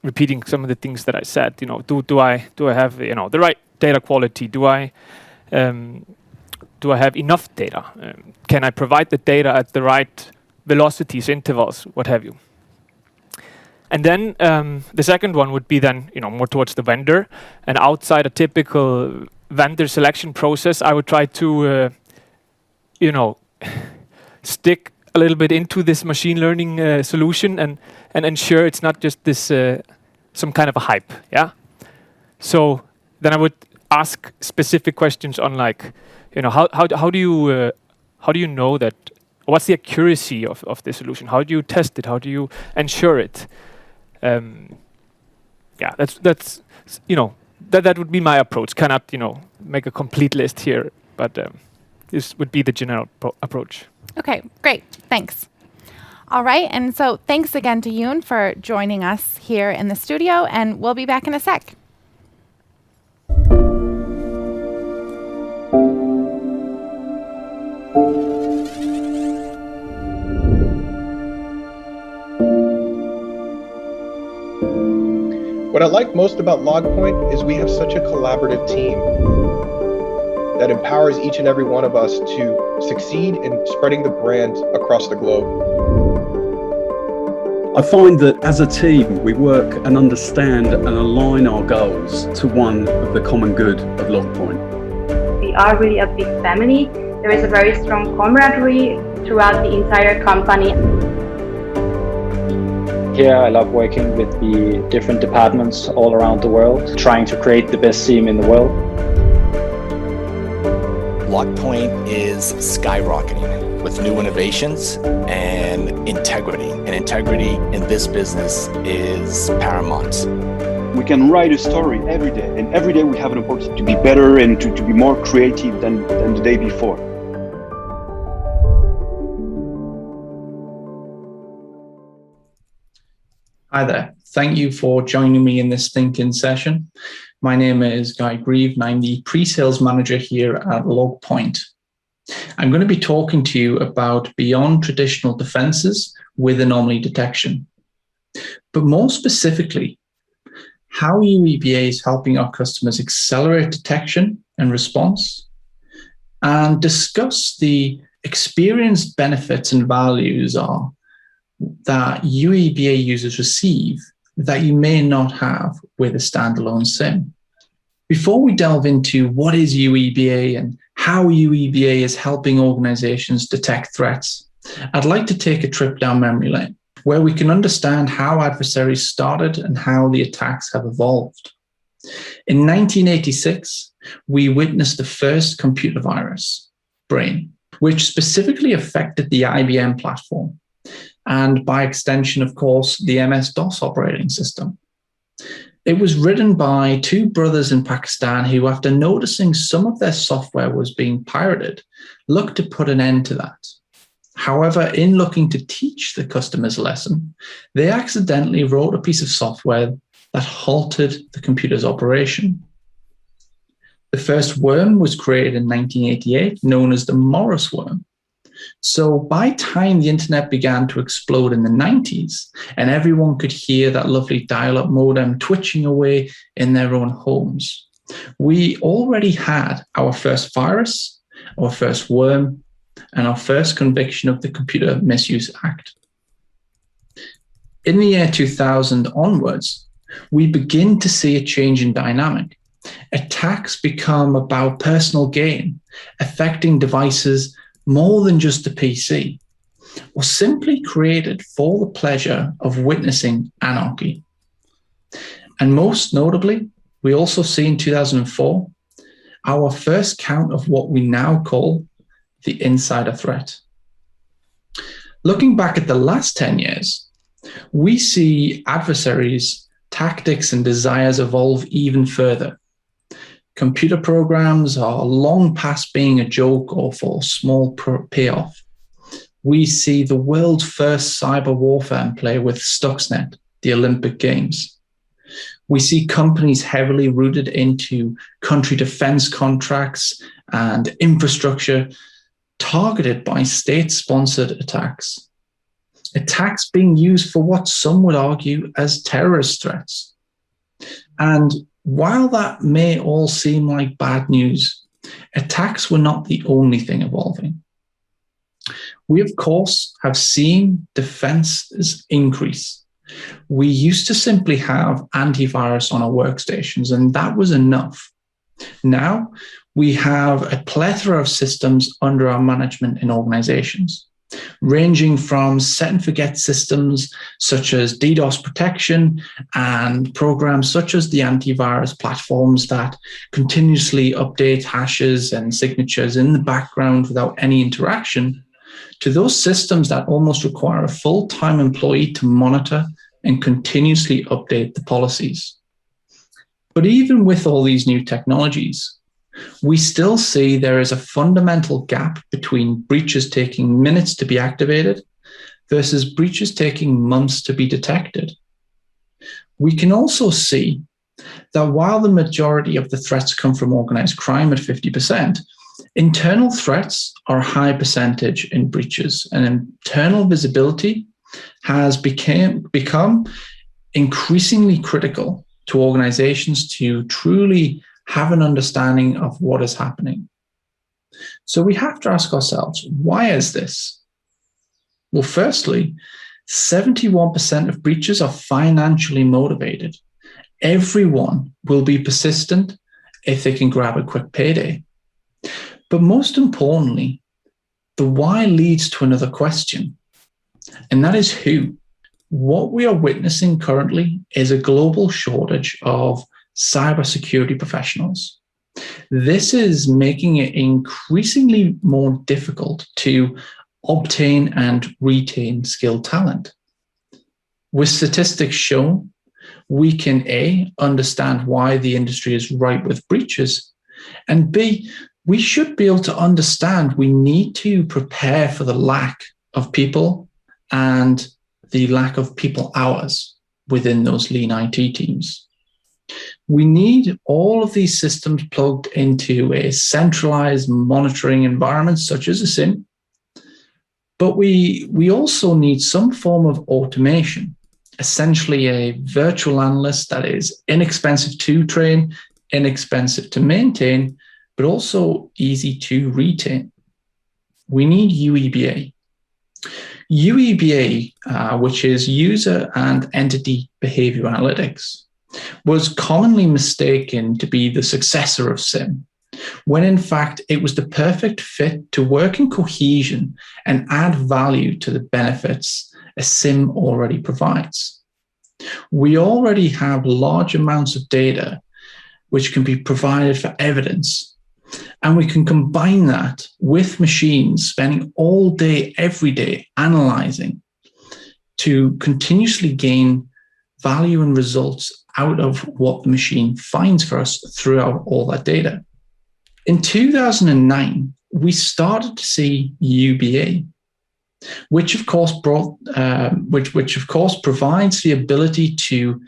Speaker 16: repeating some of the things that I said. Do I have the right data quality? Do I have enough data? Can I provide the data at the right velocities, intervals, what have you? And then the second one would be then, more towards the vendor. And outside a typical vendor selection process, I would try to, stick a little bit into this machine learning solution and ensure it's not just this some kind of a hype. Yeah. So then I would ask specific questions on like, how do you know that? What's the accuracy of the solution? How do you test it? How do you ensure it? That's that would be my approach. Cannot make a complete list here, but this would be the general approach.
Speaker 1: Okay, great, thanks. All right, and so thanks again to Jon for joining us here in the studio, and we'll be back in a sec.
Speaker 5: What I like most about LogPoint is we have such a collaborative team that empowers each and every one of us to succeed in spreading the brand across the globe.
Speaker 6: I find that as a team, we work and understand and align our goals to one of the common good of LogPoint.
Speaker 7: We are really a big family. There is a very strong camaraderie throughout the entire company.
Speaker 8: Here I love working with the different departments all around the world, trying to create the best team in the world.
Speaker 9: LogPoint is skyrocketing with new innovations and integrity. And integrity in this business is paramount.
Speaker 10: We can write a story every day, and every day we have an opportunity to be better and to be more creative than the day before.
Speaker 14: Hi there. Thank you for joining me in this ThinkIn session. My name is Guy Grieve, and I'm the pre-sales manager here at LogPoint. I'm going to be talking to you about beyond traditional defenses with anomaly detection, but more specifically, how UEBA is helping our customers accelerate detection and response, and discuss the experienced benefits and values that UEBA users receive that you may not have with a standalone SIM. Before we delve into what is UEBA and how UEBA is helping organizations detect threats, I'd like to take a trip down memory lane, where we can understand how adversaries started and how the attacks have evolved. In 1986, we witnessed the first computer virus, Brain, which specifically affected the IBM platform, and by extension, of course, the MS-DOS operating system. It was written by two brothers in Pakistan who, after noticing some of their software was being pirated, looked to put an end to that. However, in looking to teach the customers a lesson, they accidentally wrote a piece of software that halted the computer's operation. The first worm was created in 1988, known as the Morris worm. So by the time the internet began to explode in the 90s, and everyone could hear that lovely dial-up modem twitching away in their own homes, we already had our first virus, our first worm, and our first conviction of the Computer Misuse Act. In the year 2000 onwards, we begin to see a change in dynamic. Attacks become about personal gain, affecting devices more than just the PC, or simply created for the pleasure of witnessing anarchy. And most notably, we also see in 2004 our first count of what we now call the insider threat. Looking back at the last 10 years, we see adversaries' tactics and desires evolve even further. Computer programs are long past being a joke or for small payoff. We see the world's first cyber warfare in play with Stuxnet, the Olympic Games. We see companies heavily rooted into country defense contracts and infrastructure targeted by state-sponsored attacks. Attacks being used for what some would argue as terrorist threats. And while that may all seem like bad news, attacks were not the only thing evolving. We, of course, have seen defenses increase. We used to simply have antivirus on our workstations, and that was enough. Now, we have a plethora of systems under our management in organizations, ranging from set and forget systems such as DDoS protection and programs such as the antivirus platforms that continuously update hashes and signatures in the background without any interaction, to those systems that almost require a full-time employee to monitor and continuously update the policies. But even with all these new technologies, we still see there is a fundamental gap between breaches taking minutes to be activated versus breaches taking months to be detected. We can also see that while the majority of the threats come from organized crime at 50%, internal threats are a high percentage in breaches, and internal visibility has become increasingly critical to organizations to truly have an understanding of what is happening. So we have to ask ourselves, why is this? Well, firstly, 71% of breaches are financially motivated. Everyone will be persistent if they can grab a quick payday. But most importantly, the why leads to another question, and that is who. What we are witnessing currently is a global shortage of cybersecurity professionals. This is making it increasingly more difficult to obtain and retain skilled talent. With statistics shown, we can A, understand why the industry is ripe with breaches, and B, we should be able to understand we need to prepare for the lack of people and the lack of people hours within those lean IT teams. We need all of these systems plugged into a centralized monitoring environment, such as a SIM. But we also need some form of automation, essentially a virtual analyst that is inexpensive to train, inexpensive to maintain, but also easy to retain. We need UEBA. UEBA, which is User and Entity Behavior Analytics, was commonly mistaken to be the successor of SIM, when in fact it was the perfect fit to work in cohesion and add value to the benefits a SIM already provides. We already have large amounts of data which can be provided for evidence, and we can combine that with machines spending all day, every day analyzing to continuously gain value and results out of what the machine finds for us throughout all that data. In 2009, we started to see UBA, which of course provides the ability to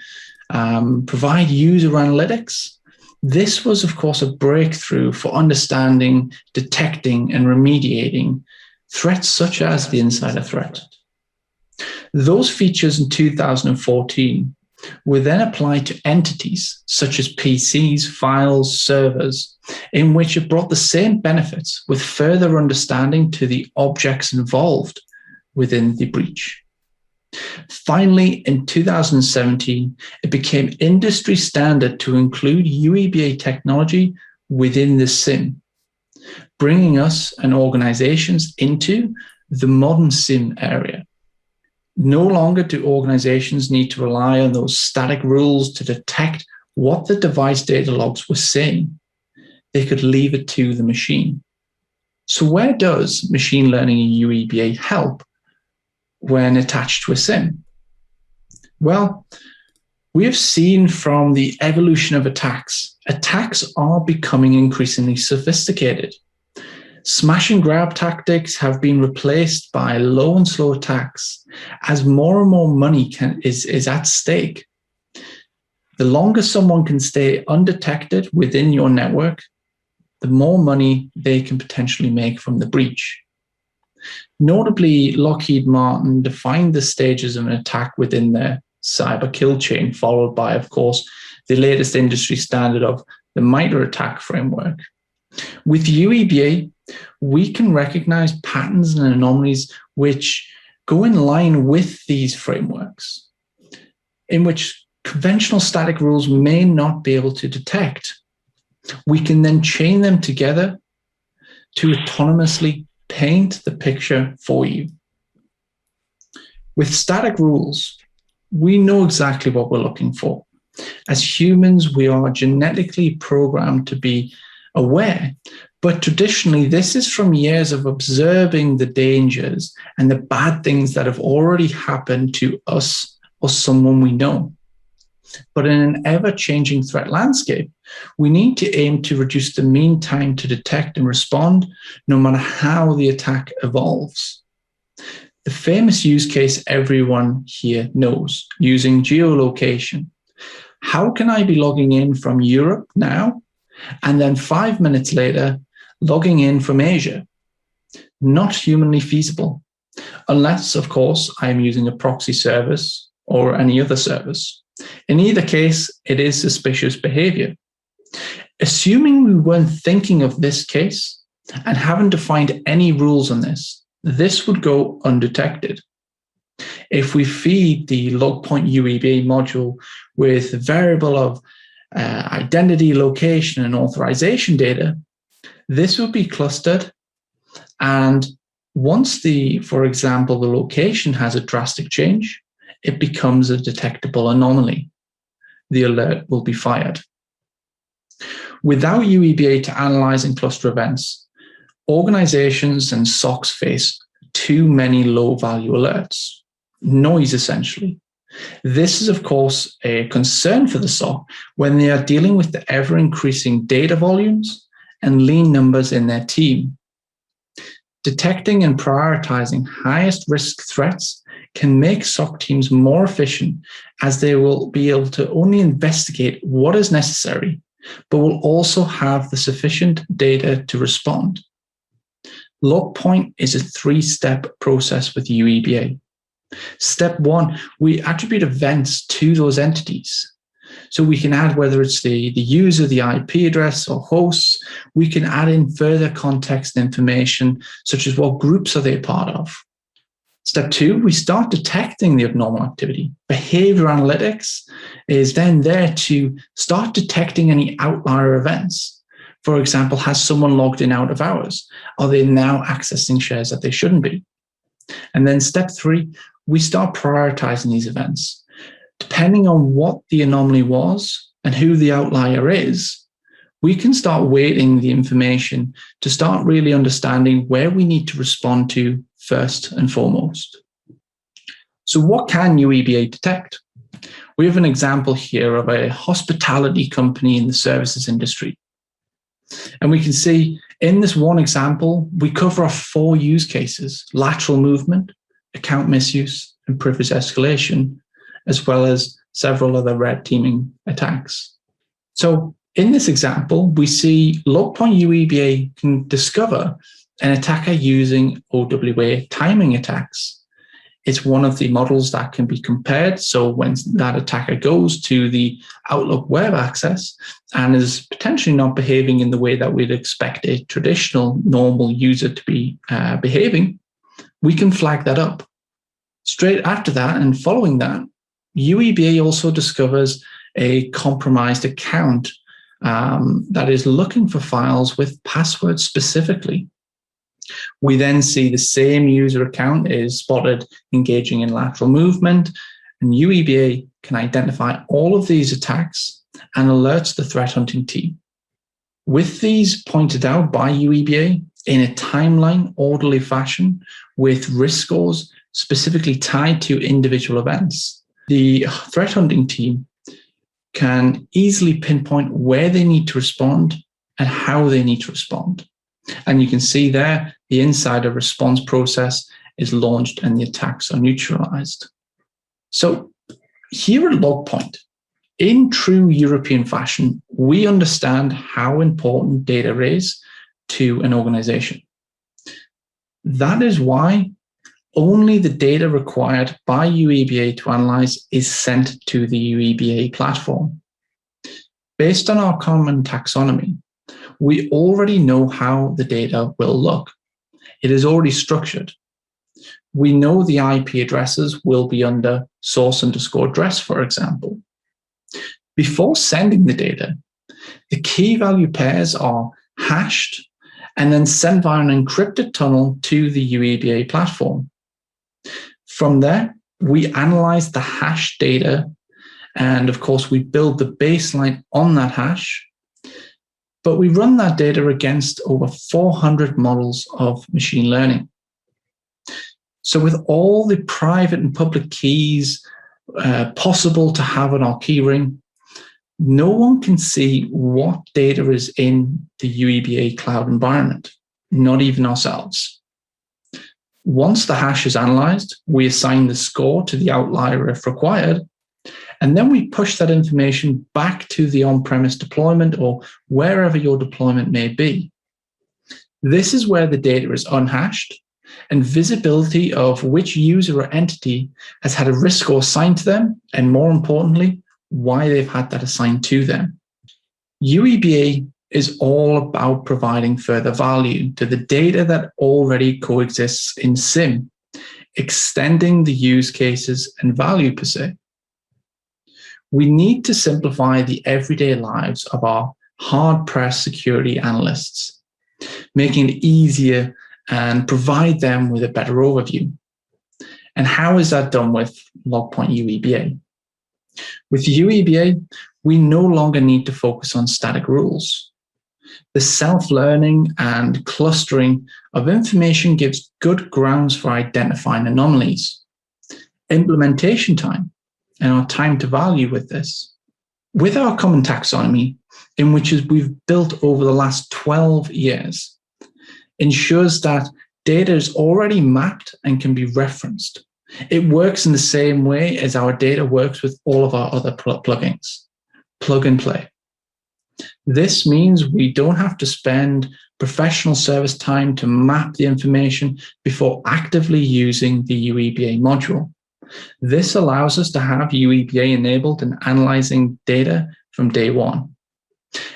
Speaker 14: provide user analytics. This was of course a breakthrough for understanding, detecting, and remediating threats such as the insider threat. Those features in 2014 were then applied to entities such as PCs, files, servers, in which it brought the same benefits with further understanding to the objects involved within the breach. Finally, in 2017, it became industry standard to include UEBA technology within the SIM, bringing us and organizations into the modern SIM area. No longer do organizations need to rely on those static rules to detect what the device data logs were saying. They could leave it to the machine. So where does machine learning and UEBA help when attached to a SIM? Well, we have seen from the evolution of attacks are becoming increasingly sophisticated. Smash and grab tactics have been replaced by low and slow attacks as more and more money is at stake. The longer someone can stay undetected within your network, the more money they can potentially make from the breach. Notably, Lockheed Martin defined the stages of an attack within their cyber kill chain, followed by, of course, the latest industry standard of the MITRE ATT&CK framework. With UEBA, we can recognize patterns and anomalies which go in line with these frameworks, in which conventional static rules may not be able to detect. We can then chain them together to autonomously paint the picture for you. With static rules, we know exactly what we're looking for. As humans, we are genetically programmed to be aware, but traditionally this is from years of observing the dangers and the bad things that have already happened to us or someone we know. But in an ever-changing threat landscape, we need to aim to reduce the mean time to detect and respond, no matter how the attack evolves. The famous use case everyone here knows, using geolocation. How can I be logging in from Europe now, and then 5 minutes later, logging in from Asia? Not humanly feasible, unless, of course, I am using a proxy service or any other service. In either case, it is suspicious behavior. Assuming we weren't thinking of this case and haven't defined any rules on this would go undetected. If we feed the LogPoint UEBA module with a variable of identity, location, and authorization data, this would be clustered. And once for example, the location has a drastic change, it becomes a detectable anomaly. The alert will be fired. Without UEBA to analyze and cluster events, organizations and SOCs face too many low-value alerts, noise essentially, This is, of course, a concern for the SOC when they are dealing with the ever-increasing data volumes and lean numbers in their team. Detecting and prioritizing highest risk threats can make SOC teams more efficient, as they will be able to only investigate what is necessary, but will also have the sufficient data to respond. LogPoint is a 3-step process with UEBA. Step 1, we attribute events to those entities. So we can add whether it's the user, the IP address, or hosts. We can add in further context information, such as what groups are they part of. Step 2, we start detecting the abnormal activity. Behavior analytics is then there to start detecting any outlier events. For example, has someone logged in out of hours? Are they now accessing shares that they shouldn't be? And then step 3, we start prioritizing these events. Depending on what the anomaly was and who the outlier is, we can start weighting the information to start really understanding where we need to respond to first and foremost. So what can UEBA detect? We have an example here of a hospitality company in the services industry. And we can see in this one example, we cover off 4 use cases: lateral movement, account misuse, and privilege escalation, as well as several other red teaming attacks. So in this example, we see LogPoint UEBA can discover an attacker using OWA timing attacks. It's one of the models that can be compared. So when that attacker goes to the Outlook web access and is potentially not behaving in the way that we'd expect a traditional normal user to be behaving, we can flag that up. Straight after that and following that, UEBA also discovers a compromised account that is looking for files with passwords specifically. We then see the same user account is spotted engaging in lateral movement, and UEBA can identify all of these attacks and alerts the threat hunting team. With these pointed out by UEBA in a timeline, orderly fashion with risk scores specifically tied to individual events, the threat hunting team can easily pinpoint where they need to respond and how they need to respond. And you can see there, the insider response process is launched and the attacks are neutralized. So here at LogPoint, in true European fashion, we understand how important data is to an organization. That is why only the data required by UEBA to analyze is sent to the UEBA platform. Based on our common taxonomy, we already know how the data will look. It is already structured. We know the IP addresses will be under source_address, for example. Before sending the data, the key value pairs are hashed and then sent via an encrypted tunnel to the UEBA platform. From there, we analyze the hash data, and of course, we build the baseline on that hash, but we run that data against over 400 models of machine learning. So with all the private and public keys possible to have on our keyring, no one can see what data is in the UEBA cloud environment, not even ourselves. Once the hash is analyzed, we assign the score to the outlier if required, and then we push that information back to the on-premise deployment or wherever your deployment may be. This is where the data is unhashed, and visibility of which user or entity has had a risk score assigned to them, and more importantly, why they've had that assigned to them. UEBA is all about providing further value to the data that already coexists in SIM, extending the use cases and value per se. We need to simplify the everyday lives of our hard-pressed security analysts, making it easier and provide them with a better overview. And how is that done with LogPoint UEBA? With UEBA, we no longer need to focus on static rules. The self-learning and clustering of information gives good grounds for identifying anomalies. Implementation time and our time to value with this. With our common taxonomy, in which we've built over the last 12 years, ensures that data is already mapped and can be referenced. It works in the same way as our data works with all of our other plugins. Plug and play. This means we don't have to spend professional service time to map the information before actively using the UEBA module. This allows us to have UEBA enabled and analyzing data from day one.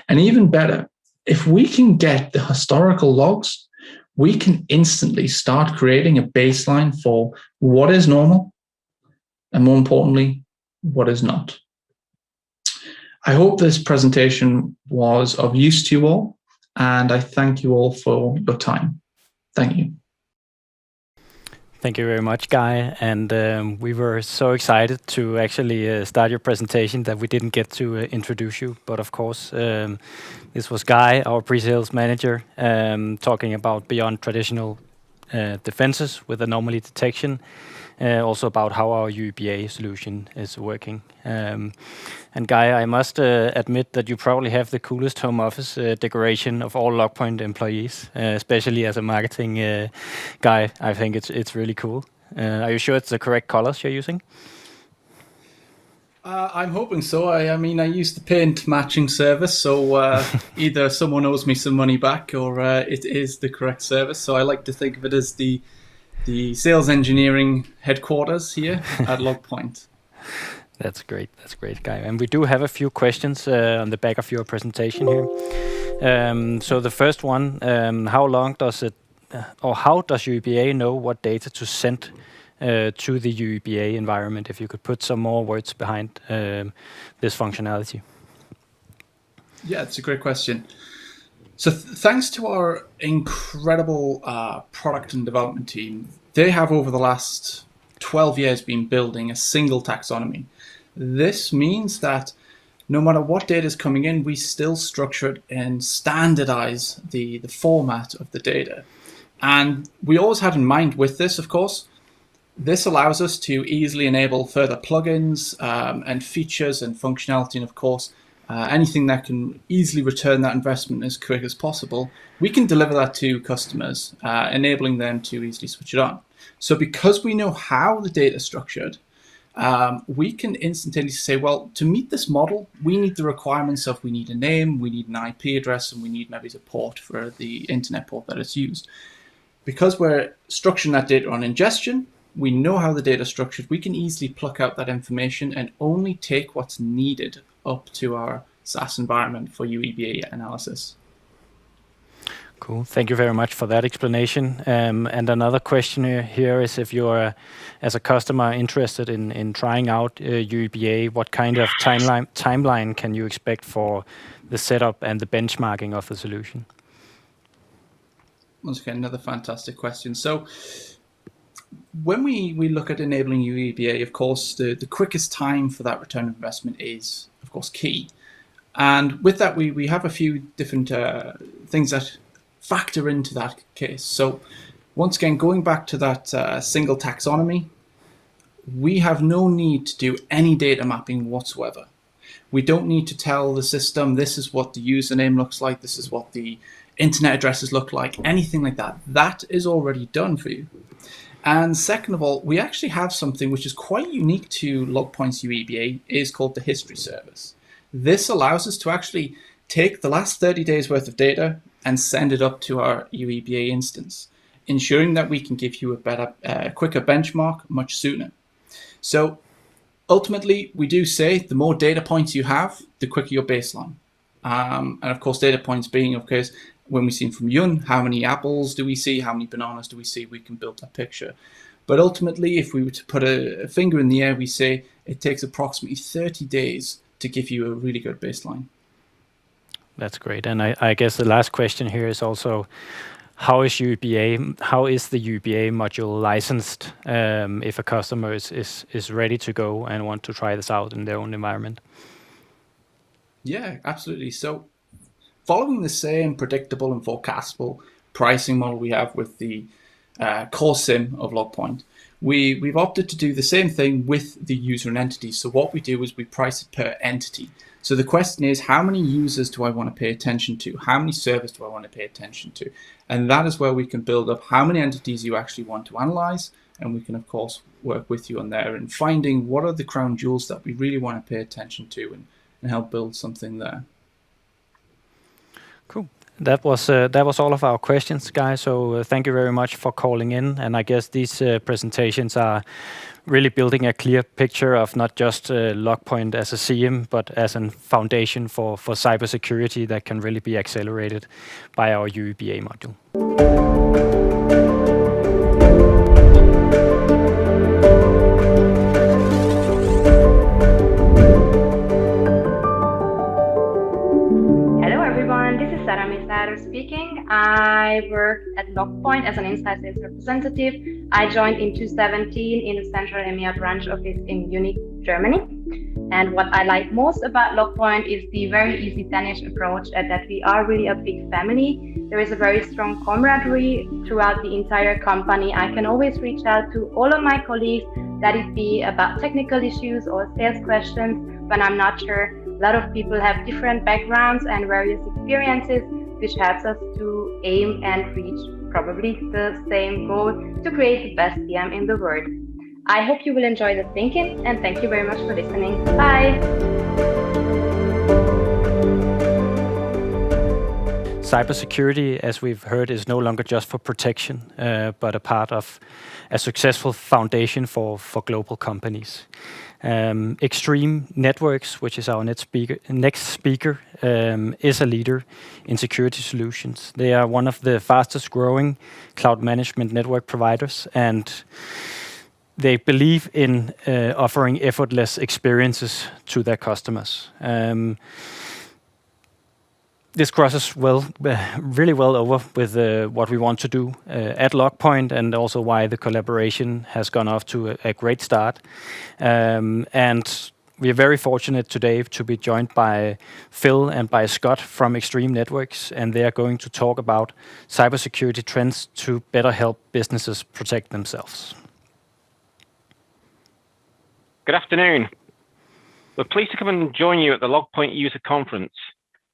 Speaker 14: And even better, if we can get the historical logs, we can instantly start creating a baseline for what is normal, and more importantly, what is not. I hope this presentation was of use to you all, and I thank you all for your time. Thank you.
Speaker 2: Thank you very much, Guy. And we were so excited to actually start your presentation that we didn't get to introduce you. But of course, this was Guy, our pre-sales manager, talking about beyond traditional defenses with anomaly detection. Also about how our UEBA solution is working. And Guy, I must admit that you probably have the coolest home office decoration of all LogPoint employees, especially as a marketing guy. I think it's really cool. Are you sure it's the correct colors you're using?
Speaker 14: I'm hoping so. I mean, I use the paint matching service, so either someone owes me some money back or it is the correct service. So I like to think of it as the sales engineering headquarters here at LogPoint.
Speaker 2: That's great. That's great, Guy. And we do have a few questions on the back of your presentation here. So the first one, how long does it, or how does UEBA know what data to send to the UEBA environment? If you could put some more words behind this functionality.
Speaker 14: Yeah, it's a great question. So thanks to our incredible product and development team, they have over the last 12 years been building a single taxonomy. This means that no matter what data is coming in, we still structure it and standardize the format of the data. And we always had in mind with this, of course, this allows us to easily enable further plugins and features and functionality, and of course, anything that can easily return that investment as quick as possible. We can deliver that to customers, enabling them to easily switch it on. So because we know how the data is structured, we can instantaneously say, well, to meet this model, we need the requirements of, we need a name, we need an IP address, and we need maybe a port for the internet port that is used. Because we're structuring that data on ingestion, we know how the data is structured, we can easily pluck out that information and only take what's needed up to our SaaS environment for UEBA analysis.
Speaker 2: Cool. Thank you very much for that explanation. And another question here is, if you're, as a customer, interested in trying out UEBA, what kind of timeline can you expect for the setup and the benchmarking of the solution?
Speaker 14: Once again, another fantastic question. So when we look at enabling UEBA, of course, the quickest time for that return on investment is, of course, key. And with that, we have a few different things that factor into that case. So once again, going back to that single taxonomy, we have no need to do any data mapping whatsoever. We don't need to tell the system, this is what the username looks like, this is what the internet addresses look like, anything like that. That is already done for you. And second of all, we actually have something which is quite unique to LogPoint's UEBA, is called the history service. This allows us to actually take the last 30 days worth of data and send it up to our UEBA instance, ensuring that we can give you a better, quicker benchmark much sooner. So ultimately, we do say the more data points you have, the quicker your baseline. And of course, data points being, of course, when we see from Yun, how many apples do we see, how many bananas do we see, we can build that picture. But ultimately, if we were to put a finger in the air, we say it takes approximately 30 days to give you a really good baseline.
Speaker 2: That's great. And I guess the last question here is also, how is the UEBA module licensed if a customer is ready to go and want to try this out in their own environment?
Speaker 14: Yeah, absolutely. So following the same predictable and forecastable pricing model we have with the
Speaker 17: core SIM of LogPoint, we've opted to do the same thing with the user and entity. So what we do is we price it per entity. So the question is, how many users do I want to pay attention to? How many servers do I want to pay attention to? And that is where we can build up how many entities you actually want to analyze. And we can, of course, work with you on there and finding what are the crown jewels that we really want to pay attention to and help build something there.
Speaker 2: Cool. That was all of our questions, guys. So thank you very much for calling in. And I guess these presentations are really building a clear picture of not just LogPoint as a CM, but as a foundation for cybersecurity that can really be accelerated by our UEBA module.
Speaker 7: Speaking. I worked at LogPoint as an inside sales representative. I joined in 2017 in the Central EMEA branch office in Munich, Germany. And what I like most about LogPoint is the very easy Danish approach, that we are really a big family. There is a very strong camaraderie throughout the entire company. I can always reach out to all of my colleagues, that it be about technical issues or sales questions when I'm not sure. A lot of people have different backgrounds and various experiences, which helps us to aim and reach probably the same goal, to create the best CM in the world. I hope you will enjoy the ThinkIn, and thank you very much for listening. Bye!
Speaker 2: Cybersecurity, as we've heard, is no longer just for protection, but a part of a successful foundation for global companies. Extreme Networks, which is our next speaker, is a leader in security solutions. They are one of the fastest growing cloud management network providers, and they believe in offering effortless experiences to their customers. This crosses really well over with what we want to do at LogPoint, and also why the collaboration has gone off to a great start. And we are very fortunate today to be joined by Phil and by Scott from Extreme Networks, and they are going to talk about cybersecurity trends to better help businesses protect themselves.
Speaker 18: Good afternoon. We're pleased to come and join you at the LogPoint User Conference.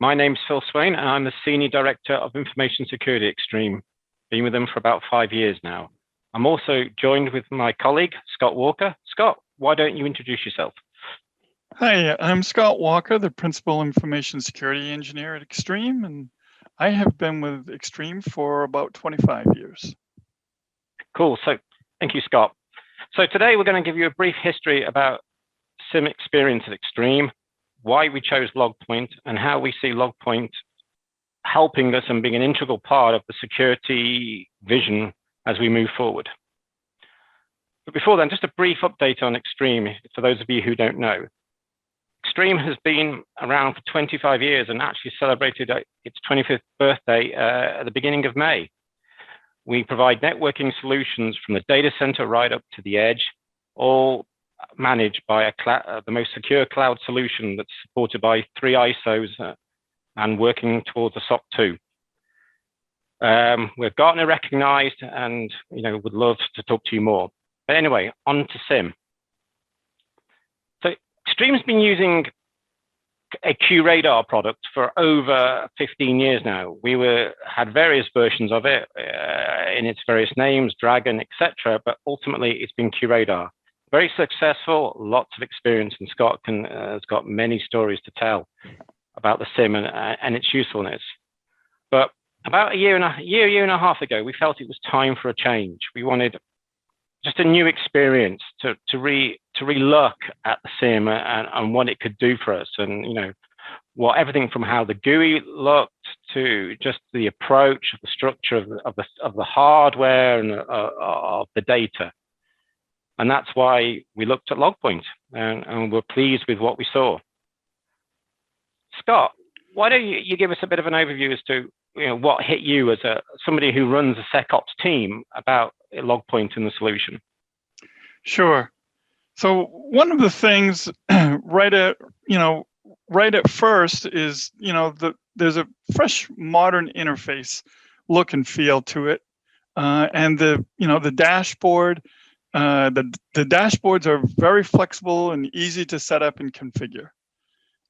Speaker 18: My name's Phil Swain, and I'm the Senior Director of Information Security at Extreme. Been with them for about 5 years now. I'm also joined with my colleague, Scott Walker. Scott, why don't you introduce yourself?
Speaker 19: Hi, I'm Scott Walker, the Principal Information Security Engineer at Extreme, and I have been with Extreme for about 25 years.
Speaker 18: Cool, so thank you, Scott. So today we're going to give you a brief history about SIM experience at Extreme, why we chose LogPoint, and how we see LogPoint helping us and being an integral part of the security vision as we move forward. But before then, just a brief update on Extreme, for those of you who don't know. Extreme has been around for 25 years and actually celebrated its 25th birthday at the beginning of May. We provide networking solutions from the data center right up to the edge, all managed by the most secure cloud solution that's supported by 3 ISOs and working towards a SOC 2. We're Gartner recognized, and would love to talk to you more. But anyway, on to SIM. So Extreme's been using a QRadar product for over 15 years now. We had various versions of it in its various names, Dragon, etc. But ultimately, it's been QRadar. Very successful, lots of experience, and Scott has got many stories to tell about the SIM and its usefulness. But about a year and a half ago, we felt it was time for a change. We wanted just a new experience to re-look at the SIM and what it could do for us, and what everything from how the GUI looked to just the approach, the structure of the hardware and of the data. And that's why we looked at LogPoint, and we're pleased with what we saw. Scott, why don't you give us a bit of an overview as to what hit you as somebody who runs a SecOps team about LogPoint and the solution?
Speaker 19: Sure. So one of the things right at first is there's a fresh modern interface look and feel to it. and the dashboard. The dashboards are very flexible and easy to set up and configure.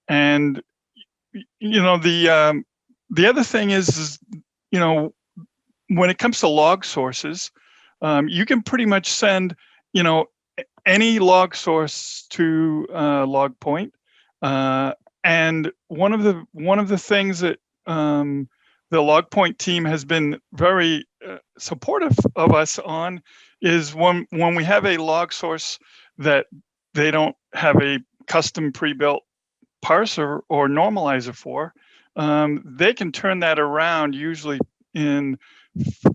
Speaker 19: And the other thing is when it comes to log sources, you can pretty much send any log source to LogPoint. And one of the things that the LogPoint team has been very supportive of us on is when we have a log source that they don't have a custom pre-built parser or normalizer for, they can turn that around usually in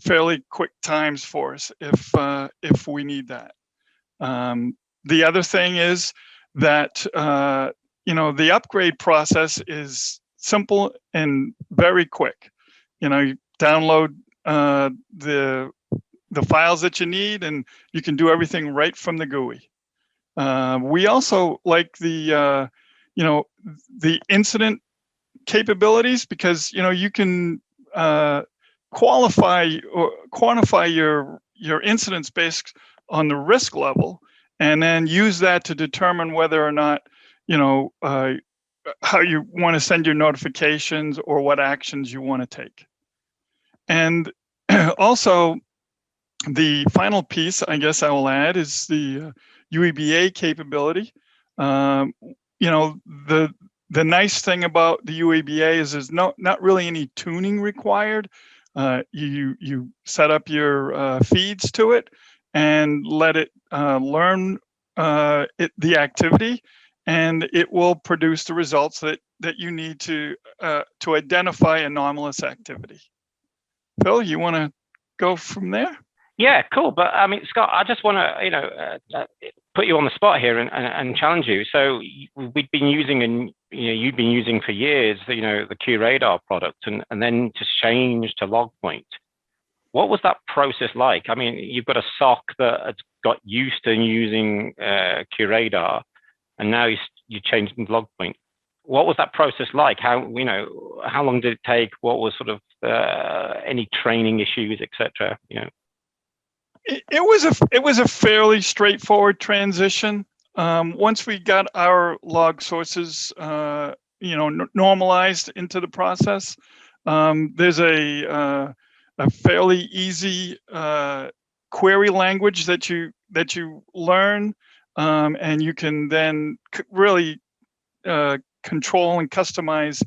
Speaker 19: fairly quick times for us if we need that. The other thing is that the upgrade process is simple and very quick. You download the files that you need, and you can do everything right from the GUI. We also like the incident capabilities because you can quantify your incidents based on the risk level, and then use that to determine whether or not how you want to send your notifications or what actions you want to take. And also, the final piece I guess I will add is the UEBA capability. The nice thing about the UEBA is there's not really any tuning required. You set up your feeds to it and let it learn the activity, and it will produce the results that you need to identify anomalous activity. Phil, you want to go from there?
Speaker 18: Yeah, cool. But I mean, Scott, I just want to, put you on the spot here and challenge you. So we've been using, and you've been using for years, the QRadar product, and then to change to LogPoint. What was that process like? I mean, you've got a SOC that has got used to using QRadar, and now you changed into LogPoint. What was that process like? How long did it take? What was sort of any training issues, etc.?
Speaker 19: It was a fairly straightforward transition. Once we got our log sources, normalized into the process, there's a fairly easy query language that you learn, and you can then really control and customize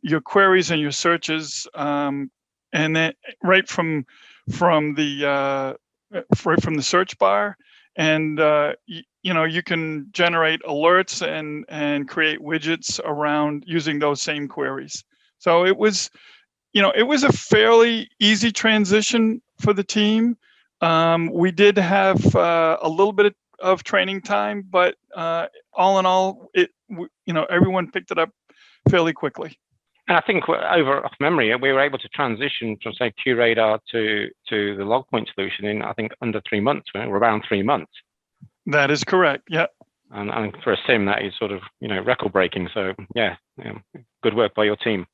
Speaker 19: your queries and your searches, and then right from the search bar, and you can generate alerts and create widgets around using those same queries. So it was a fairly easy transition for the team. We did have a little bit of training time, but all in all, everyone picked it up fairly quickly.
Speaker 18: And I think off memory, we were able to transition from, say, QRadar to the LogPoint solution in, I think, under 3 months. Right? We're around 3 months.
Speaker 19: That is correct. Yeah.
Speaker 18: And for a SIM, that is sort of record breaking. So yeah, good work by your team.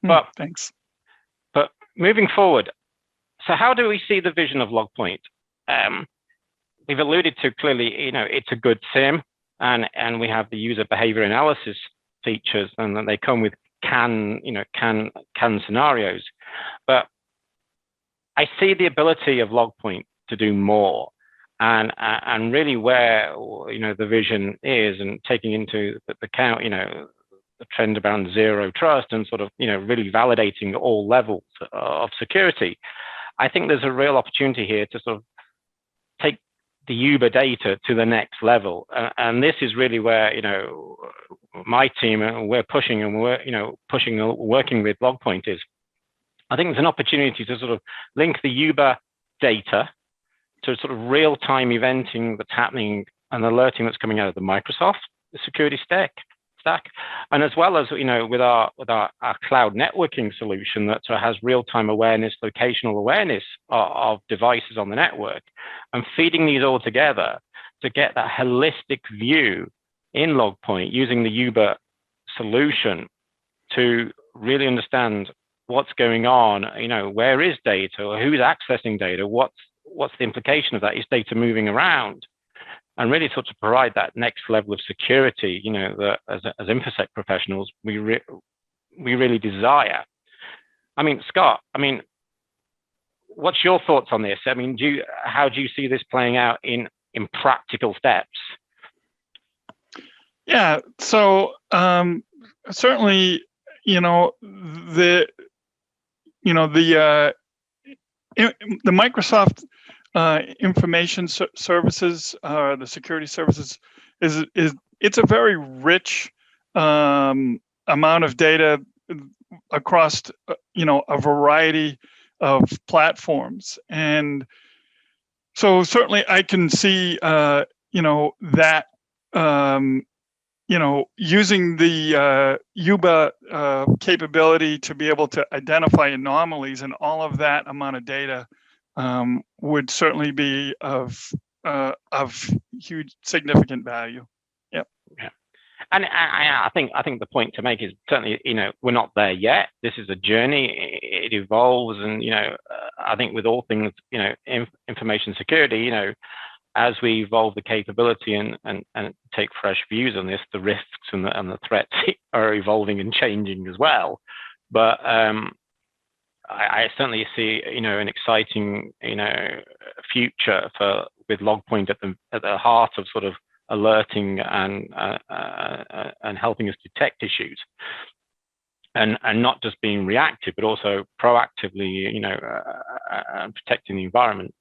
Speaker 18: But
Speaker 19: thanks.
Speaker 18: But moving forward, so how do we see the vision of LogPoint? We've alluded to clearly, it's a good SIM, and we have the user behavior analysis features, and then they come with can scenarios. But I see the ability of LogPoint to do more, and really where the vision is, and taking into account the trend around zero trust, and sort of really validating all levels of security. I think there's a real opportunity here to sort of take the Uber data to the next level, and this is really where my team, and we're pushing, and we're working with LogPoint is. I think there's an opportunity to sort of link the Uber data to sort of real-time eventing that's happening and alerting that's coming out of the Microsoft security stack, and as well as with our cloud networking solution that has real-time awareness, locational awareness of devices on the network, and feeding these all together to get that holistic view in LogPoint using the Uber solution to really understand what's going on, where is data, or who's accessing data, what's the implication of that? Is data moving around? And really sort of provide that next level of security, that as InfoSec professionals, we really desire. I mean, Scott, what's your thoughts on this? How do you see this playing out in practical steps?
Speaker 19: Yeah, so certainly, the Microsoft information services, the security services, it's a very rich amount of data across a variety of platforms, and so certainly I can see that using the Yuba capability to be able to identify anomalies and all of that amount of data would certainly be of huge, significant value. Yep.
Speaker 18: Yeah. And I think the point to make is certainly, we're not there yet. This is a journey. It evolves, and I think with all things, information security, as we evolve the capability and take fresh views on this, the risks and the threats are evolving and changing as well. But I certainly see, an exciting, future with LogPoint at the heart of sort of alerting and helping us detect issues, and not just being reactive, but also proactively, protecting the environment.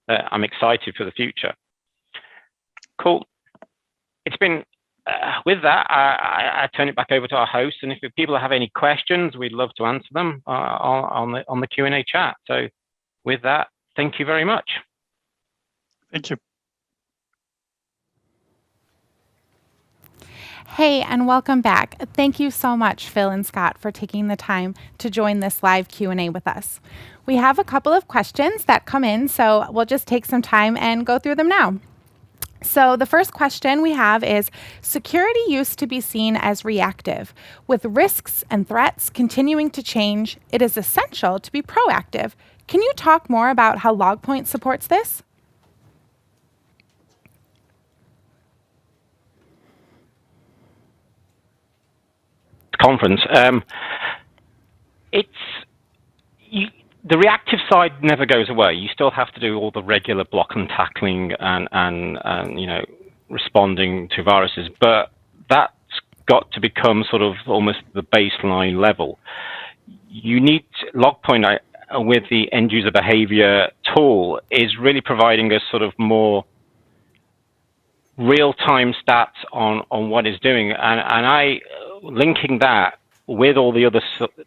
Speaker 18: I'm excited for the future. Cool. It's been, with that, I turn it back over to our host, and if people have any questions, we'd love to answer them on the Q&A chat. So with that, thank you very much.
Speaker 19: Thank you.
Speaker 1: Hey, and welcome back. Thank you so much, Phil and Scott, for taking the time to join this live Q&A with us. We have a couple of questions that come in, so we'll just take some time and go through them now. So the first question we have is, security used to be seen as reactive. With risks and threats continuing to change, it is essential to be proactive. Can you talk more about how LogPoint supports this?
Speaker 18: Conference. The reactive side never goes away. You still have to do all the regular block and tackling and responding to viruses, but that's got to become sort of almost the baseline level. You need LogPoint with the end user behavior tool is really providing us sort of more real-time stats on what it's doing, and I linking that with all the other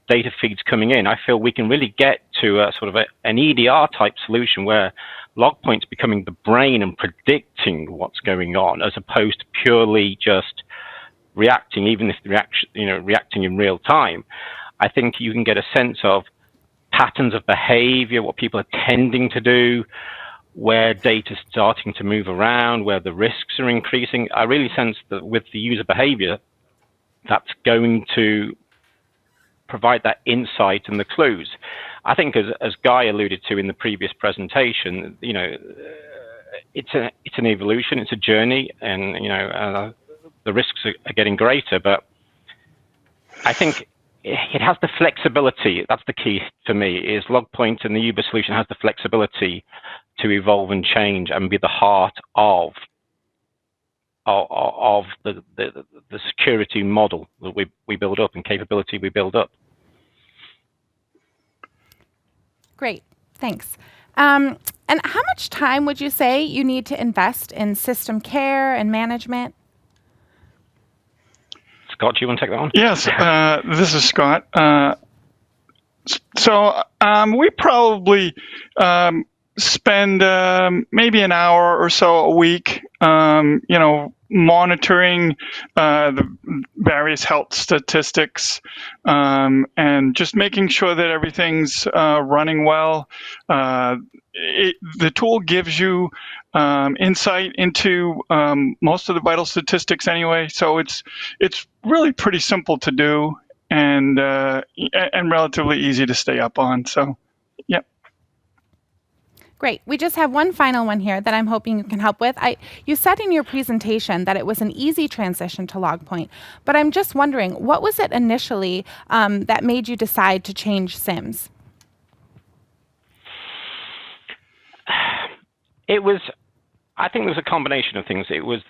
Speaker 18: data feeds coming in, I feel we can really get to a sort of an EDR type solution where LogPoint's becoming the brain and predicting what's going on, as opposed to purely just reacting, even if the reacting in real time. I think you can get a sense of patterns of behavior, what people are tending to do, where data's starting to move around, where the risks are increasing. I really sense that with the user behavior, that's going to provide that insight and the clues. I think, as Guy alluded to in the previous presentation, it's an evolution, it's a journey, and the risks are getting greater. But I think it has the flexibility. That's the key for me. Is LogPoint and the Uber solution has the flexibility to evolve and change and be the heart of the security model that we build up and capability we build up.
Speaker 1: Great, thanks. And how much time would you say you need to invest in system care and management?
Speaker 18: Scott, do you want to take that on?
Speaker 19: Yes, this is Scott. So we probably spend maybe an hour or so a week, monitoring the various health statistics and just making sure that everything's running well. The tool gives you insight into most of the vital statistics anyway, so it's really pretty simple to do. and relatively easy to stay up on. So, yep.
Speaker 1: Great. We just have one final one here that I'm hoping you can help with. You said in your presentation that it was an easy transition to LogPoint, but I'm just wondering, what was it initially that made you decide to change SIMs?
Speaker 18: I think there was a combination of things. It was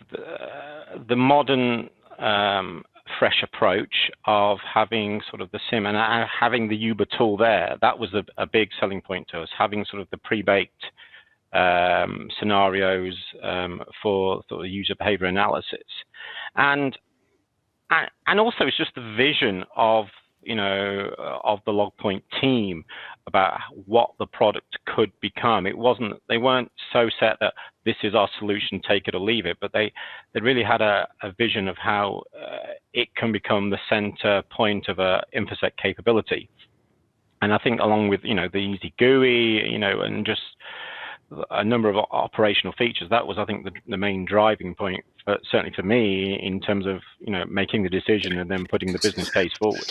Speaker 18: the modern, fresh approach of having sort of the SIM and having the Uber tool there. That was a big selling point to us, having sort of the pre-baked scenarios for sort of user behavior analysis. And also it's just the vision of of the LogPoint team about what the product could become. They weren't so set that this is our solution, take it or leave it, but they really had a vision of how it can become the center point of a InfoSec capability. And I think along with, the easy GUI, and just a number of operational features, that was, I think, the main driving point, certainly for me, in terms of, making the decision and then putting the business case forward.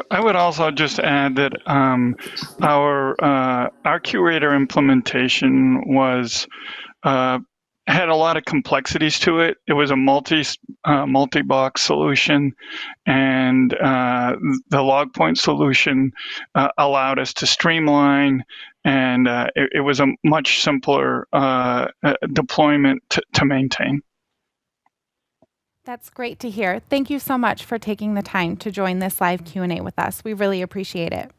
Speaker 19: I would also just add that our curator implementation had a lot of complexities to it. It was a multi-box solution, and the LogPoint solution allowed us to streamline, and it was a much simpler deployment to maintain.
Speaker 1: That's great to hear. Thank you so much for taking the time to join this live Q&A with us. We really appreciate it.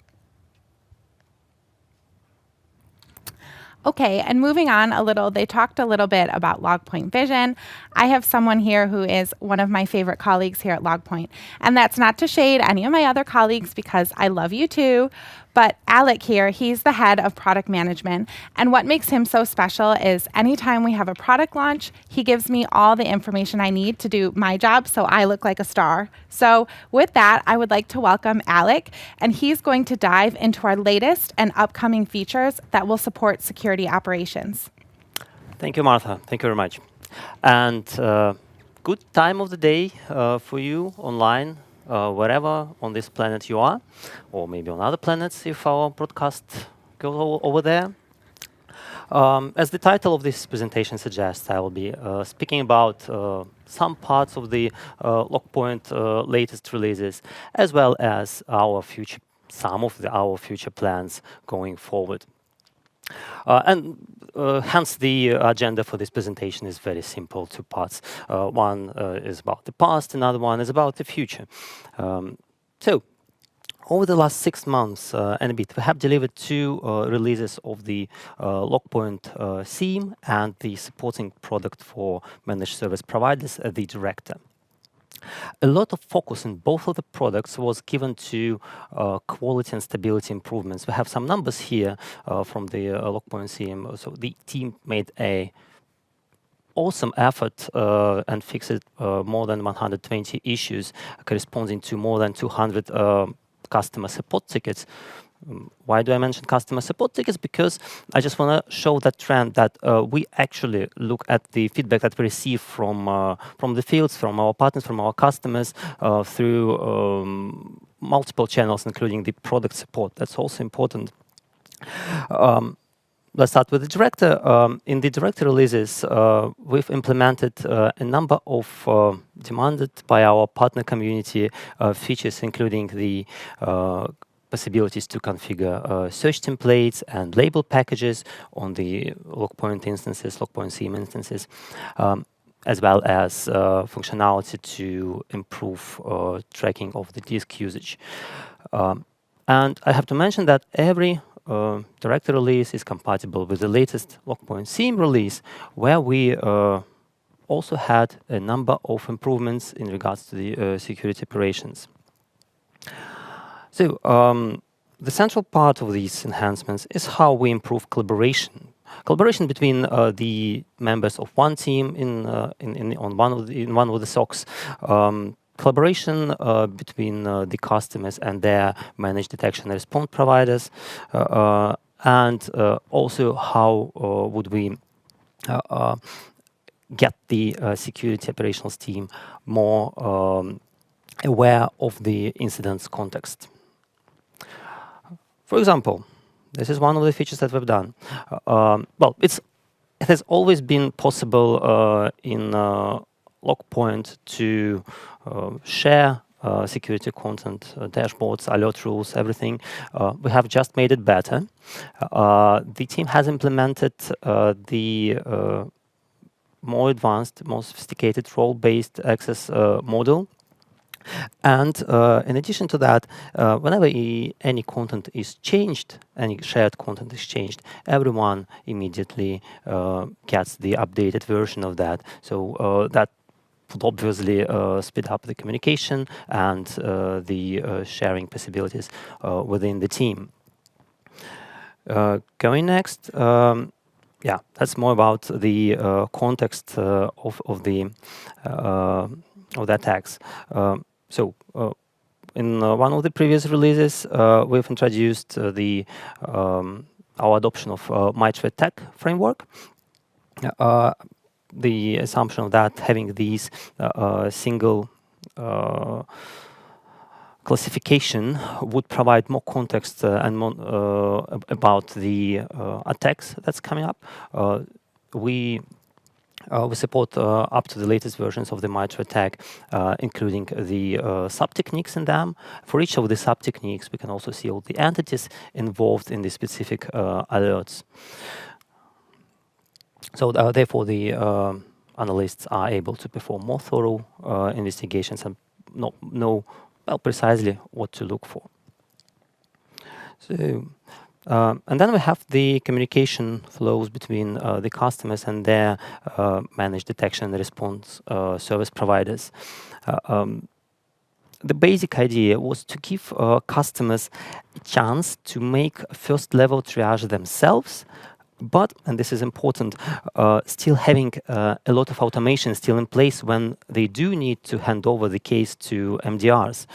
Speaker 1: Okay, and moving on a little, they talked a little bit about LogPoint Vision. I have someone here who is one of my favorite colleagues here at LogPoint, and that's not to shade any of my other colleagues because I love you too, but Alec here, he's the head of product management, and what makes him so special is anytime we have a product launch, he gives me all the information I need to do my job so I look like a star. So with that, I would like to welcome Alec, and he's going to dive into our latest and upcoming features that will support security operations.
Speaker 20: Thank you, Martha. Thank you very much. And good time of the day for you online, wherever on this planet you are, or maybe on other planets if our broadcast goes over there. As the title of this presentation suggests, I will be speaking about some parts of the LogPoint latest releases, as well as our some of our future plans going forward. Hence the agenda for this presentation is very simple, two parts. One is about the past, another one is about the future. So, over the last 6 months and a bit, we have delivered 2 releases of the LogPoint SIEM and the supporting product for managed service providers, the Director. A lot of focus in both of the products was given to quality and stability improvements. We have some numbers here from the LogPoint SIEM. So the team made a awesome effort and fixed more than 120 issues corresponding to more than 200 customer support tickets. Why do I mention customer support tickets? Because I just want to show that trend that we actually look at the feedback that we receive from the fields, from our partners, from our customers through multiple channels, including the product support. That's also important. Let's start with the Director. In the Director releases, we've implemented a number of demanded by our partner community features, including the possibilities to configure search templates and label packages on the LogPoint instances, LogPoint SIEM instances, as well as functionality to improve tracking of the disk usage. And I have to mention that every Director release is compatible with the latest LogPoint SIEM release, where we also had a number of improvements in regards to the security operations. So the central part of these enhancements is how we improve collaboration. Collaboration between the members of one team in one of the SOCs. Collaboration between the customers and their managed detection and response providers, and also how would we get the security operations team more aware of the incident's context. For example, this is one of the features that we've done. Well, it has always been possible in LogPoint to share security content, dashboards, alert rules, everything. We have just made it better. The team has implemented the more advanced, more sophisticated role-based access model. And in addition to that, whenever any content is changed, any shared content is changed, everyone immediately gets the updated version of that. So that would obviously speed up the communication and the sharing possibilities within the team. Going next, yeah, that's more about the context of the attacks. So in one of the previous releases, we've introduced our adoption of MyThreat framework. The assumption of that having these single classification would provide more context and more about the attacks that's coming up. We support up to the latest versions of the MyThreat, including the sub-techniques in them. For each of the sub-techniques, we can also see all the entities involved in the specific alerts. So therefore, the analysts are able to perform more thorough investigations and know well precisely what to look for. So. And then we have the communication flows between the customers and their managed detection and response service providers. The basic idea was to give customers a chance to make first-level triage themselves, but, and this is important, still having a lot of automation still in place when they do need to hand over the case to MDRs.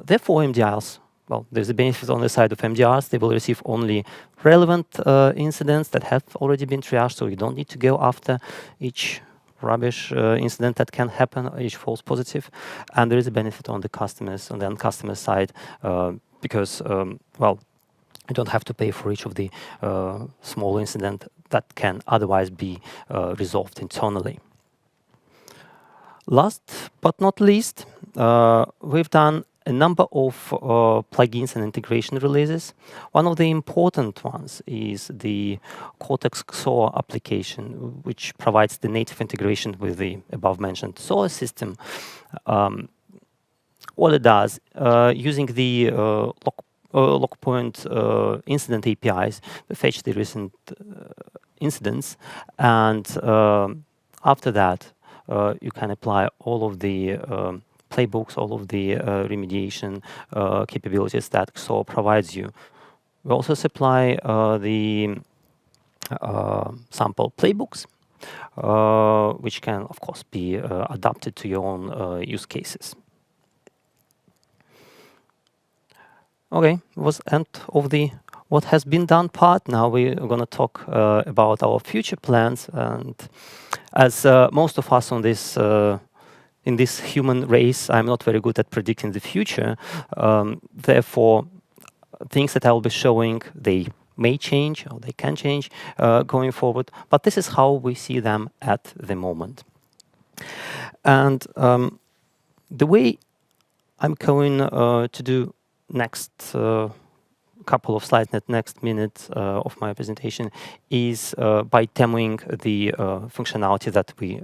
Speaker 20: Therefore, MDRs, well, there's a benefit on the side of MDRs. They will receive only relevant incidents that have already been triaged, so you don't need to go after each rubbish incident that can happen, each false positive. And there is a benefit on the customers, on the end customer side, because, well, you don't have to pay for each of the small incident that can otherwise be resolved internally. Last but not least, we've done a number of plugins and integration releases. One of the important ones is the Cortex XOR application, which provides the native integration with the above-mentioned SOAR system. What it does, using the LogPoint incident APIs, we fetch the recent incidents, and after that, you can apply all of the playbooks, all of the remediation capabilities that XOR provides you. We also supply the sample playbooks, which can, of course, be adapted to your own use cases. Okay, it was end of the what has been done part. Now we're going to talk about our future plans, and as most of us on this in this human race, I'm not very good at predicting the future. Therefore, things that I'll be showing, they may change or they can change going forward, but this is how we see them at the moment. And the way I'm going to do next couple of slides, next minute of my presentation is by demoing the functionality that we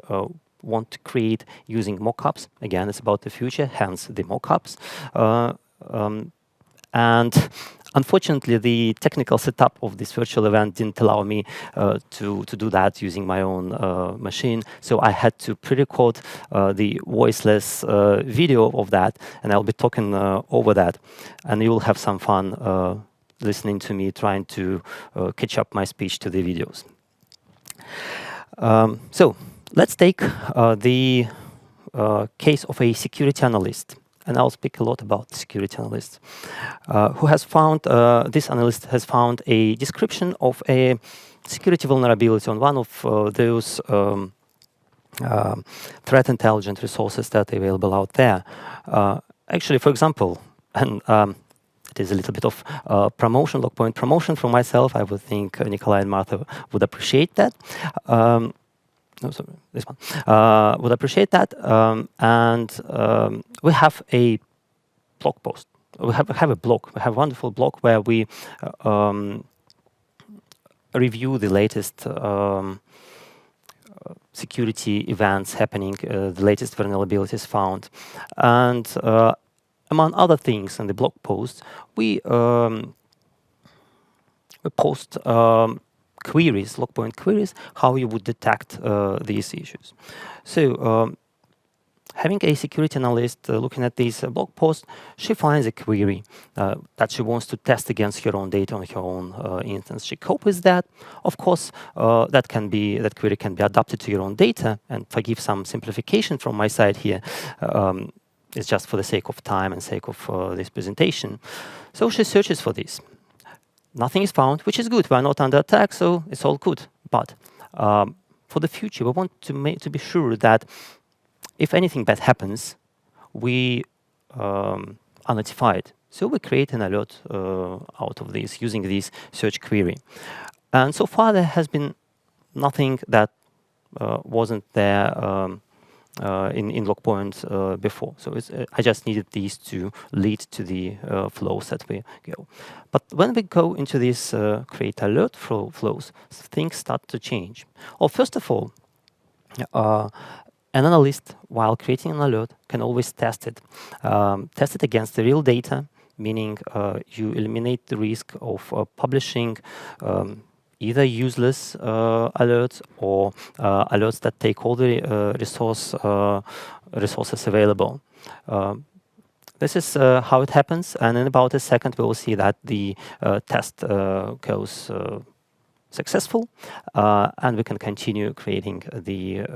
Speaker 20: want to create using mockups. Again, it's about the future, hence the mockups. And unfortunately, the technical setup of this virtual event didn't allow me to do that using my own machine. So I had to pre-record the voiceless video of that, and I'll be talking over that. And you will have some fun listening to me trying to catch up my speech to the videos. So let's take the case of a security analyst. And I'll speak a lot about security analysts, who has found, this analyst has found a description of a security vulnerability on one of those threat intelligence resources that are available out there. Actually, for example, and it is a little bit of promotion, LogPoint promotion from myself. I would think Nikolai and Martha would appreciate that. No, sorry, this one. Would appreciate that. And we have a blog post. We have a blog. We have a wonderful blog where we review the latest security events happening, the latest vulnerabilities found. And among other things in the blog post, we post queries, LogPoint queries, how you would detect these issues. So having a security analyst looking at this blog post, she finds a query that she wants to test against her own data on her own instance. She copies that. Of course, that query can be adapted to your own data. And forgive some simplification from my side here. It's just for the sake of time and sake of this presentation. So she searches for this. Nothing is found, which is good. We are not under attack, so it's all good. But for the future, we want to be sure that if anything bad happens, we are notified. So we create an alert out of this using this search query. And so far, there has been nothing that wasn't there in LogPoint before. So I just needed these to lead to the flows that we go. But when we go into these create alert flows, things start to change. Well, first of all, an analyst, while creating an alert, can always test it. Test it against the real data, meaning you eliminate the risk of publishing either useless alerts or alerts that take all the resources available. This is how it happens, and in about a second we will see that the test goes successful, and we can continue creating the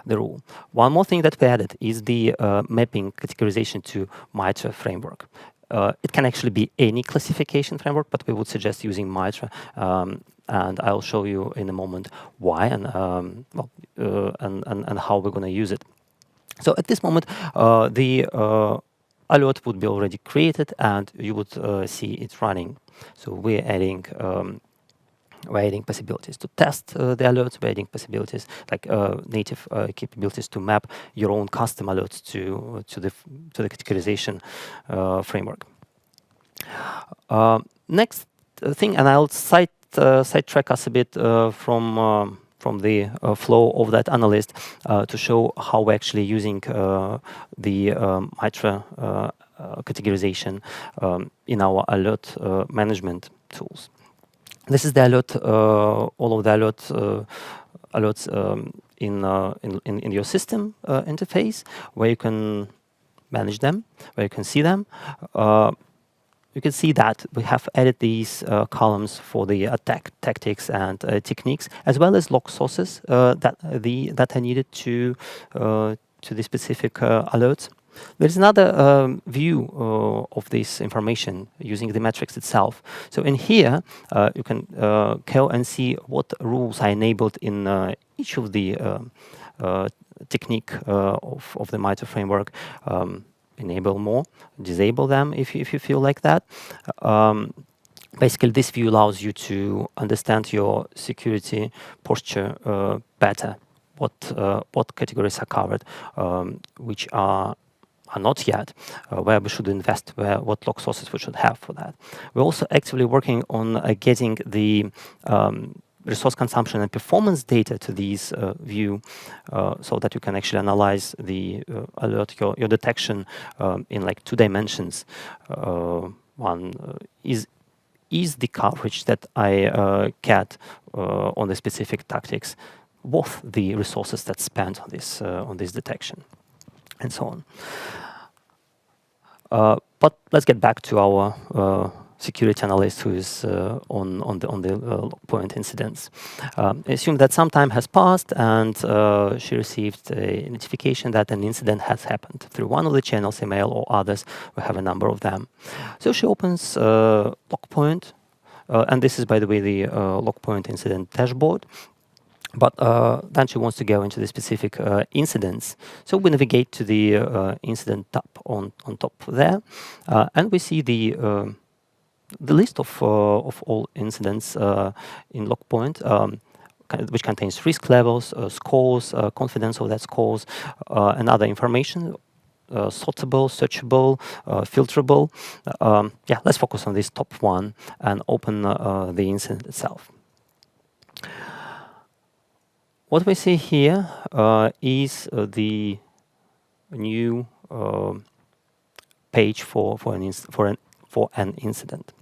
Speaker 20: rule. One more thing that we added is the mapping categorization to MITRE framework. It can actually be any classification framework, but we would suggest using MITRE, and I'll show you in a moment why and how we're going to use it. So at this moment, the alert would be already created, and you would see it running. So we're adding possibilities to test the alerts. We're adding possibilities like native capabilities to map your own custom alerts to the categorization framework. Next thing, and I'll sidetrack us a bit from the flow of that analyst to show how we're actually using the MITRE categorization in our alert management tools. This is the alert, all of the alerts in your system interface, where you can manage them, where you can see them. You can see that we have added these columns for the attack tactics and techniques, as well as log sources that are needed to the specific alerts. There's another view of this information using the metrics itself. So in here, you can go and see what rules are enabled in each of the technique of the MITRE framework. Enable more, disable them if you feel like that. Basically, this view allows you to understand your security posture better. What categories are covered, which are not yet, where we should invest, what log sources we should have for that. We're also actively working on getting the resource consumption and performance data to these view, so that you can actually analyze the alert, your detection in like 2 dimensions. One is the coverage that I get on the specific tactics worth the resources that's spent on this detection, and so on. But let's get back to our security analyst who is on the LogPoint incidents. Assume that some time has passed and she received a notification that an incident has happened through one of the channels, email or others. We have a number of them. So she opens LogPoint, and this is, by the way, the LogPoint incident dashboard. But then she wants to go into the specific incidents. So we navigate to the incident tab on top there, and we see the list of all incidents in LogPoint, which contains risk levels, scores, confidence of that scores, and other information. Sortable, searchable, filterable. Yeah, let's focus on this top one and open the incident itself. What we see here is the new page for an incident.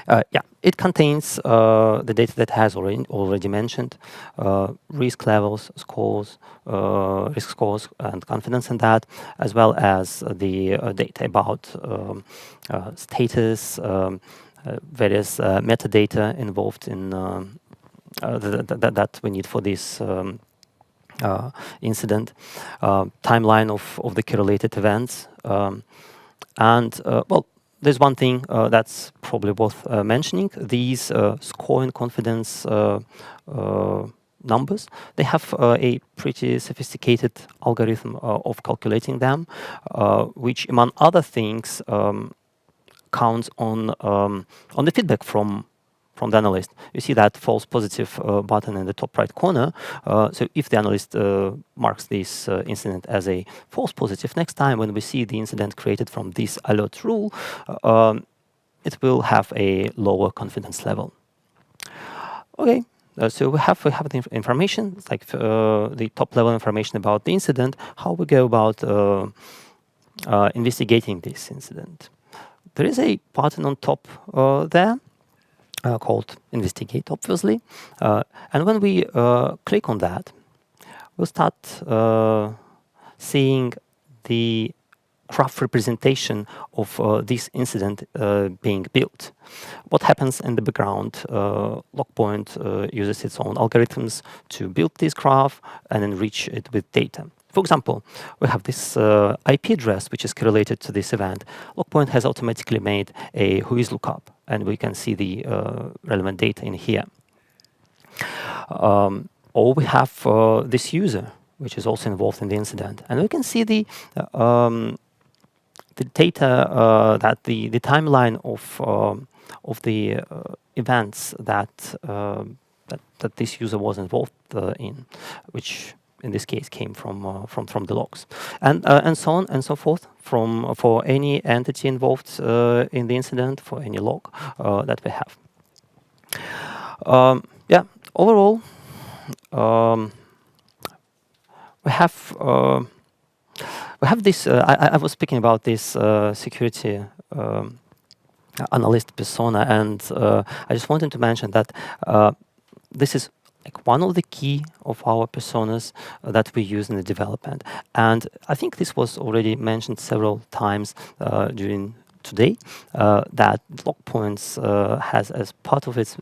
Speaker 20: Yeah, it contains the data that has already mentioned, risk levels, scores, risk scores, and confidence in that, as well as the data about status, various metadata involved in that we need for this incident, timeline of the correlated events, and well, there's one thing that's probably worth mentioning. These score and confidence numbers, they have a pretty sophisticated algorithm of calculating them, which, among other things, counts on the feedback from the analyst. You see that false positive button in the top right corner. So if the analyst marks this incident as a false positive, next time when we see the incident created from this alert rule, it will have a lower confidence level. Okay, so we have the information, like the top level information about the incident, how we go about investigating this incident. There is a button on top there, called Investigate, obviously. And when we click on that, we'll start seeing the graph representation of this incident being built. What happens in the background? LogPoint uses its own algorithms to build this graph and enrich it with data. For example, we have this IP address which is correlated to this event. LogPoint has automatically made a whois lookup, and we can see the relevant data in here. Or we have this user, which is also involved in the incident, and we can see the data that the timeline of the events that that this user was involved in, which in this case came from the logs, and so on and so forth for any entity involved in the incident, for any log that we have. Yeah, overall, we have this. I was speaking about this security analyst persona, and I just wanted to mention that this is like one of the key of our personas that we use in the development. And I think this was already mentioned several times during today, that LogPoint's has as part of its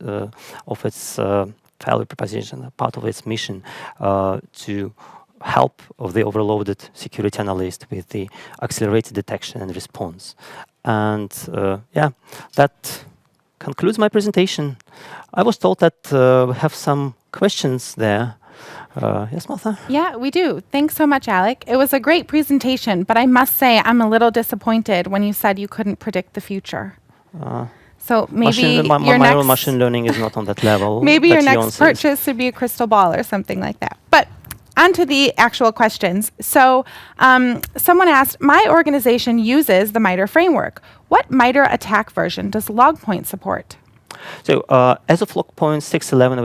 Speaker 20: value proposition, part of its mission, to help of the overloaded security analyst with the accelerated detection and response. And yeah, that concludes my presentation. I was told that we have some questions there. Yes, Martha?
Speaker 1: Yeah, we do. Thanks so much, Alec. It was a great presentation, but I must say I'm a little disappointed when you said you couldn't predict the future. So maybe
Speaker 20: my own machine learning is not on that level.
Speaker 1: Maybe your next purchase should be a crystal ball or something like that. But on to the actual questions. So someone asked, my organization uses the MITRE framework. What MITRE attack version does LogPoint support?
Speaker 20: So as of LogPoint 6.11,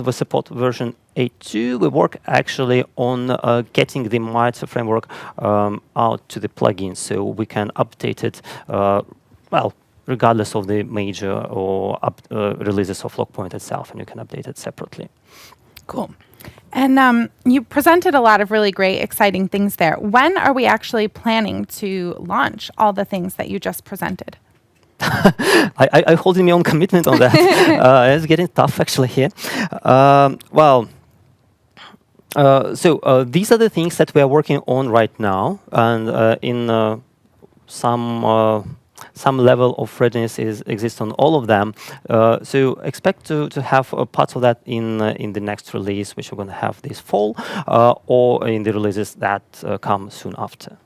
Speaker 20: we support version 8.2. We work actually on getting the MITRE framework out to the plugins, so we can update it, well, regardless of the major or releases of LogPoint itself, and you can update it separately.
Speaker 1: Cool. And you presented a lot of really great, exciting things there. When are we actually planning to launch all the things that you just presented?
Speaker 20: I'm holding my own commitment on that. It's getting tough actually here. So these are the things that we are working on right now, and in some some level of readiness exists on all of them. So expect to have parts of that in the next release, which we're going to have this fall, or in the releases that come soon after.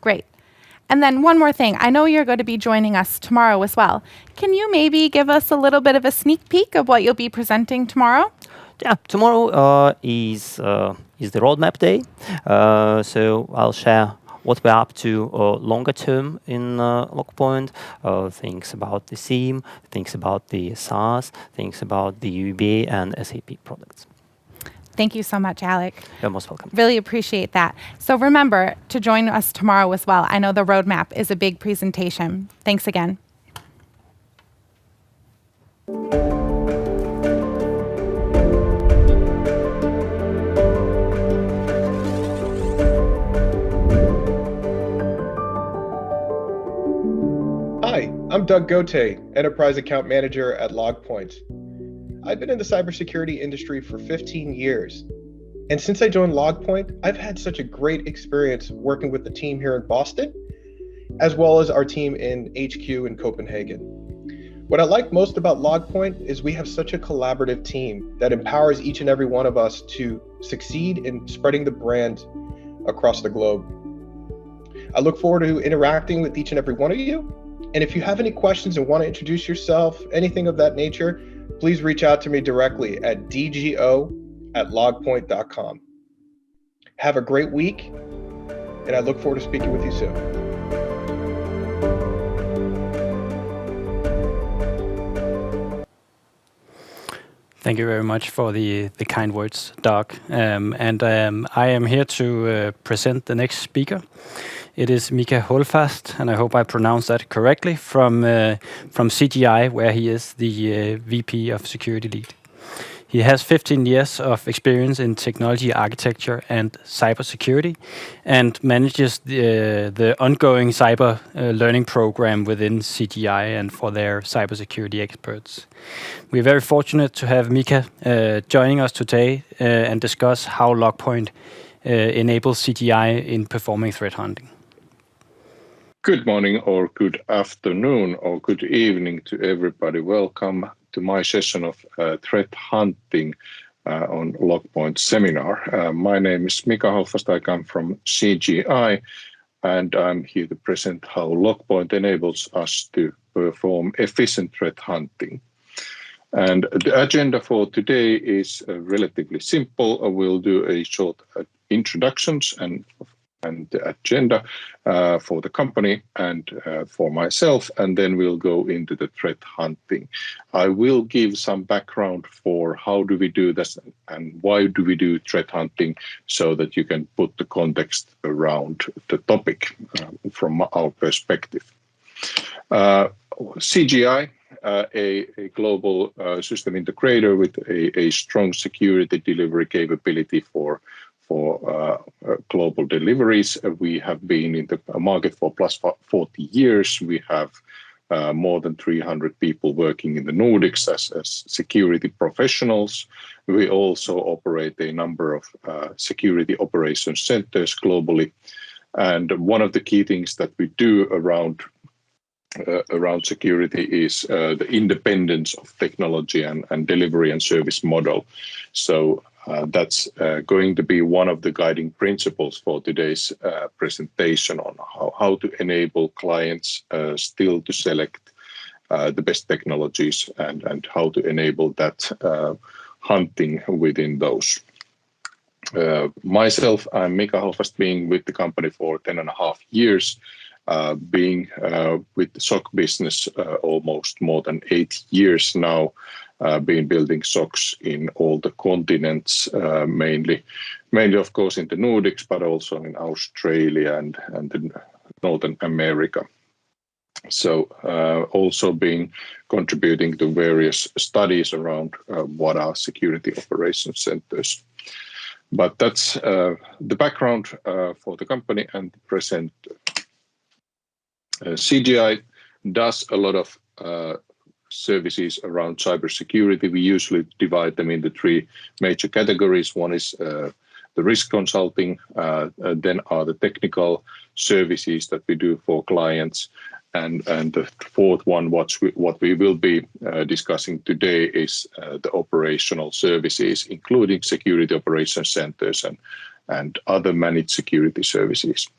Speaker 1: Great. And then one more thing. I know you're going to be joining us tomorrow as well. Can you maybe give us a little bit of a sneak peek of what you'll be presenting tomorrow?
Speaker 20: Yeah, tomorrow is the roadmap day. So I'll share what we're up to longer term in LogPoint, things about the SIEM, things about the SaaS, things about the UEBA and SAP products.
Speaker 1: Thank you so much, Alec.
Speaker 20: You're most welcome.
Speaker 1: Really appreciate that. So remember to join us tomorrow as well. I know the roadmap is a big presentation. Thanks again.
Speaker 5: Hi, I'm Doug Gote, Enterprise Account Manager at LogPoint's. I've been in the cybersecurity industry for 15 years. And since I joined LogPoint, I've had such a great experience working with the team here in Boston, as well as our team in HQ in Copenhagen. What I like most about LogPoint is we have such a collaborative team that empowers each and every one of us to succeed in spreading the brand across the globe. I look forward to interacting with each and every one of you. And if you have any questions and want to introduce yourself, anything of that nature, please reach out to me directly at dgo@logpoint.com. Have a great week, and I look forward to speaking with you soon.
Speaker 2: Thank you very much for the kind words, Doug. I am here to present the next speaker. It is Mika Hållfast, and I hope I pronounced that correctly, from CGI, where he is the VP of Security Lead. He has 15 years of experience in technology architecture and cybersecurity, and manages the ongoing cyber learning program within CGI and for their cybersecurity experts. We're very fortunate to have Mika joining us today and discuss how LogPoint enables CGI in performing threat hunting.
Speaker 21: Good morning, or good afternoon, or good evening to everybody. Welcome to my session of threat hunting on LogPoint seminar. My name is Mika Hållfast. I come from CGI, and I'm here to present how LogPoint enables us to perform efficient threat hunting. And the agenda for today is relatively simple. We'll do a short introductions and the agenda for the company and for myself, and then we'll go into the threat hunting. I will give some background for how do we do this and why do we do threat hunting, so that you can put the context around the topic from our perspective. CGI, a global system integrator with a strong security delivery capability for global deliveries. We have been in the market for plus 40 years. We have more than 300 people working in the Nordics as security professionals. We also operate a number of security operations centers globally. And one of the key things that we do around security is the independence of technology and delivery and service model. So that's going to be one of the guiding principles for today's presentation on how to enable clients still to select the best technologies and how to enable that hunting within those. Myself, I'm Mika Hållfast, being with the company for 10.5 years, being with the SOC business almost more than 8 years now. Been building SOCs in all the continents, mainly of course in the Nordics, but also in Australia and in Northern America. So also been contributing to various studies around what are security operations centers. But that's the background for the company and the present. CGI does a lot of services around cybersecurity. We usually divide them into 3 major categories. One is the risk consulting, then are the technical services that we do for clients, And the fourth one, what we will be discussing today is the operational services, including security operations centers and other managed security services.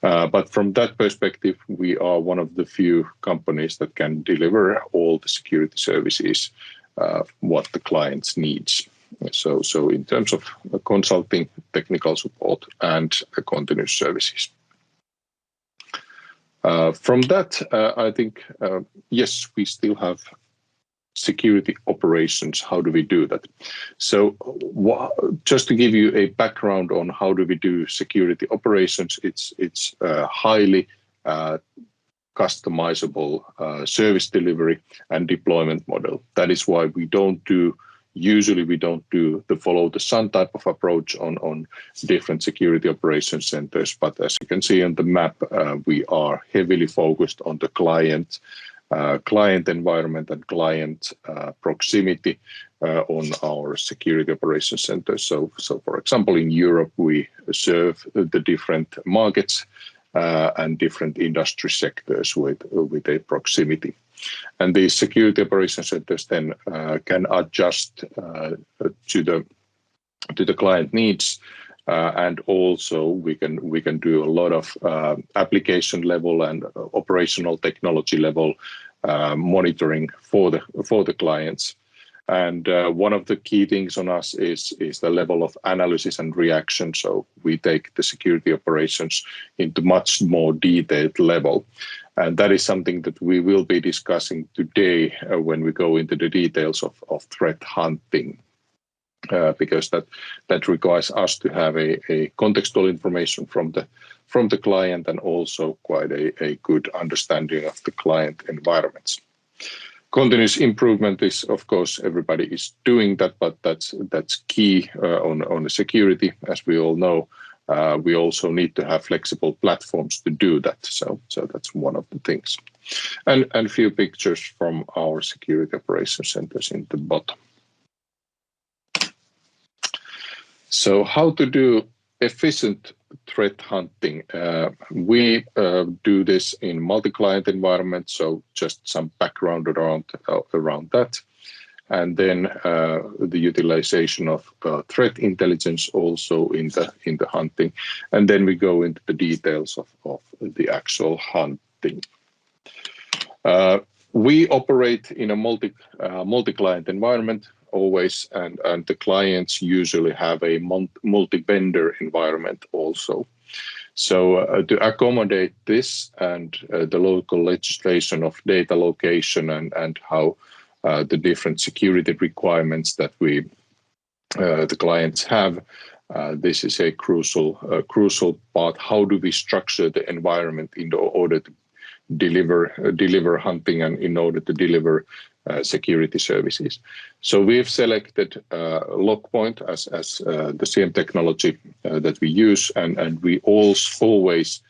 Speaker 21: But from that perspective, we are one of the few companies that can deliver all the security services what the clients needs. So in terms of consulting, technical support, and continuous services. From that, I think, yes, we still have security operations. How do we do that? So just to give you a background on how do we do security operations, it's highly customizable service delivery and deployment model. That is why usually we don't do the follow the sun type of approach on different security operations centers. But as you can see on the map, we are heavily focused on the client environment and client proximity on our security operations centers. So for example, in Europe, we serve the different markets and different industry sectors with a proximity. And these security operations centers then can adjust to the client needs, and also we can do a lot of application level and operational technology level monitoring for the clients. And one of the key things on us is the level of analysis and reaction. So we take the security operations into much more detailed level. And that is something that we will be discussing today when we go into the details of threat hunting, because that requires us to have a contextual information from the client and also quite a good understanding of the client environments. Continuous improvement is, of course, everybody is doing that, but that's key on the security. As we all know, we also need to have flexible platforms to do that. So that's one of the things. And a few pictures from our security operations centers in the bottom. So how to do efficient threat hunting? We do this in multi-client environment, so just some background around that. And then the utilization of threat intelligence also in the hunting. And then we go into the details of the actual hunting. We operate in a multi-client environment always, and the clients usually have a multi-vendor environment also. So to accommodate this and the local legislation of data location and how the different security requirements that the clients have, this is a crucial part. How do we structure the environment in order to deliver hunting and in order to deliver security services? So we've selected LogPoint as the same technology that we use, and we always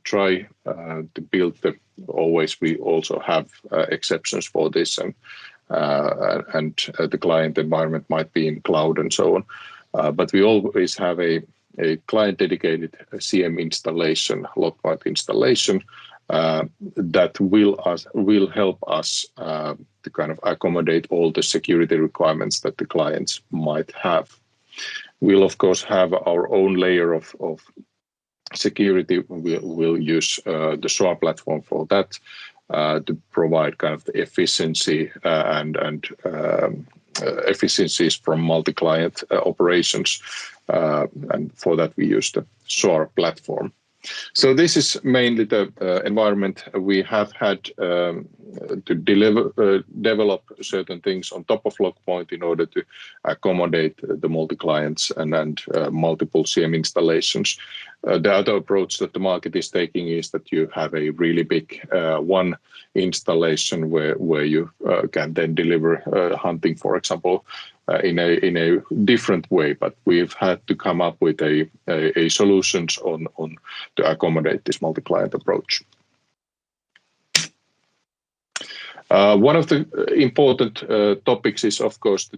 Speaker 21: try to build we also have exceptions for this, and the client environment might be in cloud and so on. But we always have a client dedicated CM installation, LogPoint installation, that will help us to kind of accommodate all the security requirements that the clients might have. We'll of course have our own layer of security. We'll use the SOAR platform for that to provide kind of the efficiency and efficiencies from multi-client operations, and for that we use the SOAR platform. So this is mainly the environment. We have had to develop certain things on top of LogPoint in order to accommodate the multi-clients and multiple CM installations. The other approach that the market is taking is that you have a really big one installation where you can then deliver hunting, for example, in a different way, but we've had to come up with a solutions on to accommodate this multi-client approach. One of the important topics is, of course,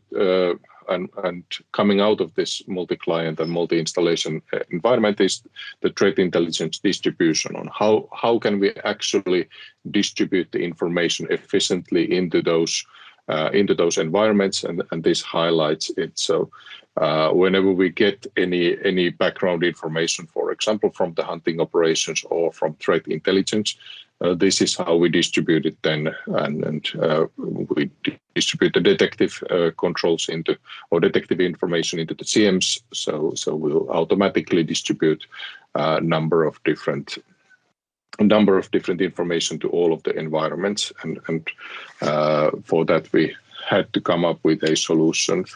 Speaker 21: and coming out of this multi-client and multi-installation environment is the threat intelligence distribution on how can we actually distribute the information efficiently into those environments, and this highlights it. So whenever we get any background information, for example, from the hunting operations or from threat intelligence, this is how we distribute it then, and we distribute the detective controls into, or detective information into the CMs. So we'll automatically distribute a number of different information to all of the environments, and for that we had to come up with a solution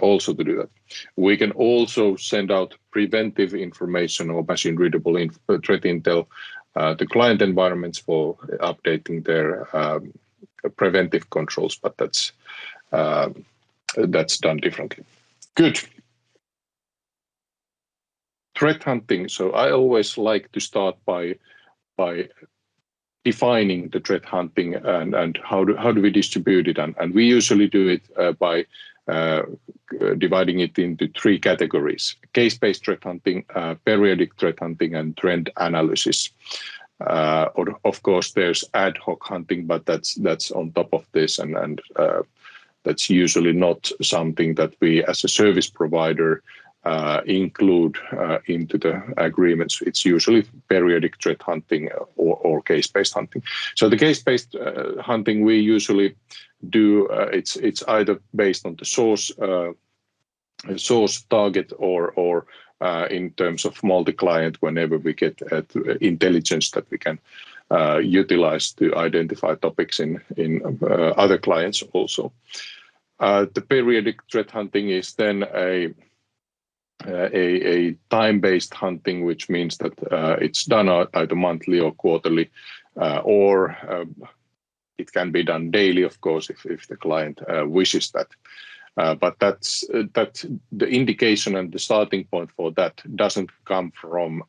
Speaker 21: also to do that. We can also send out preventive information or machine readable threat intel to client environments for updating their preventive controls, but that's done differently. Good. Threat hunting. So I always like to start by defining the threat hunting and how do we distribute it, and we usually do it by dividing it into three categories: case-based threat hunting, periodic threat hunting, and trend analysis. Or of course, there's ad hoc hunting, but that's on top of this, and that's usually not something that we as a service provider include into the agreements. It's usually periodic threat hunting or case-based hunting. So the case-based hunting we usually do, it's either based on the source target or in terms of multi-client, whenever we get intelligence that we can utilize to identify topics in other clients also. The periodic threat hunting is then a time-based hunting, which means that it's done either monthly or quarterly, or it can be done daily, of course, if the client wishes that. But that's the indication, and the starting point for that doesn't come from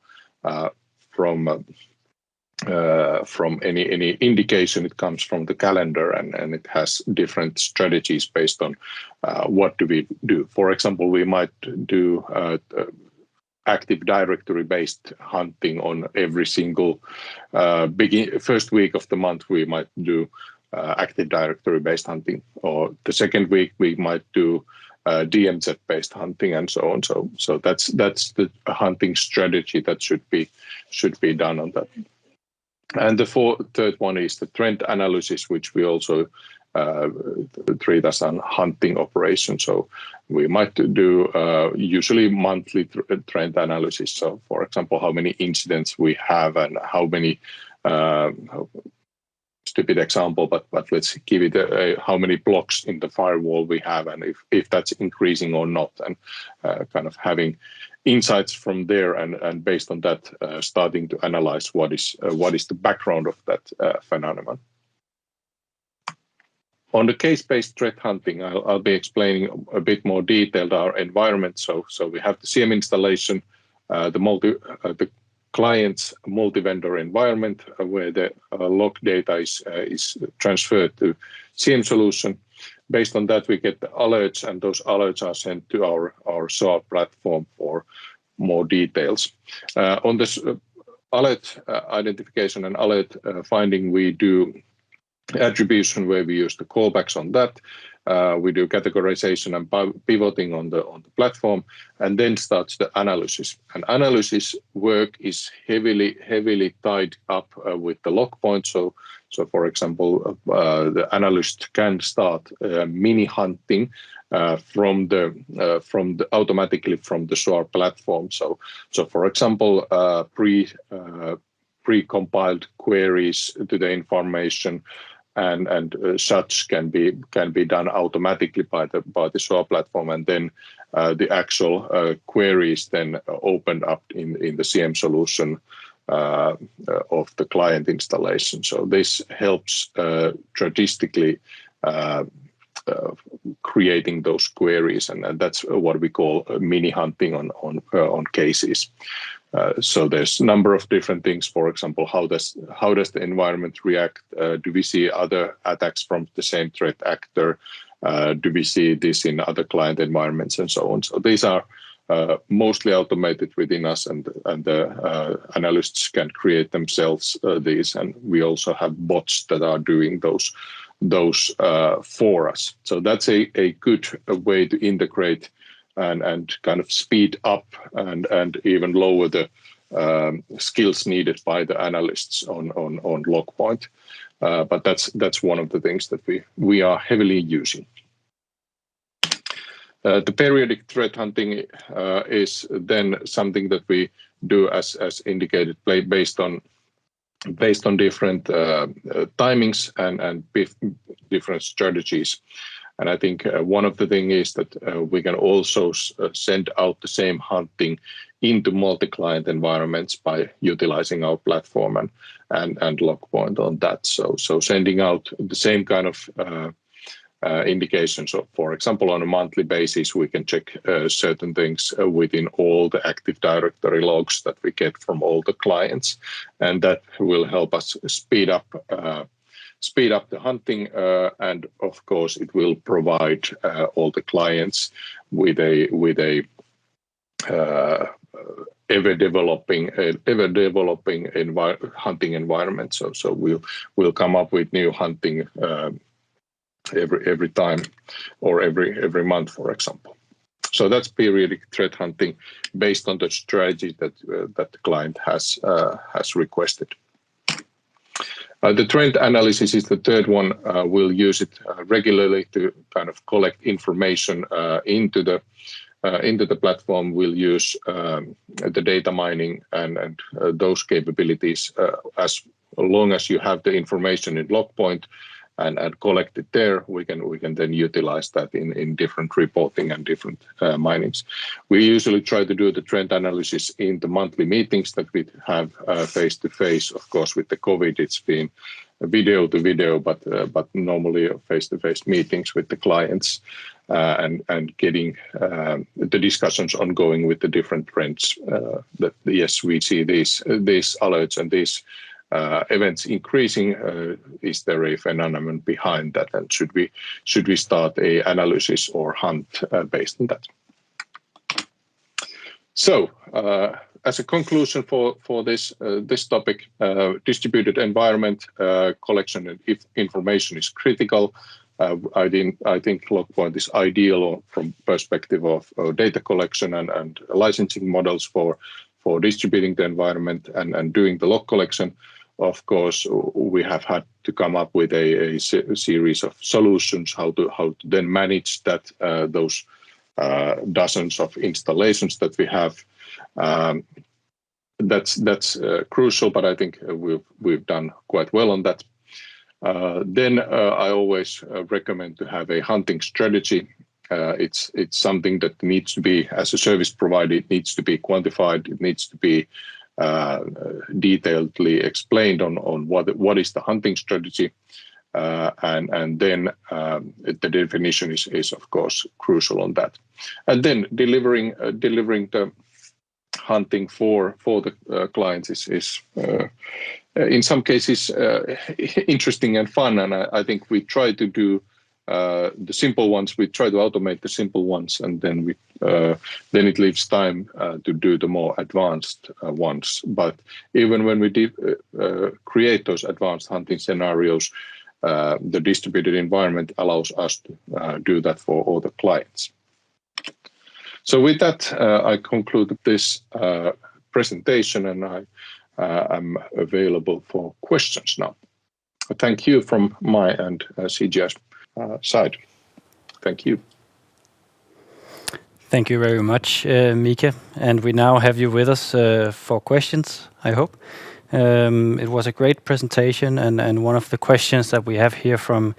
Speaker 21: any indication. It comes from the calendar, and it has different strategies based on what do we do. For example, we might do Active Directory based hunting on every single first week of the month. We might do Active Directory based hunting, or the second week we might do DMZ based hunting, and so on. So that's the hunting strategy that should be done on that. And the third one is the trend analysis, which we also treat as a hunting operation. So we might do usually monthly trend analysis. So, for example, how many incidents we have, and how many, stupid example, but let's give it how many blocks in the firewall we have, and if that's increasing or not, and kind of having insights from there, and based on that, starting to analyze what is the background of that phenomenon. On the case-based threat hunting, I'll be explaining a bit more detailed our environment. So we have the CM installation, the client's multi-vendor environment where the log data is transferred to CM solution. Based on that, we get the alerts, and those alerts are sent to our SOAR platform for more details. On this alert identification and alert finding, we do attribution where we use the callbacks on that. We do categorization and pivoting on the platform, and then starts the analysis. And analysis work is heavily tied up with the LogPoint. So for example, the analyst can start mini hunting automatically from the SOAR platform. So for example, pre-compiled queries to the information and such can be done automatically by the SOAR platform, and then the actual queries then opened up in the CM solution of the client installation. So this helps strategically creating those queries, and that's what we call mini hunting on cases. So there's a number of different things. For example, how does the environment react? Do we see other attacks from the same threat actor? Do we see this in other client environments and so on? So these are mostly automated within us, and the analysts can create themselves these, and we also have bots that are doing those for us. So that's a good way to integrate and kind of speed up and even lower the skills needed by the analysts on LogPoint. But that's one of the things that we are heavily using. The periodic threat hunting is then something that we do as indicated, based on different timings and different strategies. And I think one of the things is that we can also send out the same hunting into multi-client environments by utilizing our platform and LogPoint on that. So sending out the same kind of indications. So, for example, on a monthly basis, we can check certain things within all the Active Directory logs that we get from all the clients, and that will help us speed up the hunting, and of course, it will provide all the clients with a ever developing hunting environment. So we'll come up with new hunting every time, or every month, for example. So that's periodic threat hunting based on the strategy that the client has requested. The trend analysis is the third one. We'll use it regularly to kind of collect information into the platform. We'll use the data mining and those capabilities. As long as you have the information in LogPoint and collect it there, we can then utilize that in different reporting and different minings. We usually try to do the trend analysis in the monthly meetings that we have face to face. Of course, with the COVID, it's been video to video, but normally face to face meetings with the clients and getting the discussions ongoing with the different trends. That yes, we see these alerts and these events increasing. Is there a phenomenon behind that, and should we start a analysis or hunt based on that? So as a conclusion for this topic, distributed environment collection and information is critical. I think LogPoint is ideal from perspective of data collection and licensing models for distributing the environment and doing the log collection. Of course, we have had to come up with a series of solutions how to then manage that those dozens of installations that we have. That's crucial, but I think we've done quite well on that. Then I always recommend to have a hunting strategy. It's something that needs to be, as a service provider, it needs to be quantified. It needs to be detailedly explained on what is the hunting strategy, and then the definition is of course crucial on that, and then delivering the hunting for the clients is in some cases interesting and fun, and I think we try to do the simple ones. We try to automate the simple ones, and then then it leaves time to do the more advanced ones. But even when we create those advanced hunting scenarios, the distributed environment allows us to do that for all the clients. So with that, I conclude this presentation, and I am available for questions now. Thank you from my and CGI's side. Thank you.
Speaker 2: Thank you very much, Mika. And we now have you with us for questions, I hope. It was a great presentation, and one of the questions that we have here from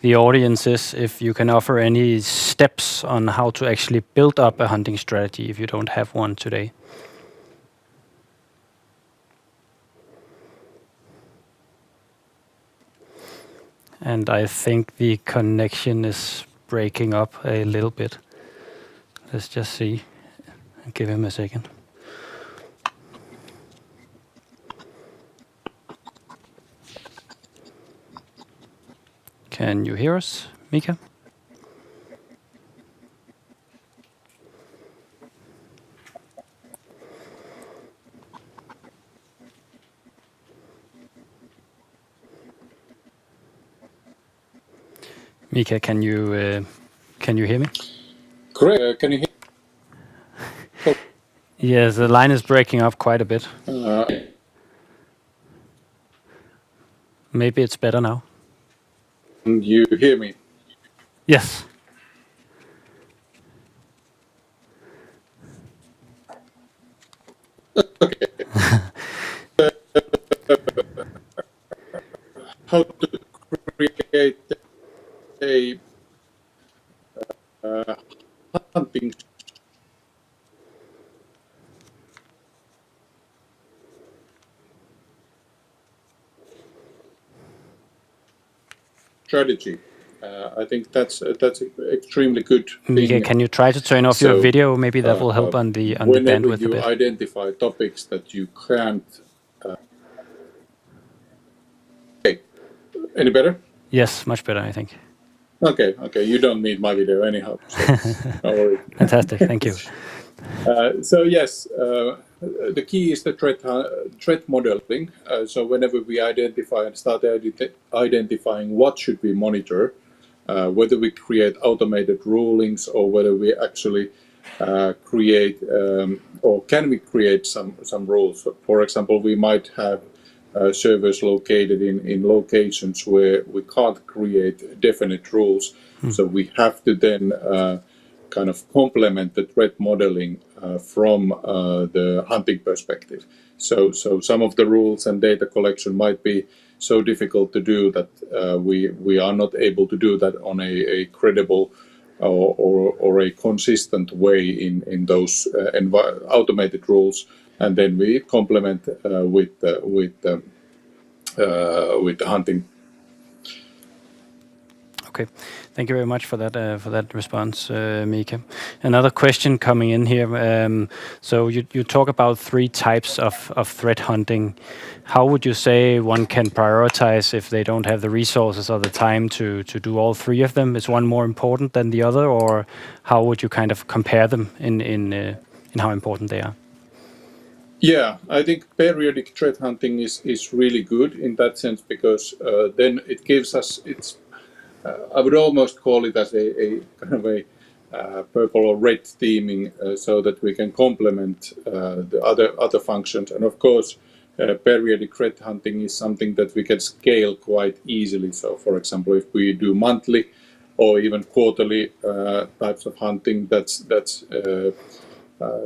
Speaker 2: the audience is if you can offer any steps on how to actually build up a hunting strategy if you don't have one today. And I think the connection is breaking up a little bit. Let's just see. Give him a second. Can you hear us, Mika? Mika, can you hear me?
Speaker 21: Great. Can you hear?
Speaker 2: Yes, the line is breaking up quite a bit. Maybe it's better now.
Speaker 21: You hear me?
Speaker 2: Yes.
Speaker 21: Okay. How to create a hunting strategy. I think that's extremely good.
Speaker 2: Mika, can you try to turn off your video? Maybe that will help on the bandwidth a bit.
Speaker 21: Whenever you identify topics that you can't. Okay. Any better?
Speaker 2: Yes, much better, I think.
Speaker 21: Okay. You don't need my video anyhow. So no worries.
Speaker 2: Fantastic. Thank you.
Speaker 21: So yes, the key is the threat modeling. So whenever we identify and start identifying what should we monitor, whether we create automated rulings or whether we actually create or can we create some rules. So for example, we might have servers located in locations where we can't create definite rules. So we have to then kind of complement the threat modeling from the hunting perspective. So some of the rules and data collection might be so difficult to do that we are not able to do that on a credible or a consistent way in those automated rules, and then we complement with the hunting.
Speaker 2: Okay, thank you very much for that response, Mika. Another question coming in here. So you talk about 3 types of threat hunting. How would you say one can prioritize if they don't have the resources or the time to do all 3 of them? Is one more important than the other, or how would you kind of compare them in how important they are?
Speaker 21: Yeah, I think periodic threat hunting is really good in that sense, because then it gives us I would almost call it as a kind of a purple or red theming, so that we can complement the other functions. And of course, periodic threat hunting is something that we can scale quite easily. So, for example, if we do monthly or even quarterly types of hunting, that's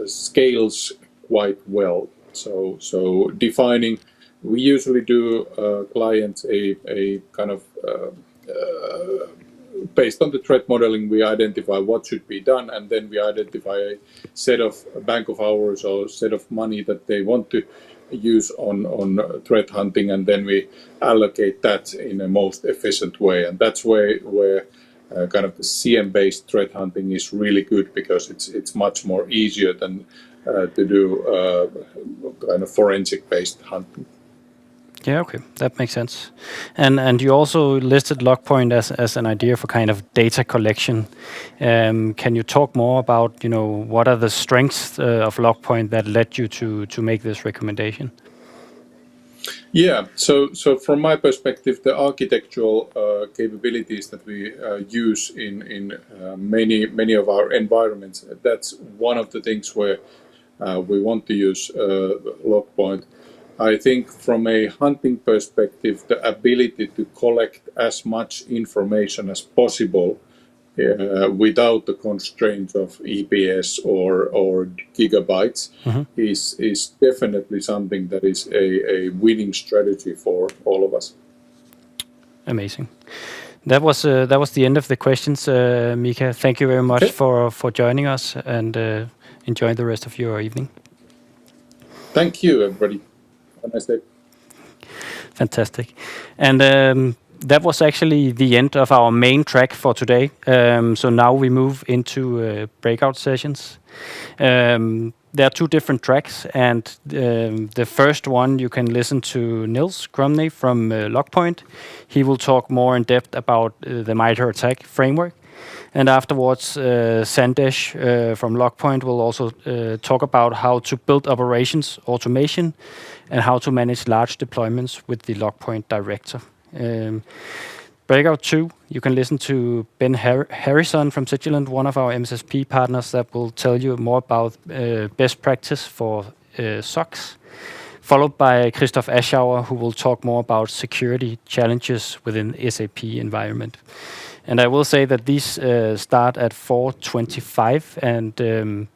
Speaker 21: scales quite well. So defining, we usually do clients a kind of based on the threat modeling, we identify what should be done, and then we identify a set of bank of hours or set of money that they want to use on threat hunting, and then we allocate that in a most efficient way. And that's where kind of the CM-based threat hunting is really good, because it's much more easier than to do kind of forensic-based hunting.
Speaker 2: Yeah, okay, that makes sense. And you also listed LogPoint as an idea for kind of data collection. Can you talk more about, what are the strengths of LogPoint that led you to make this recommendation?
Speaker 21: Yeah, so from my perspective, the architectural capabilities that we use in many of our environments, that's one of the things where we want to use LogPoint. I think from a hunting perspective, the ability to collect as much information as possible without the constraints of EPS or gigabytes is definitely something that is a winning strategy for all of us.
Speaker 2: Amazing. That was the end of the questions, Mika. Thank you very much for joining us, and enjoy the rest of your evening.
Speaker 21: Thank you, everybody. Have a nice day.
Speaker 2: Fantastic. And that was actually the end of our main track for today. So now we move into breakout sessions. There are 2 different tracks, and the first one you can listen to Niels Grumney from LogPoint. He will talk more in depth about the MITRE ATT&CK framework. And afterwards, Sandesh from LogPoint will also talk about how to build operations automation and how to manage large deployments with the LogPoint Director. Breakout 2, you can listen to Ben Harrison from Switzerland, one of our MSSP partners, that will tell you more about best practice for SOCs, followed by Christoph Aschauer, who will talk more about security challenges within SAP environment. And I will say that these start at 4:25, and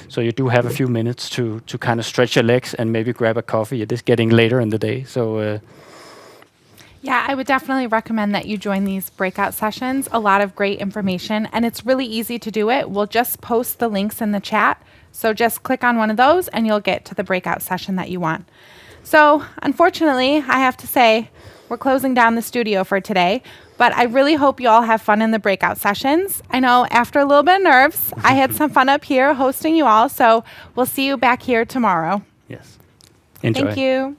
Speaker 2: so you do have a few minutes to kind of stretch your legs and maybe grab a coffee. It is getting later in the day, so...
Speaker 1: Yeah, I would definitely recommend that you join these breakout sessions. A lot of great information, and it's really easy to do it. We'll just post the links in the chat, so just click on one of those and you'll get to the breakout session that you want. So, unfortunately, I have to say, we're closing down the studio for today, but I really hope you all have fun in the breakout sessions. I know after a little bit of nerves, I had some fun up here hosting you all, so we'll see you back here tomorrow.
Speaker 2: Yes. Enjoy.
Speaker 1: Thank you.